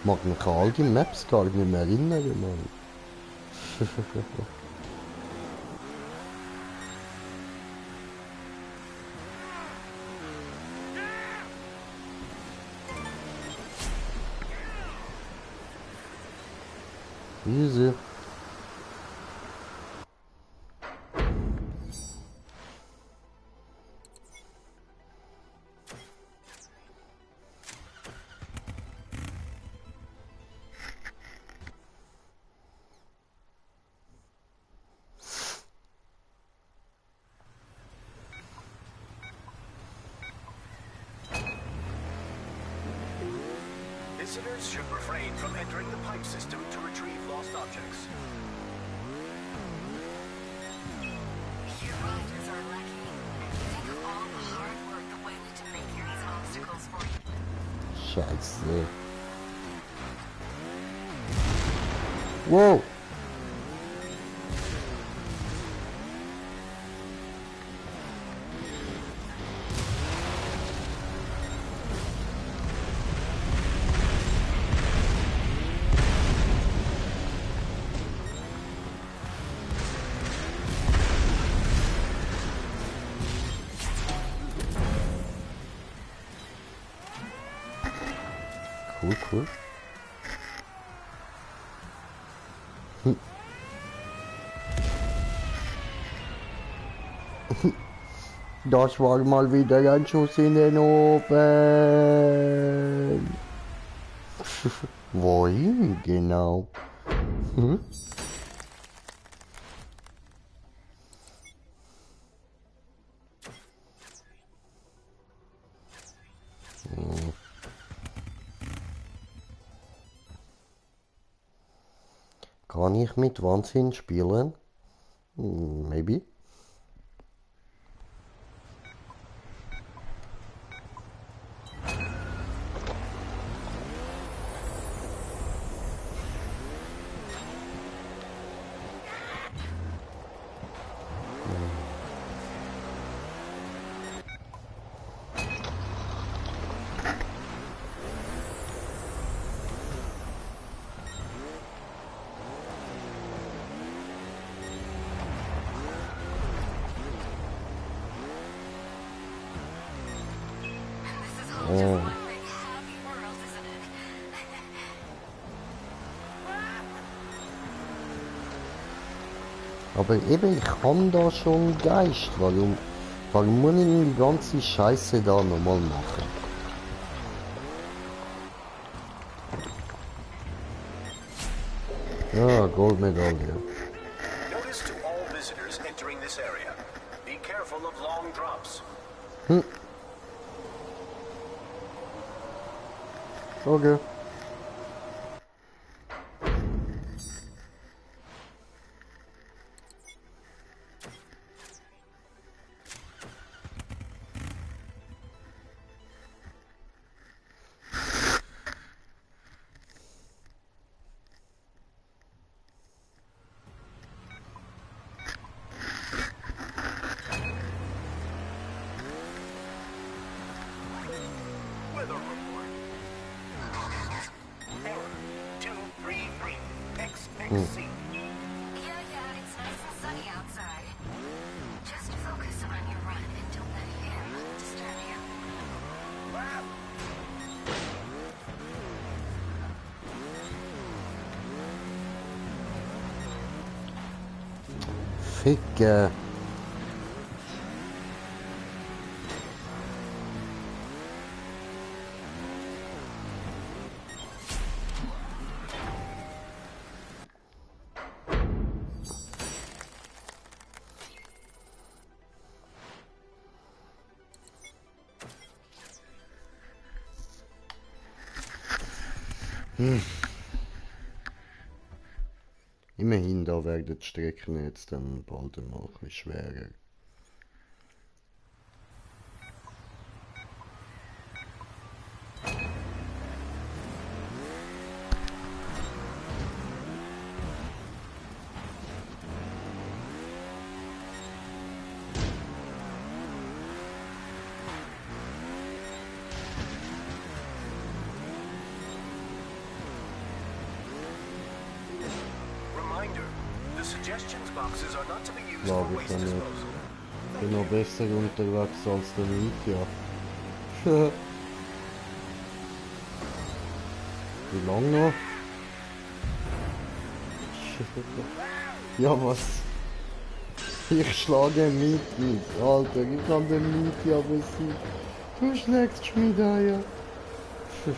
Mag mich an all die Maps gar nicht mehr erinnern, Mann. Easy. Visitors should refrain from entering the pipe system to retrieve lost objects. Your riders are lucky. Think of all the hard work that went into making these obstacles for you. Scheiße. Wow. Cool, cool. Das war mal wieder ein Schuss in den Ofen. Wohin genau? Hm? Kann ich mit Wahnsinn spielen? Maybe. This is all just one big happy world, isn't it? Aber eben, ich habe da schon Geist. Warum muss ich die ganze Scheiße da nochmal machen? Ja, Goldmedaille. Notice to all visitors entering this area. Be careful of long drops. Okay. Weather report. Error 233 XXC. Yeah, it's nice and sunny outside. Just focus on your run and don't let him disturb you. Ficke. Immerhin, da werden die Strecken jetzt dann bald einmal ein bisschen schwerer. boxes are not to be used Glaube for ich waste ja nicht. disposal. Bin noch besser unterwegs als der Mietja. Wie lange noch? Ja, was? Ich schlage Miet. Alter, ich kann den Mietja besiegen. Du schlägst mich da, ja. Oh,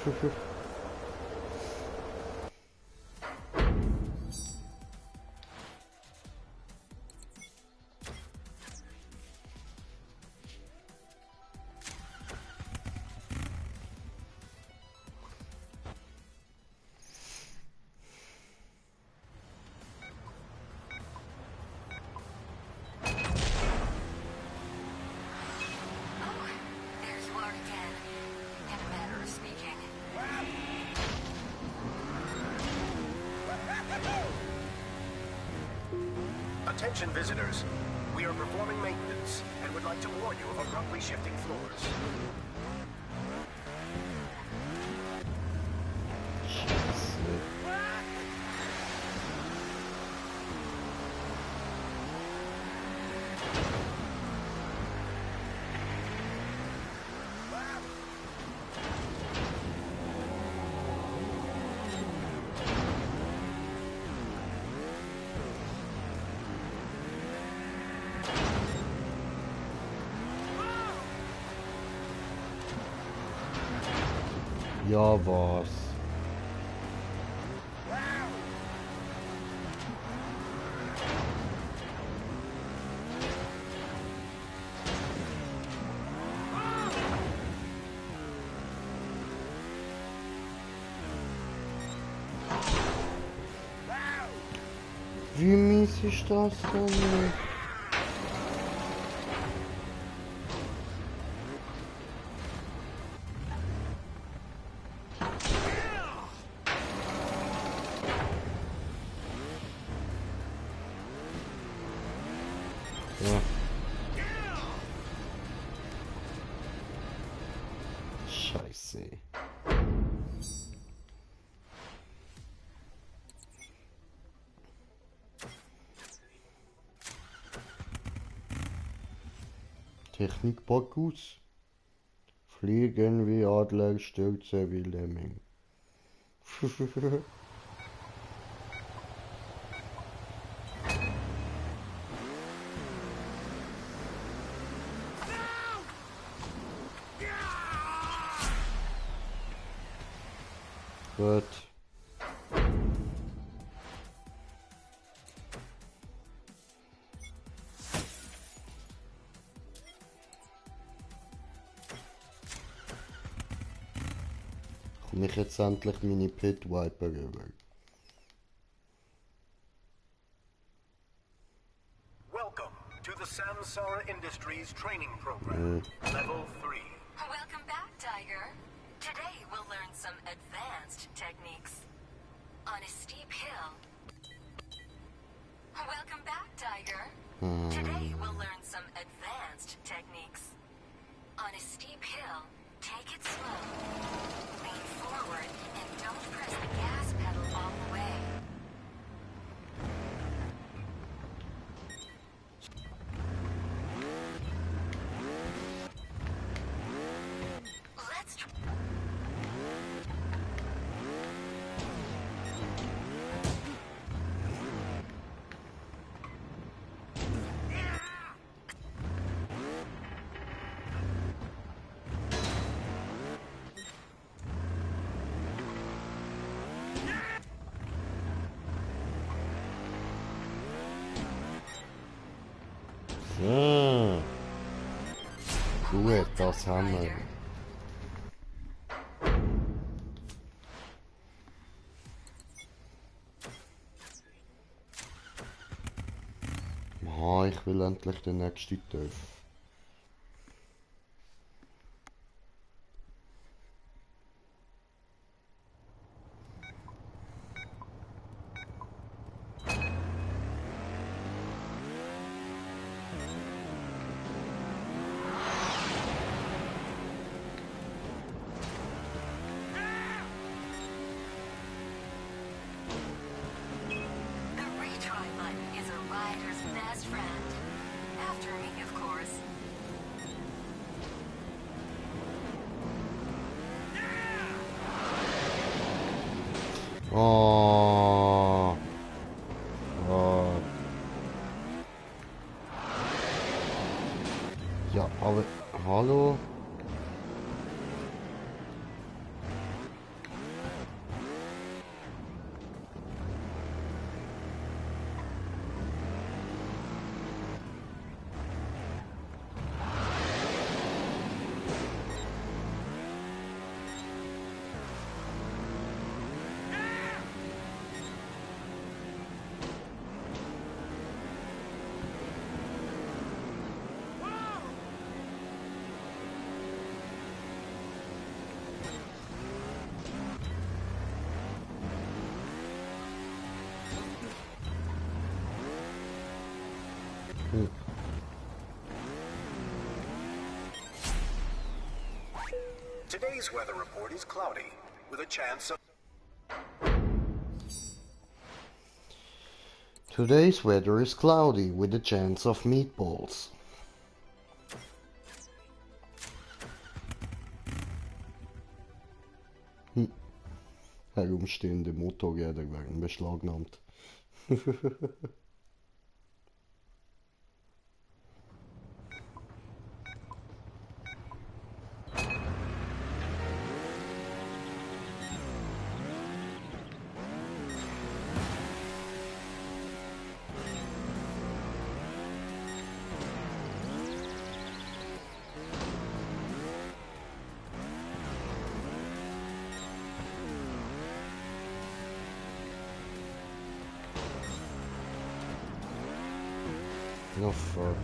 there's Lord again. In a manner of speaking. Attention visitors. We are performing maintenance and would like to warn you of abruptly shifting floors. Scheiße. Ja, was? Wie mies ist das denn? Ja. Scheiße. Technik Bacchus. Fliegen wie Adler, stürzen wie Lemming. Gut. Komme ich jetzt endlich meine Pit Viper über? Welcome to the Samsara Industries training program. Level 3. Welcome back, Tiger. Today we'll learn some advanced techniques. On a steep hill. Welcome back, Tiger. Today we'll learn some advanced techniques. On a steep hill, take it slow. Lean forward and don't press the gas pedal all the way. Let's try. So. Gut, das haben wir. Ah, ich will endlich den nächsten Töpf. The retry button is a rider's Oh. Oh. Ja, aber hallo? Today's weather report is cloudy, with a chance of... Today's weather is cloudy with a chance of meatballs. Herumstehende Motorräder werden beschlagnahmt. Oh fuck.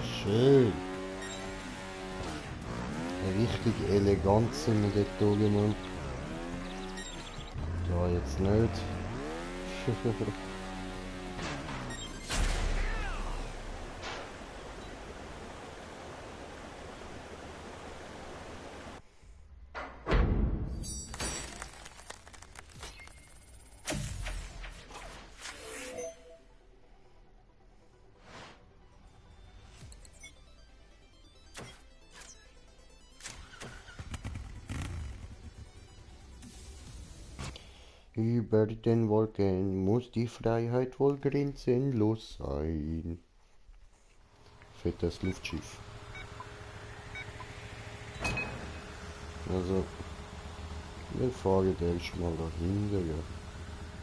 Schön. Richtig elegant sind wir dort durchgenommen. Da jetzt nicht. Über den Wolken muss die Freiheit wohl grenzenlos sein. Fettes Luftschiff. Also, wir fahren erstmal dahinter, ja.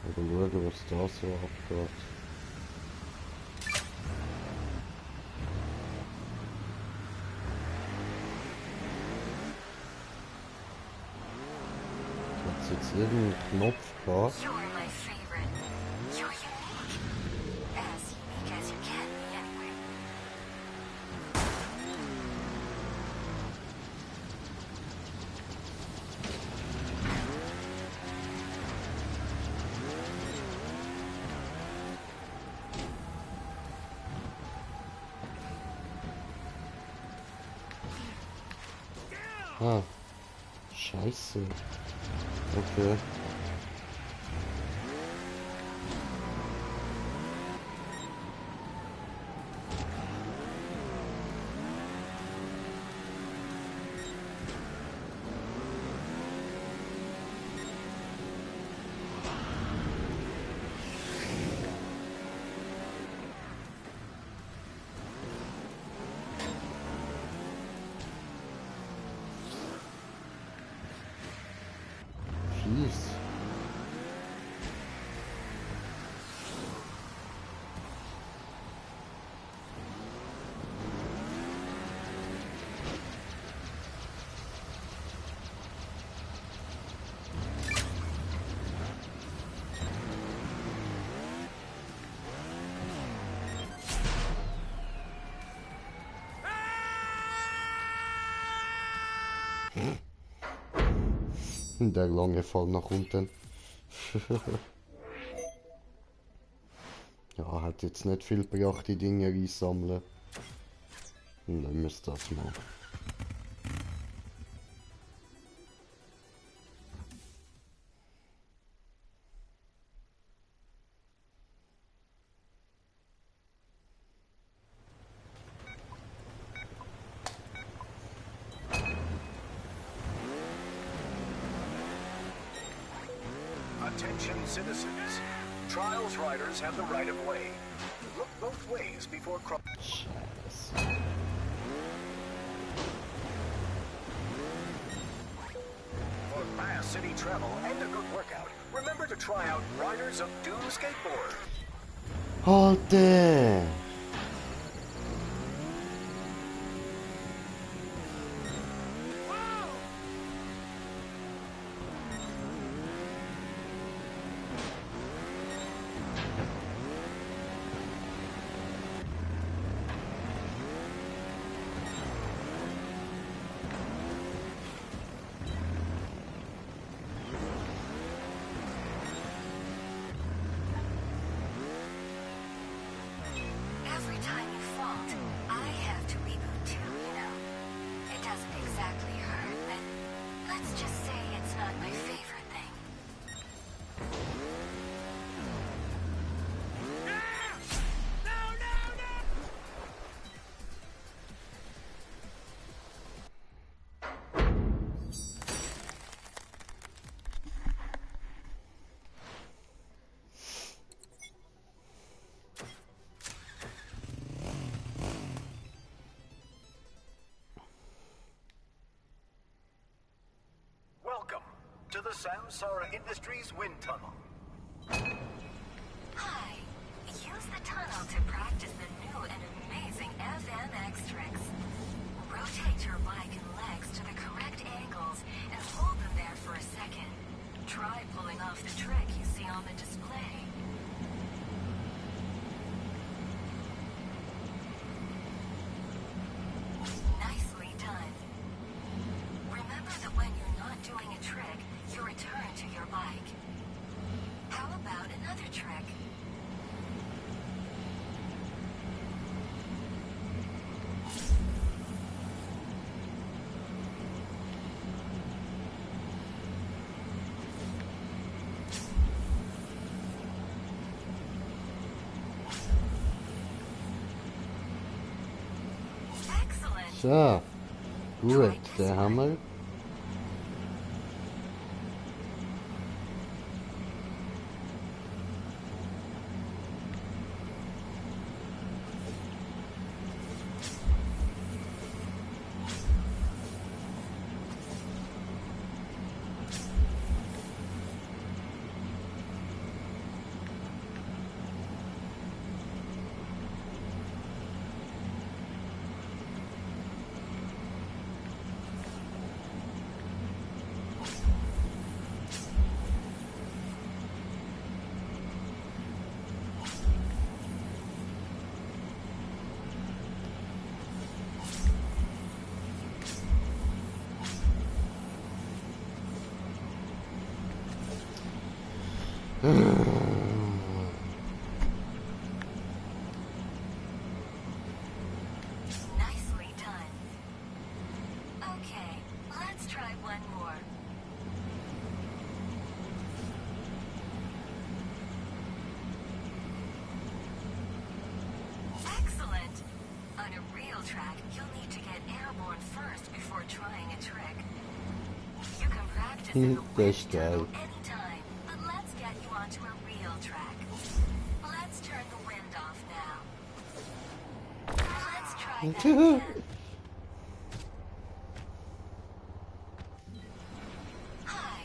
Oder schauen, was da so abgeht. Hat jetzt irgendeinen Knopf gehabt? You're my favorite. You're unique. As unique as you can be anyway. Ah. Scheiße. Okay. Fies. Der lange Fall nach unten. Ja, hat jetzt nicht viel gebracht, die Dinge einsammeln. Nehmen wir das mal. citizens. Trials riders have the right of way. Look both ways before crossing. Scheiße. For fast city travel and a good workout, remember to try out Riders of Doom Skateboard. Alter! Every time you fault, I have to reboot too, you know. It doesn't exactly hurt, but let's just say it's not my favorite thing. Welcome to the Samsara Industries wind tunnel. Hi. Use the tunnel to practice the new and amazing FMX tricks. Rotate your bike and legs to the correct angles and hold them there for a second. Try pulling off the trick you see on the display. Nicely done. Remember that when you're not doing a trick, you return to your bike. How about another trick? Excellent. So, gut, den haben wir. Nicely done. Okay, let's try one more. Excellent! On a real track, you'll need to get airborne first before trying a trick. You can practice in the That's wind tunnel good. anytime, but let's get you onto a real track. Let's turn the wind off now. Let's try that again. Hi.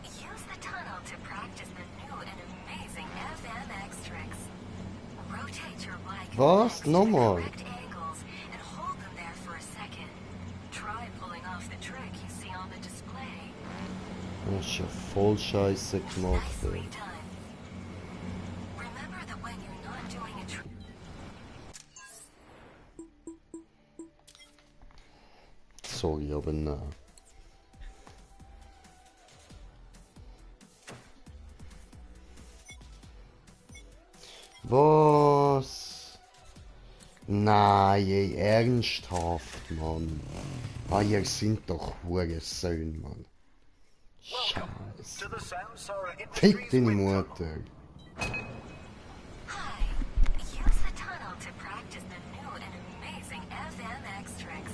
Use the tunnel to practice the new and amazing FMX tricks. Rotate your bike and Was? legs to the Nochmal? correct angles and hold them there for a second. Try pulling off the trick you see on the display. Das ist ja voll scheiße gemacht. Nicely Ey. done. Remember that when you're not doing a trick. Sorry, aber nein. Was? Nein, ey, ernsthaft, Mann. Ah, ihr sind doch Hurensohn, Mann. Scheiße. To the Samsara Fick Industries deine wind tunnel. Mutter. Hi. Use the tunnel to practice the new and amazing FMX tricks.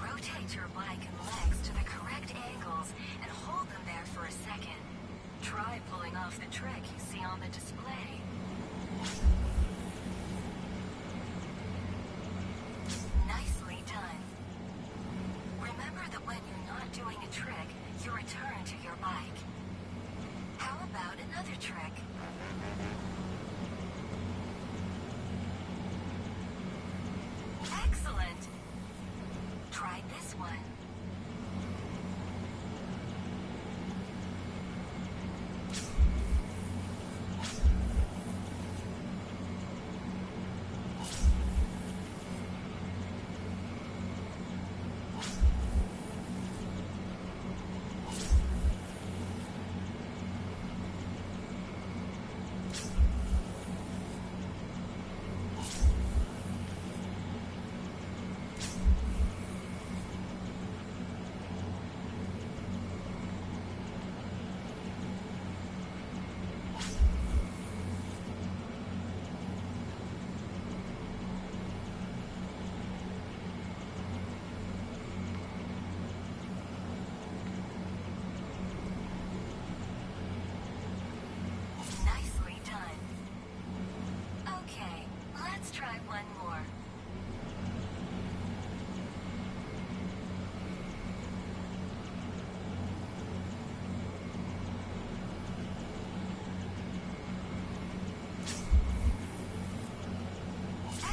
Rotate your bike and legs to the correct angles and hold them there for a second. Try pulling off the trick Try this one. Nicely done. Okay, let's try one more.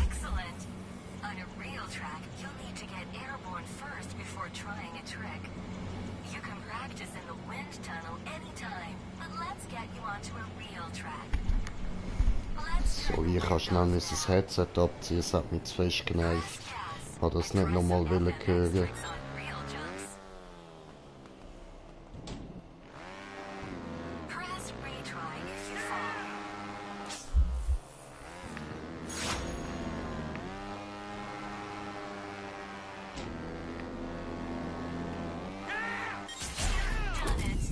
Excellent! On a real track, you'll need to get airborne first before trying a trick. You can practice in the wind tunnel anytime, but let's get you onto a real track. Let's So, ich habe schnell das Headset abziehen, es hat mich zu fest genervt. Ich habe das nicht nochmal hören. Press retry if you fall. Done it.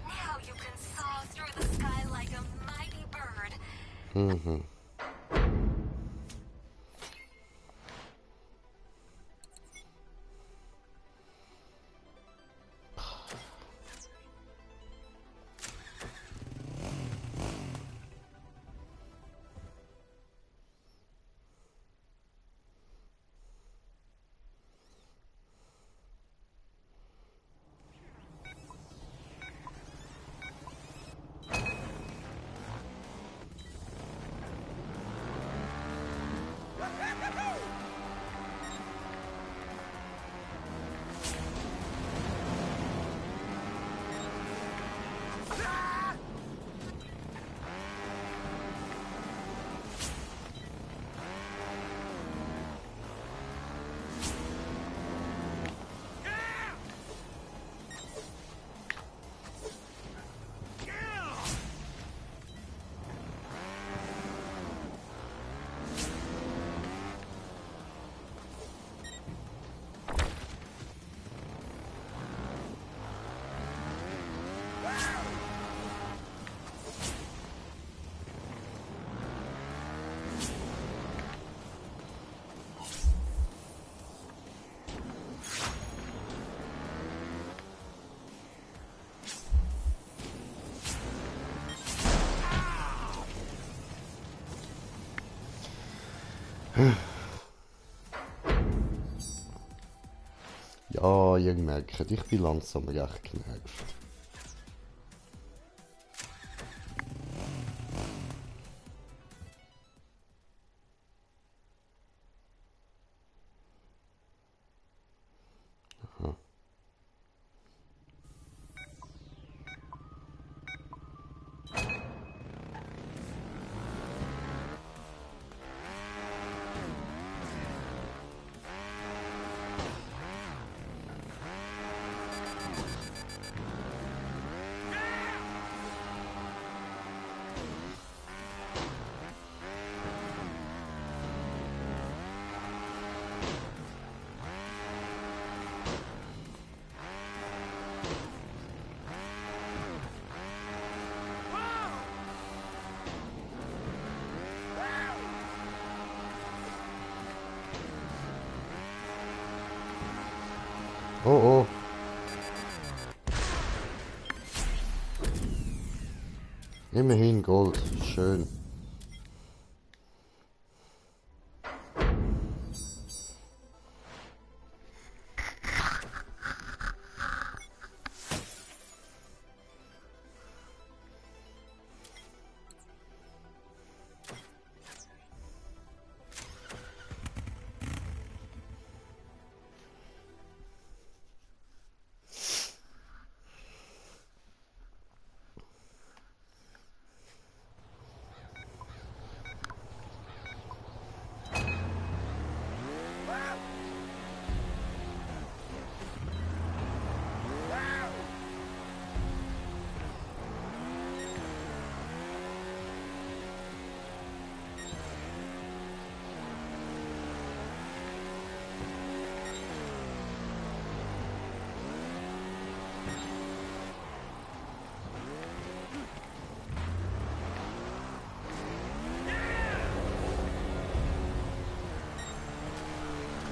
Now you can soar through the sky like a mighty bird. Ja, ihr merkt, ich bin langsam recht genervt. Oh oh. Immerhin Gold. Schön.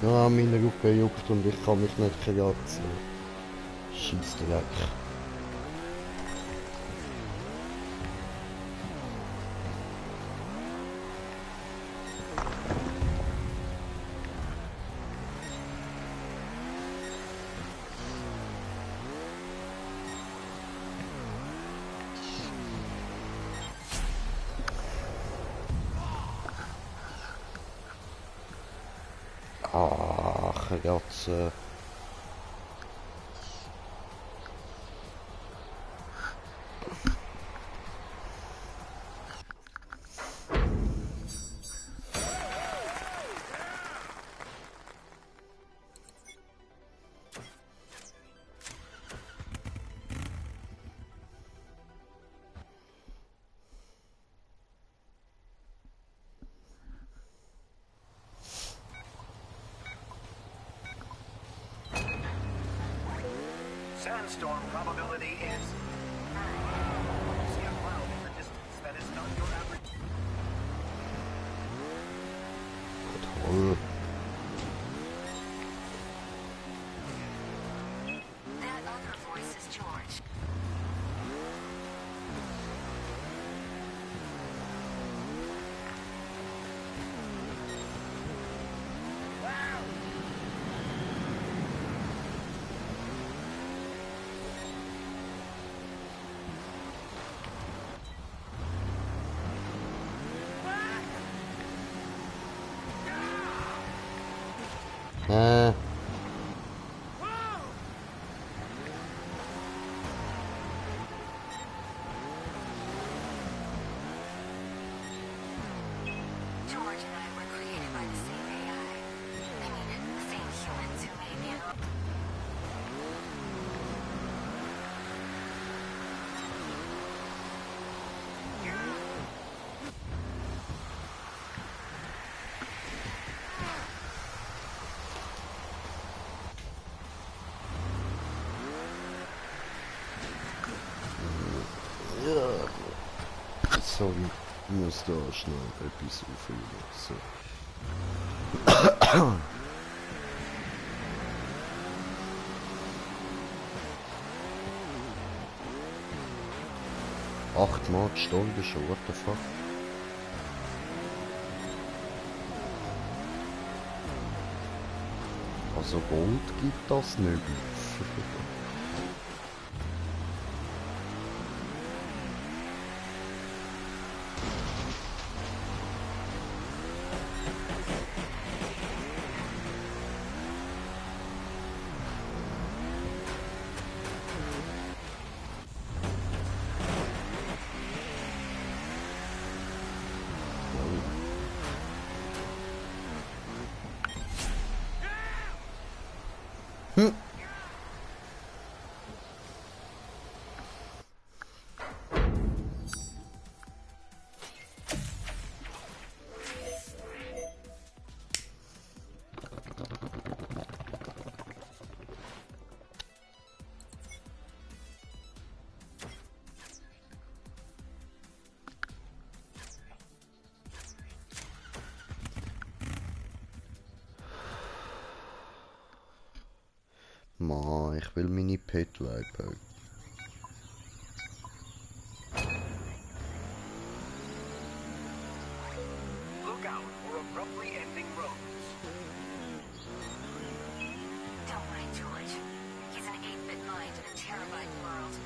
Ja, meine Rücken juckt und ich kann mich nicht kratzen. Scheissdreck. Ach, Ratze. Sandstorm probability is... See a cloud in the distance that is not your average... Toll. That other voice is George. Äh. George and I were created by the same AI. I mean, the same humans who made the... Ja. Sorry, ich muss da schnell etwas auffüllen. So. 8-mal gestorben schon, what the fuck? Also Gold gibt das nicht. Ma, ich will meine Pet wipen. Look out for abruptly ending roads. Don't mind George. He's an 8-bit mind in a terabyte world.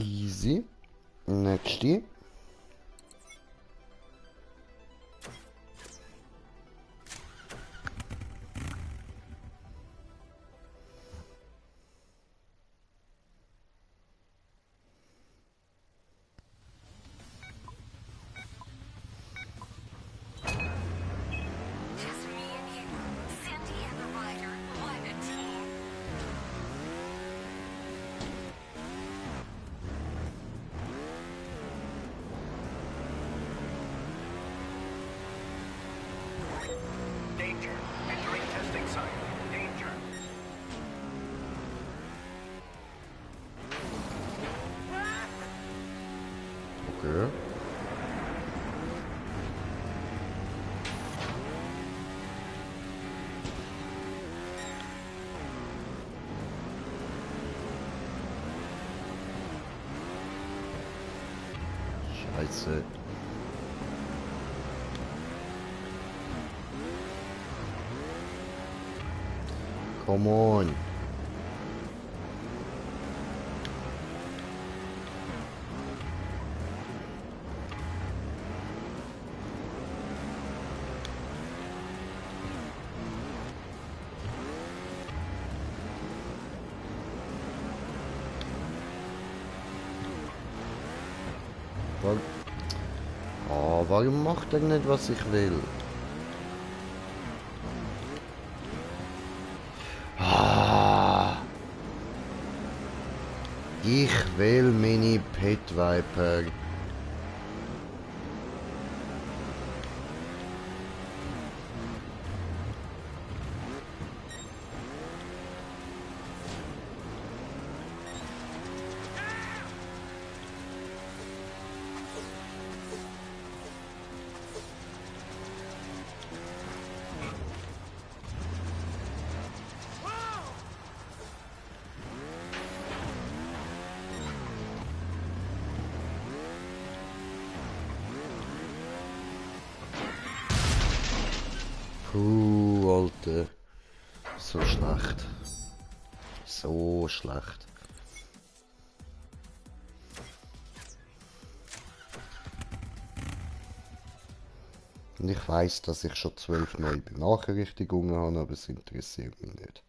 Easy. Nächste. Just me and you, Cindy and the rider. What a team. Danger. Entering testing site. Danger. Okay. Scheiße. Come on. Warum macht er nicht, was ich will? Ich will meine Pit Viper. Alter. So schlecht. So schlecht. Und ich weiß, dass ich schon 12 neue Benachrichtigungen habe, aber es interessiert mich nicht.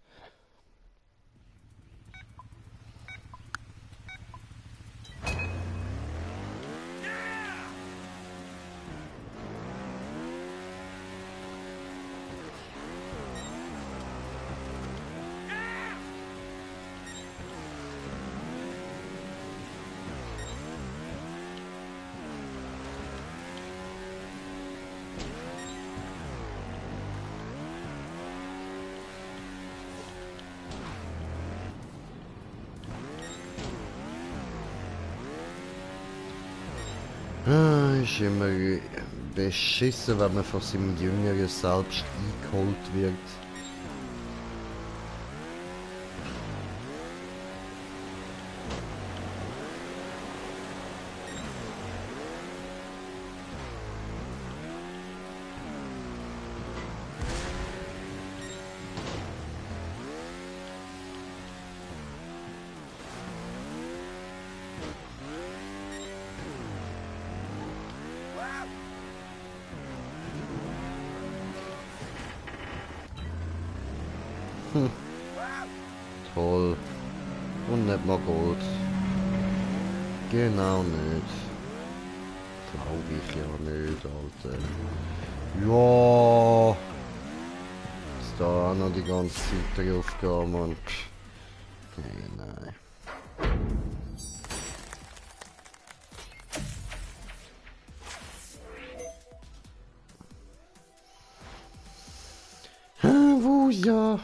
Ist immer beschissen, wenn man von seinem Jüngeren selbst eingeholt wird. Toll. Und nicht mal Gold. Genau nicht. Glaube ich ja nicht, Alter. Ja. Dass da auch noch die ganze Zeit drauf gehen, Mann. Hey, nein. Wo ja?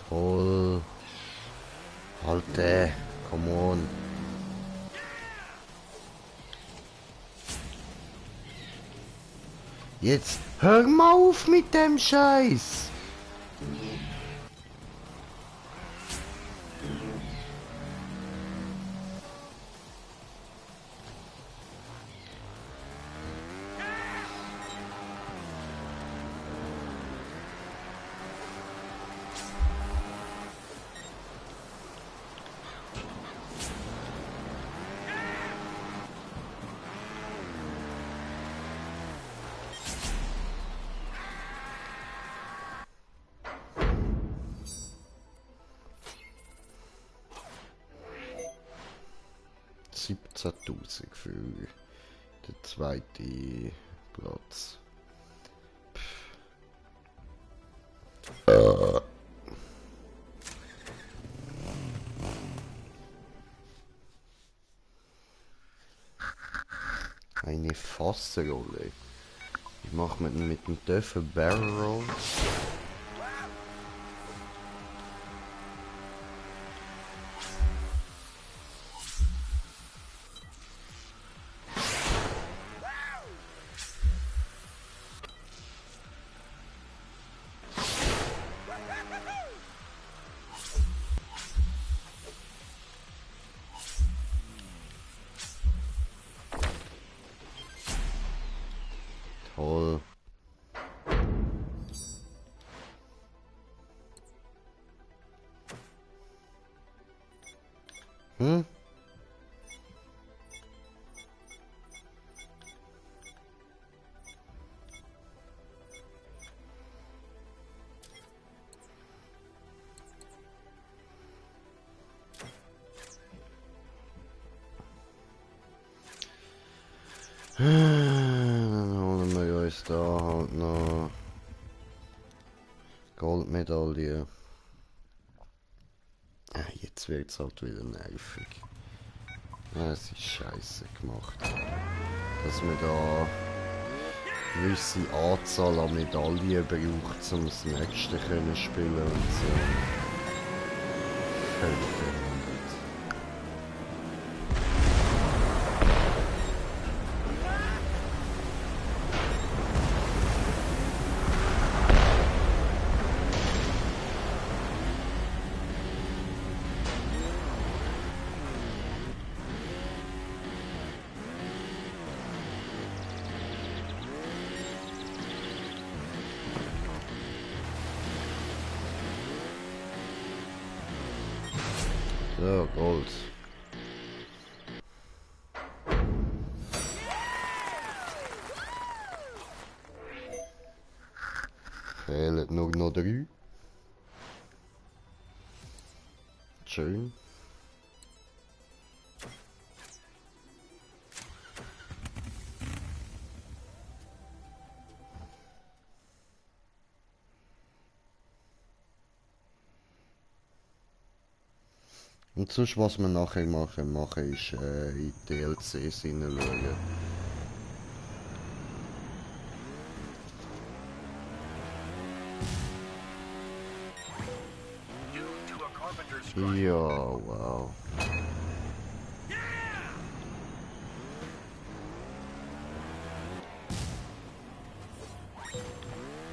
Toll. Halte. Come on. Jetzt hör mal auf mit dem Scheiß. $17.000 für den zweiten Platz. Eine Fassenrolle. Ich mache mit dem Töpfen Barrel Roll. Toll. Hm? Dann holen wir uns da halt noch Goldmedaille. Jetzt wird es halt wieder nervig. Es ist scheiße gemacht. Dass man da eine gewisse Anzahl an Medaillen braucht, um das nächste können spielen und so. Völlig verwundert. So, Gold. Fehlen nur noch 3. Schön. Und sonst, was wir nachher machen ist in die DLCs hineinschauen. Due to a carpenter's strike. Ja, wow.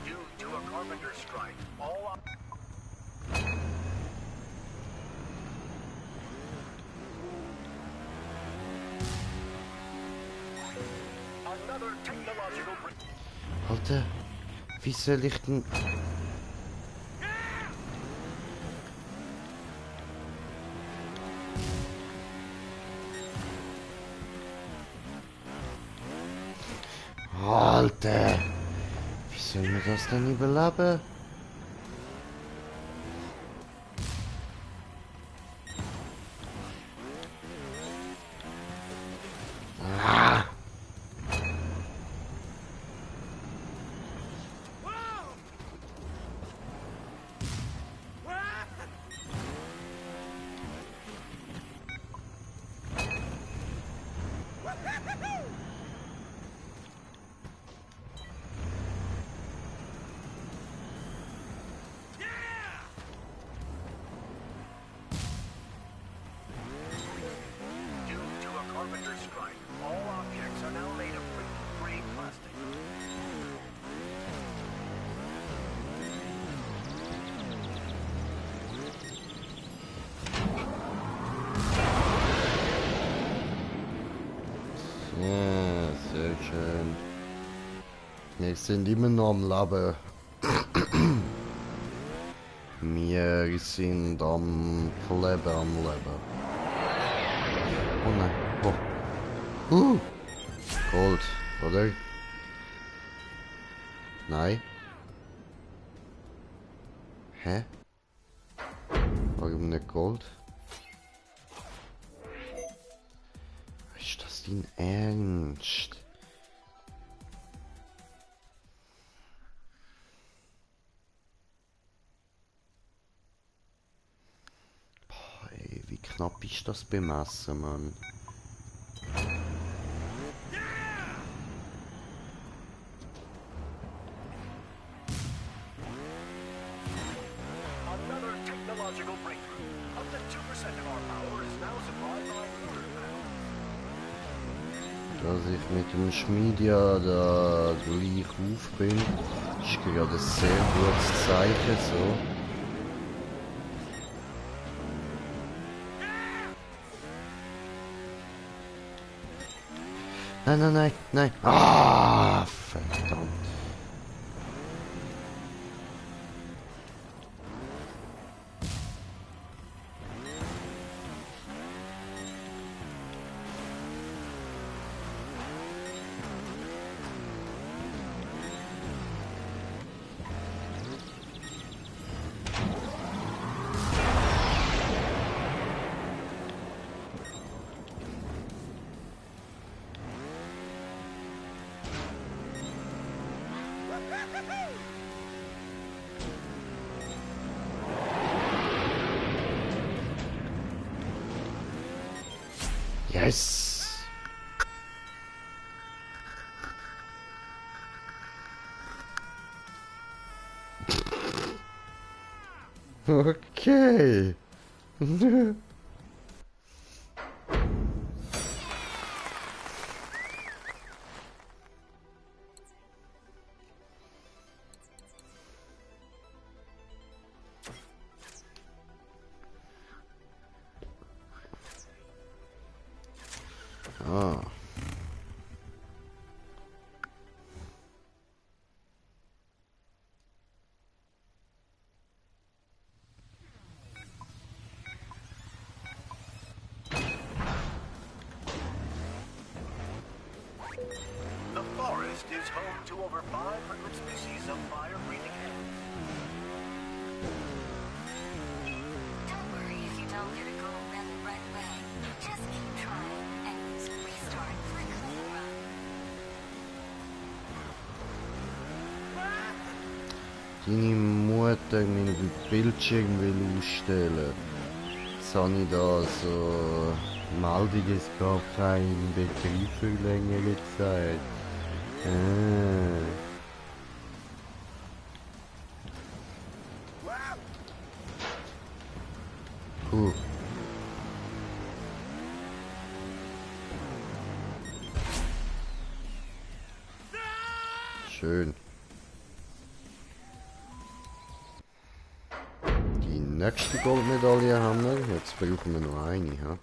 Due to a carpenter's strike, all another technological break. Alter, wie soll ich denn... Alter, wie soll man das denn überleben? Ah. Wir sind immer noch am Leben. Wir sind am Kleben am Leben. Oh nein. Oh. Gold, oder? Nein. Hä? Warum nicht Gold? Ist das dein Ernst? Boah, ey, wie knapp ist das bemessen, Mann? Another technological breakthrough. Up to 2% of our power is now supplied by lunar panels. Dass ich mit dem Schmied ja da gleich auf bin, ist gerade ein sehr gutes Zeichen, so. Nein, nein, nein, nein. Ah, verdammt. Yes! Okay. Ah. The forest is home to over 500 species of fire-breathing ants. Don't worry if you don't get a gold medal right away. Just keep trying and use restart for a clean run. Deine Mutter meinen Bildschirm will ausstellen. Jetzt habe ich da so Meldung, es gab keinen Betrieb für längere Zeit. Puh. Schön. Die nächste Goldmedaille haben wir. Jetzt brauchen wir noch eine. Ja?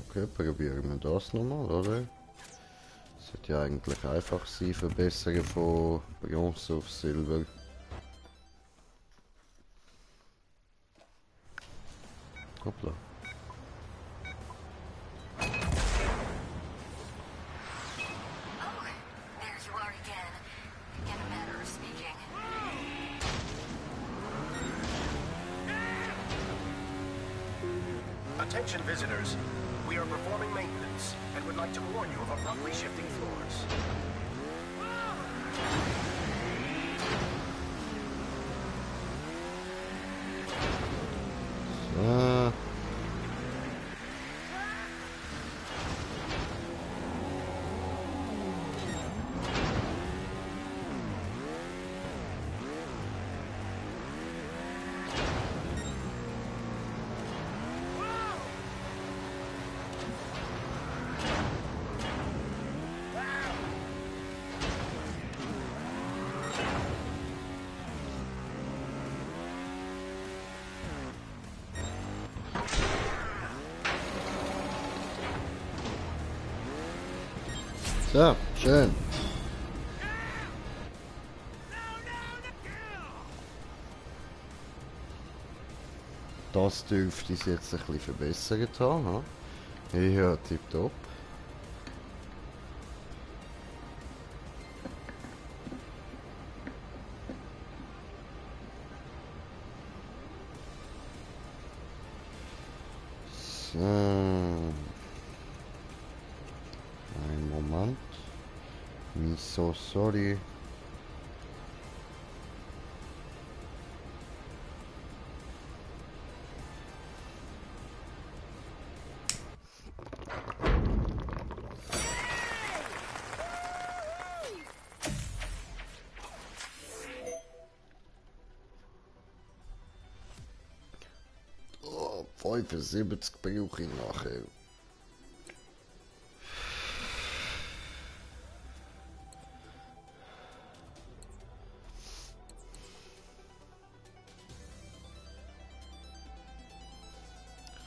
Okay, probieren wir das nochmal, oder? Sollte ja eigentlich einfach sein, verbessern von Bronze auf Silber. Hoppla. Oh, there you are again. In a manner of speaking. Attention visitors. We are performing maintenance and would like to warn you of abruptly shifting floors. So. So, schön. Das dürfte es jetzt ein bisschen verbessert haben. Ja, tipptopp. So. Einen Moment. So sorry. Oh, 75 brauche ich nachher.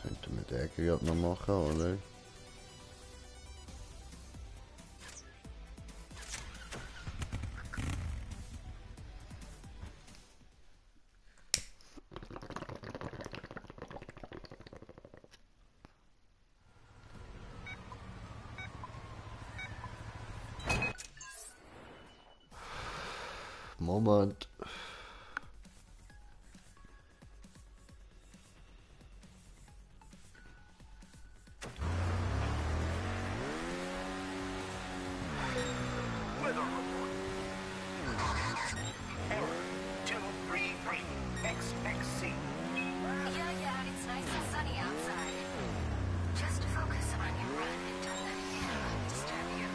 Könnten wir den gerade noch machen, oder? Moment. Weather report. Error 233 XXC. Yeah, it's nice and sunny outside. Just focus on your run and don't let anyone disturb you.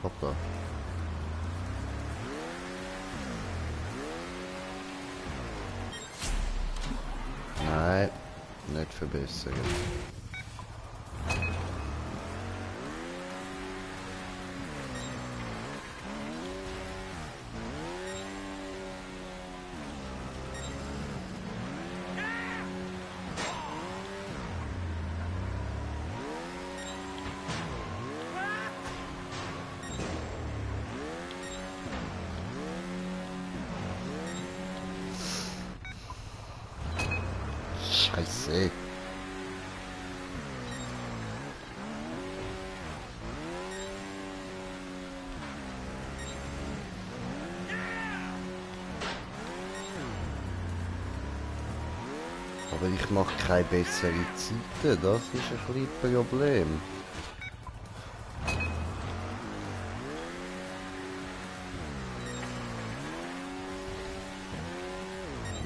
Hoppa. Nein, nicht verbessern. Scheiße. Aber ich mache keine bessere Zeiten, das ist ein bisschen Problem.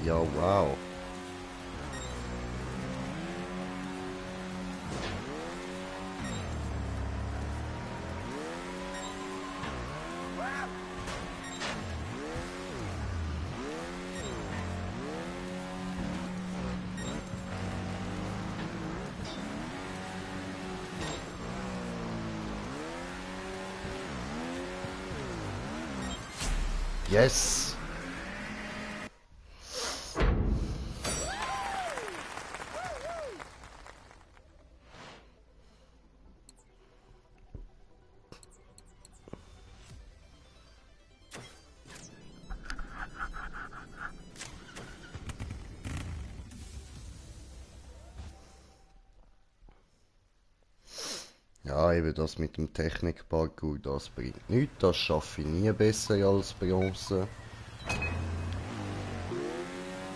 Ja, wow. Yes! Ja, eben das mit dem Technikparkour, das bringt nichts. Das schaffe ich nie besser als Bronze.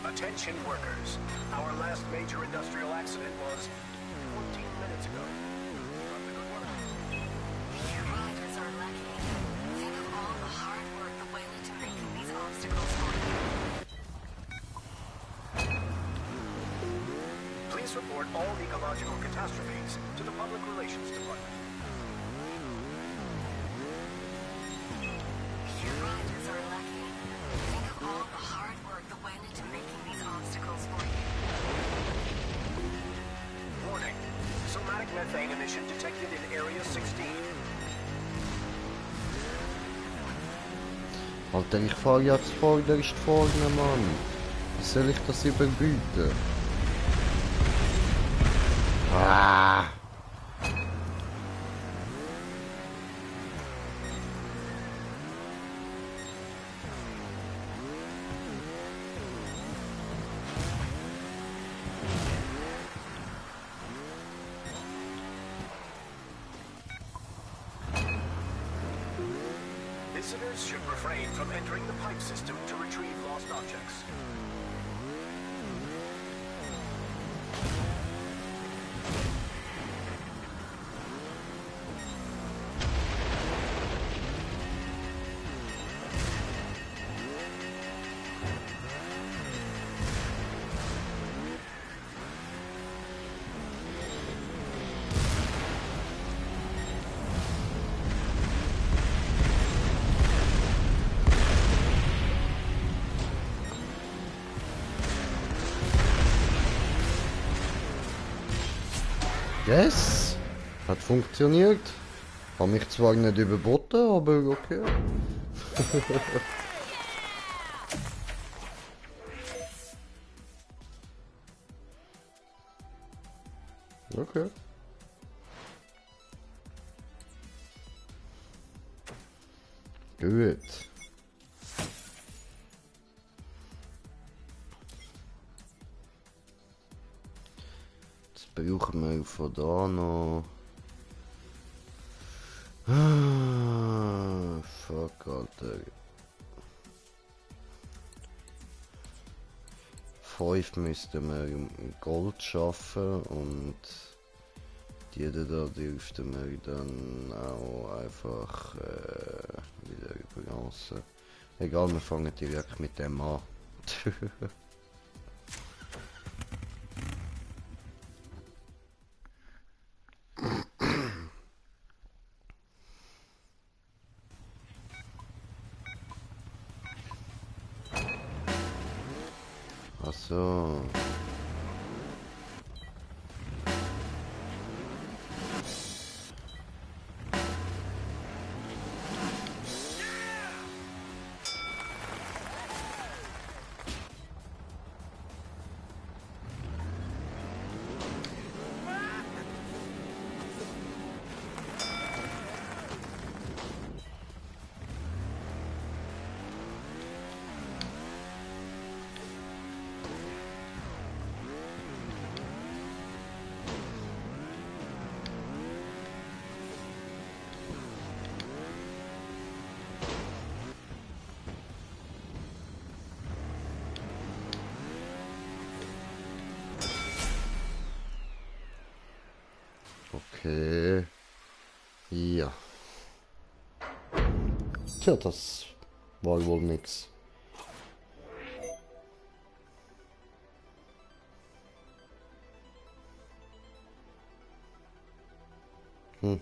Attention workers. Our last major industrial accident was 14 minutes ago. Your riders are lucky. Think of all the hard work that went into making these obstacles for you. Please report all ecological catastrophes to the Public Relations Department. Your riders are lucky. Think of all the hard work that went into making these obstacles for you. Warning. Somatic methane emission detected in Area 16. Alter, ich fahr jetzt vorderst vorne, Mann. Wie soll ich das überbieten? Ah! Visitors should refrain from entering the pipe system to retrieve lost objects. Yes! Hat funktioniert. Hab mich zwar nicht überboten, aber okay. Okay. Gut. Jetzt brauchen wir von da noch... Ah, fuck, Alter. 5 müssten wir im Gold schaffen und die da dürften wir dann auch einfach wieder überlassen. Egal, wir fangen direkt mit dem an. Ach so. Okay. Ja. Tja, das war wohl nix. Hm.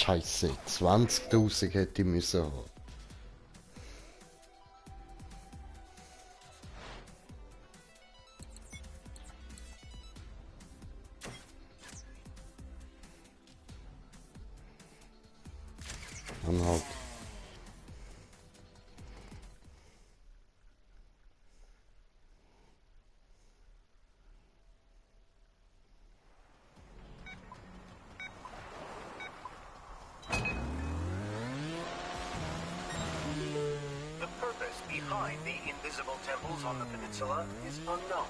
Scheiße, 20.000 hätte ich müssen haben. Dann halt. The purpose behind the invisible temples on the peninsula is unknown.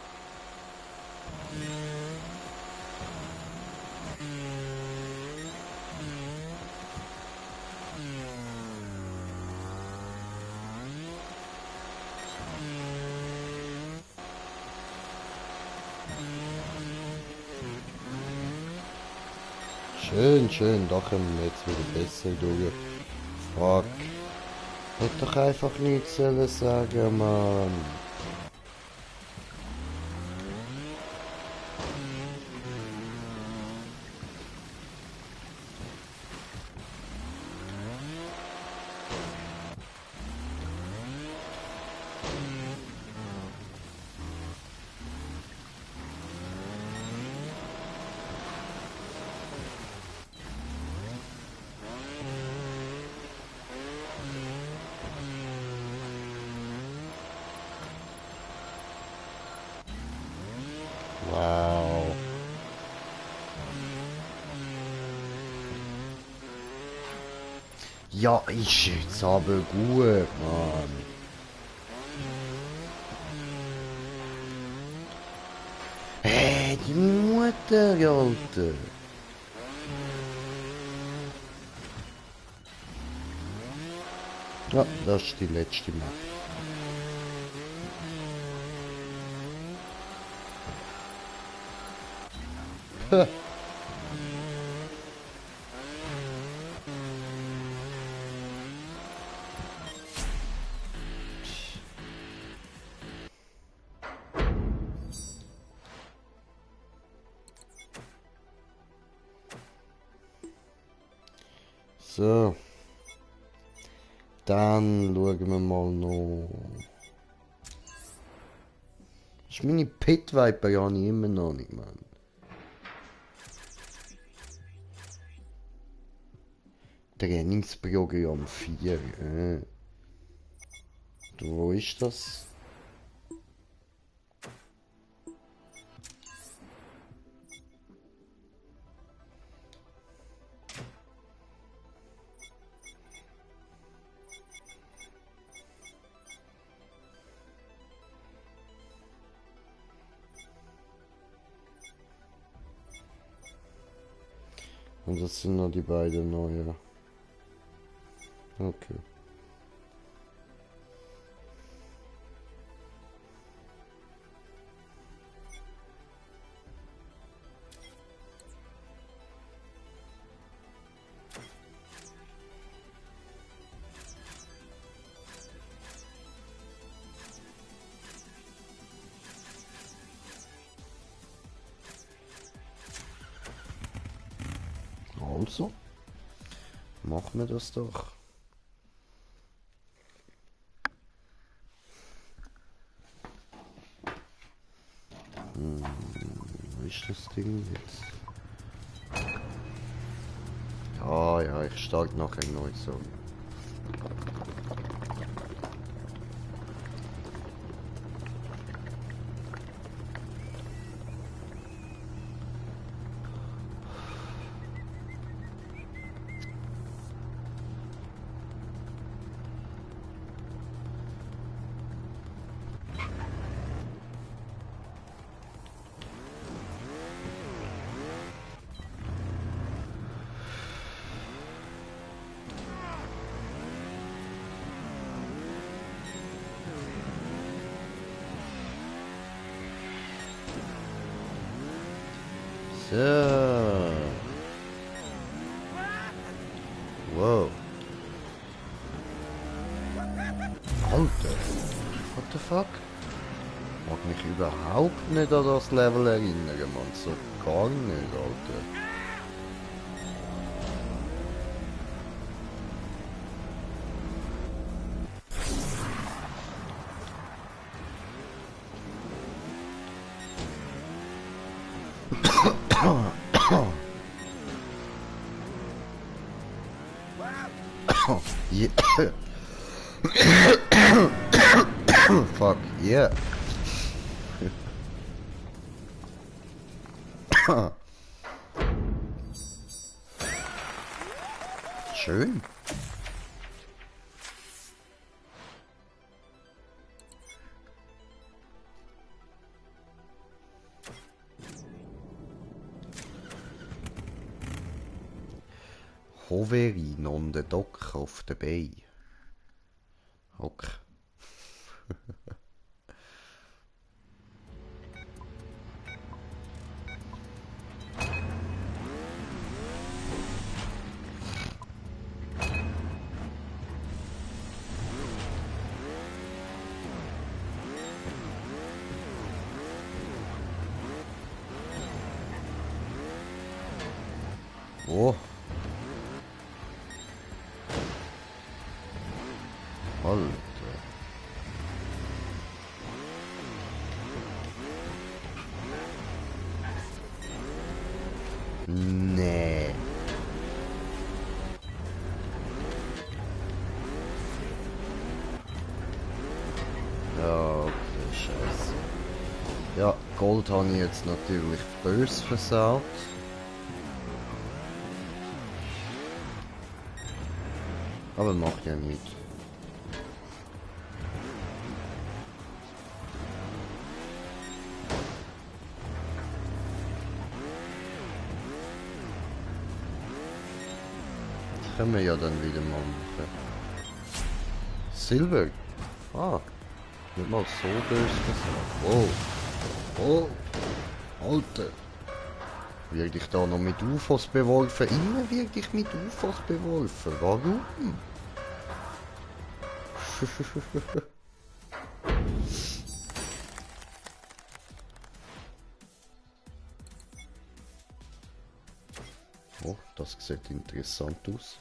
Schön, schön, da kommen wir jetzt wieder besser durch. Fuck. Hätte doch einfach nichts sollen sagen, Mann. Wow. Ja, ist jetzt aber gut, Mann. Hey, die Mutter, Alter. Ja, das ist die letzte Map. Ha. So. Dann schauen wir mal noch. Das ist meine Pit Viper ja nicht immer noch nicht, Mann. Trainingsprogramm 4. Wo ist das? Und das sind noch die beiden neuen. Okay. Also, machen wir das doch. Wo ist das Ding jetzt? Ah ja, ich starte nachher neu so. So. Wow. Alter. What the fuck? Mag mich überhaupt nicht an das Level erinnern, man. So gar nicht, Alter. Yeah. Fuck, yeah. Schön. Hovering on the dock of the bay. Okay. Oh. Alter. Nee. Ja, okay, scheiße. Ja, Gold habe ich jetzt natürlich böse versaut. Aber macht ja nichts. Das können wir ja dann wieder mal machen. Silber. Ah. Nicht mal so böse gesagt. Wow. Oh. Alter. Werde ich da noch mit UFOs beworfen? Immer werde ich mit UFOs beworfen. Warum? Oh, das sieht interessant aus.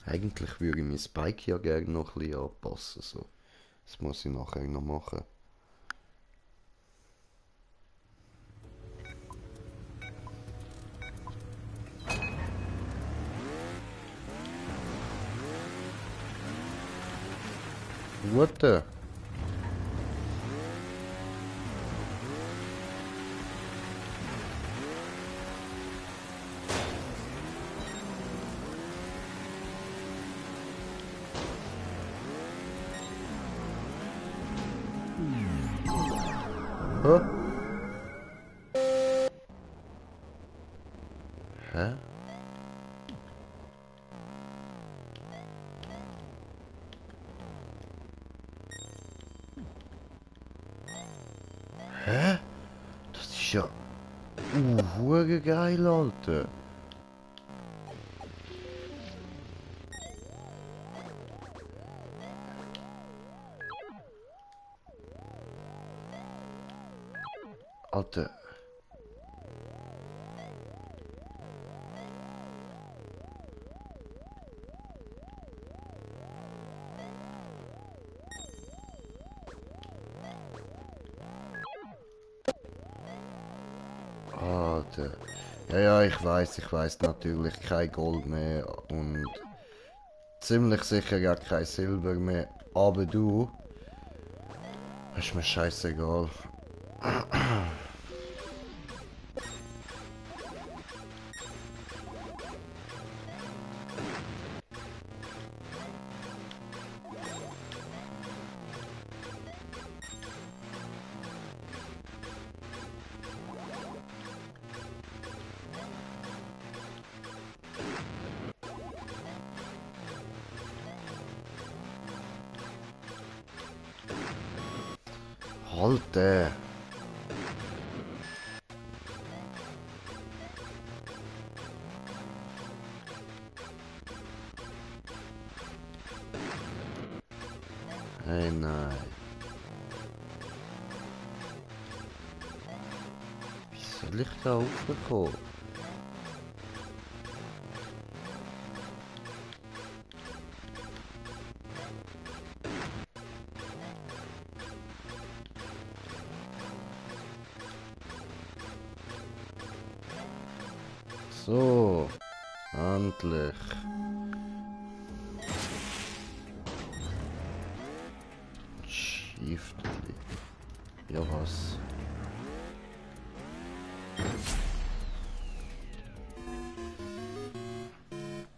Eigentlich würde ich mein Spike ja gerne noch ein bisschen anpassen. So. Das muss ich nachher noch machen. What the? Hä? Hä? Hä? Das ist ja hure geil, Alter. Alter. Alter. Ja, ich weiß natürlich kein Gold mehr und ziemlich sicher gar kein Silber mehr. Aber du, ist mir scheißegal. Alter. Hey, nein. Wie soll ich da raufkommen? So. Endlich. Shiftli. Ja was?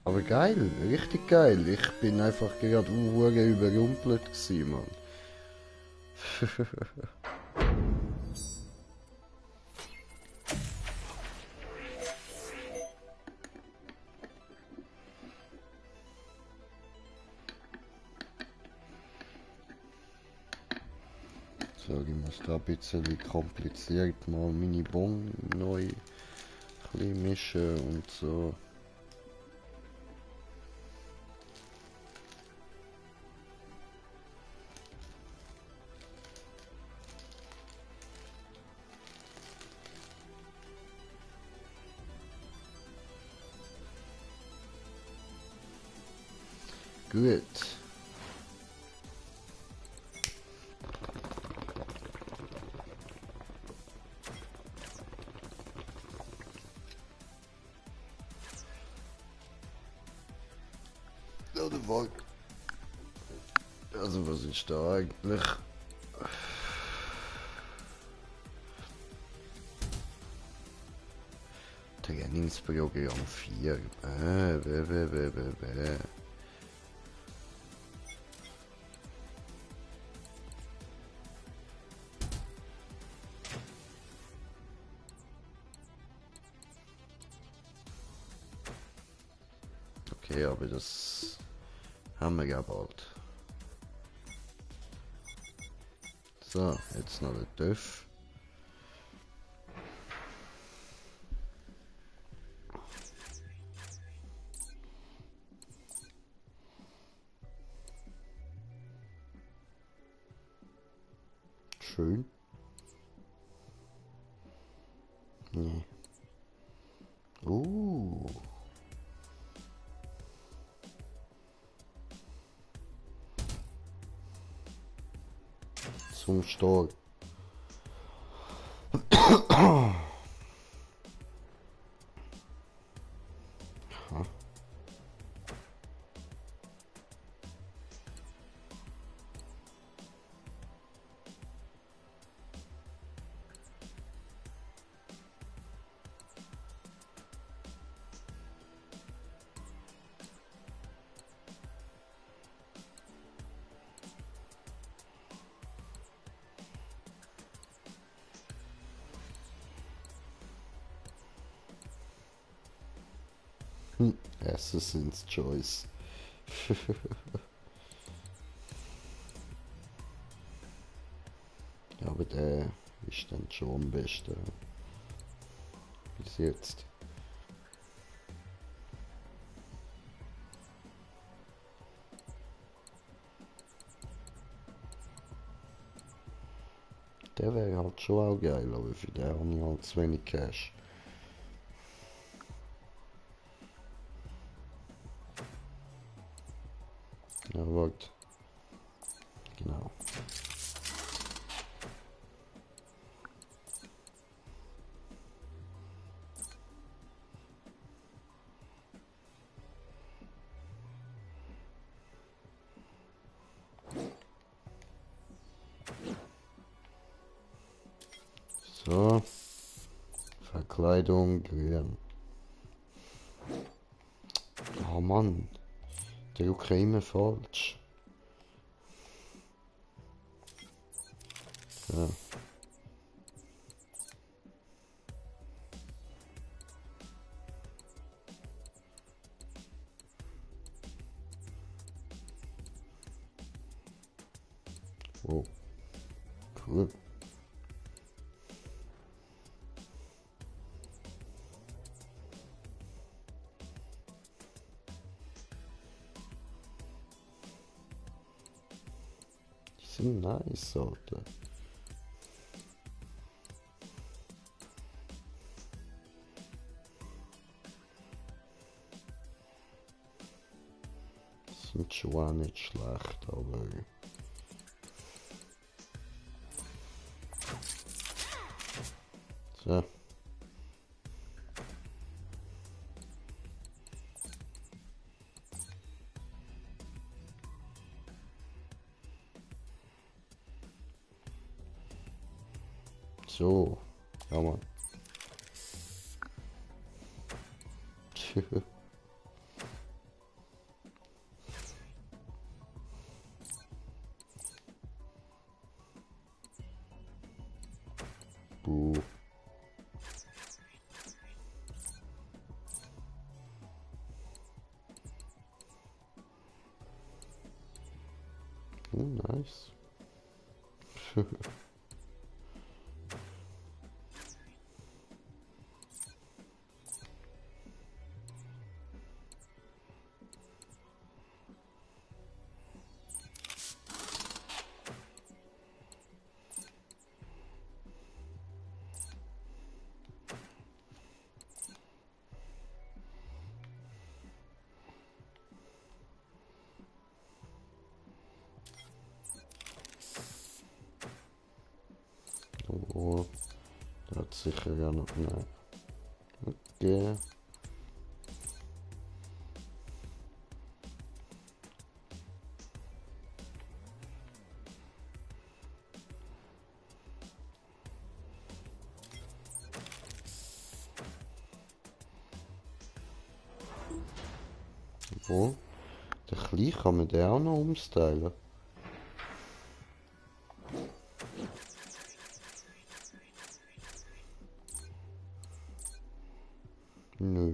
Aber geil, richtig geil. Ich bin einfach gerade überrumpelt gewesen, Mann. So, ich muss da ein bisschen kompliziert mal meine Bon neu ein bisschen mischen und so. Gut. Oder war... Also was ist da eigentlich? Trainingsprogramm 4. Bäh. Okay, aber das haben wir ja bald. So, jetzt noch der TÜV. Schön. Nee. Zum Stall. Assassin's Choice. Ja, aber der ist dann schon am besten. Bis jetzt. Der wäre halt schon auch geil, aber für den habe ich halt zu wenig Cash. Ja, warte. Genau. So. Verkleidung grün. Oh Mann. Der drückt immer falsch. Ja. Oh. Cool. Die sind nice, Alter. Sind schon auch nicht schlecht, aber... So. So. Ja, Mann. Tschö. Buh. Oh, nice. Oh, da hat sicher ja noch. Nein. Okay. Oh, der Kleine kann man den auch noch umstylen. Nö.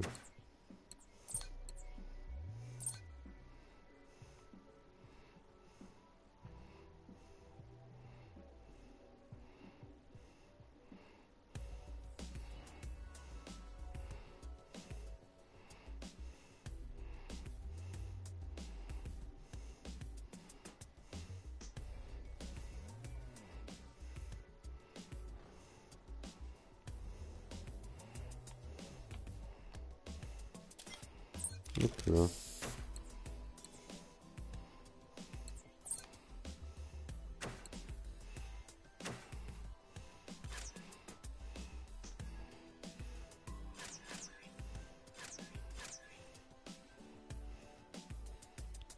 Okay.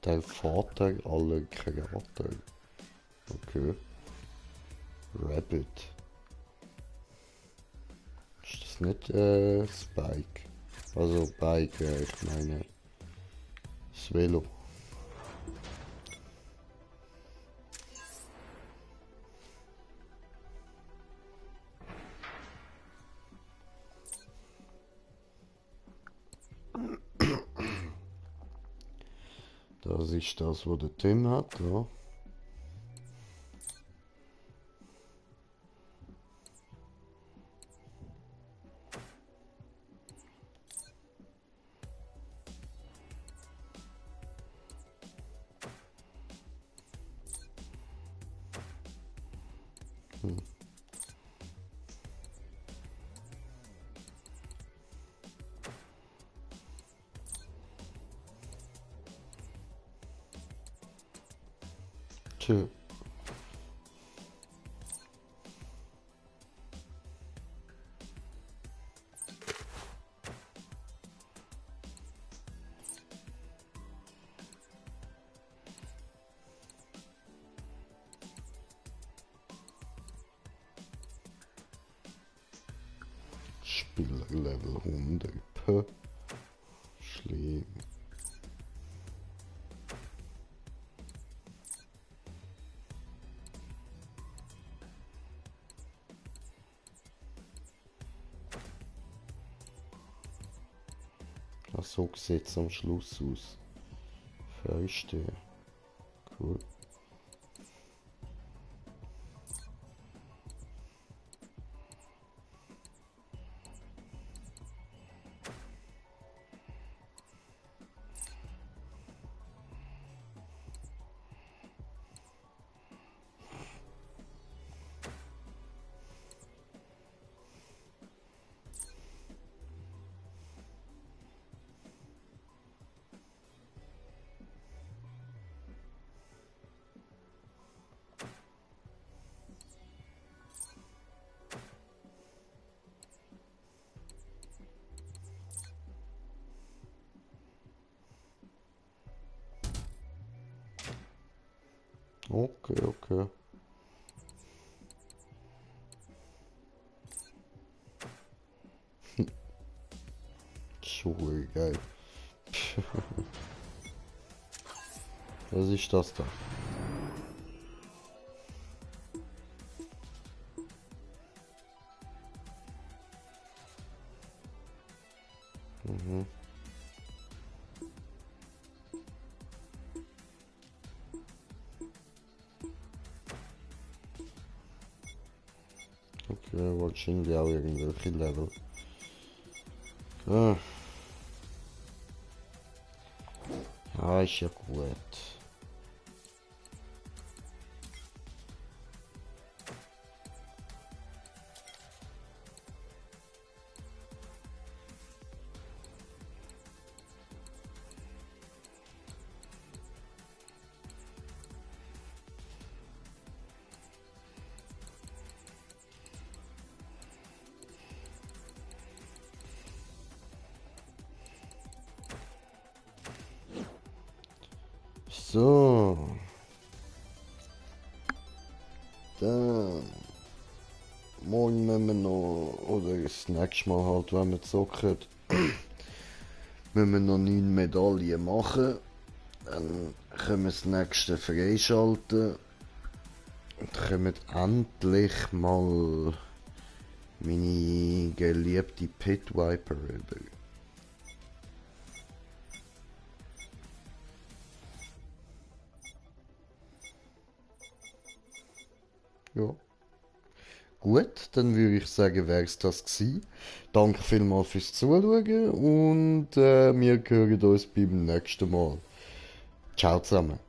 Der Vater aller Kreator. Okay. Rabbit. Ist das nicht Spike? Also Bike, ich meine das Velo. Das ist das, was der Tim hat, ja. Tschö. Spieler Level 100. Puh. Schlimm. Ach, so sieht es am Schluss aus. Fäuste. Cool. Okay, okay. geil. Was ist das da? Mhm. Okay, wahrscheinlich auch irgendwelche Level. Ah. Ja, ist ja gut. So. Dann. Morgen müssen wir noch, oder das nächste Mal halt, wenn wir zocken, müssen wir noch 9 Medaillen machen. Dann können wir das nächste freischalten. Und kommen endlich mal meine geliebte Pit Viper rüber. Ja. Gut, dann würde ich sagen, wäre es das gewesen. Danke vielmals fürs Zuschauen und wir hören uns beim nächsten Mal. Ciao zusammen.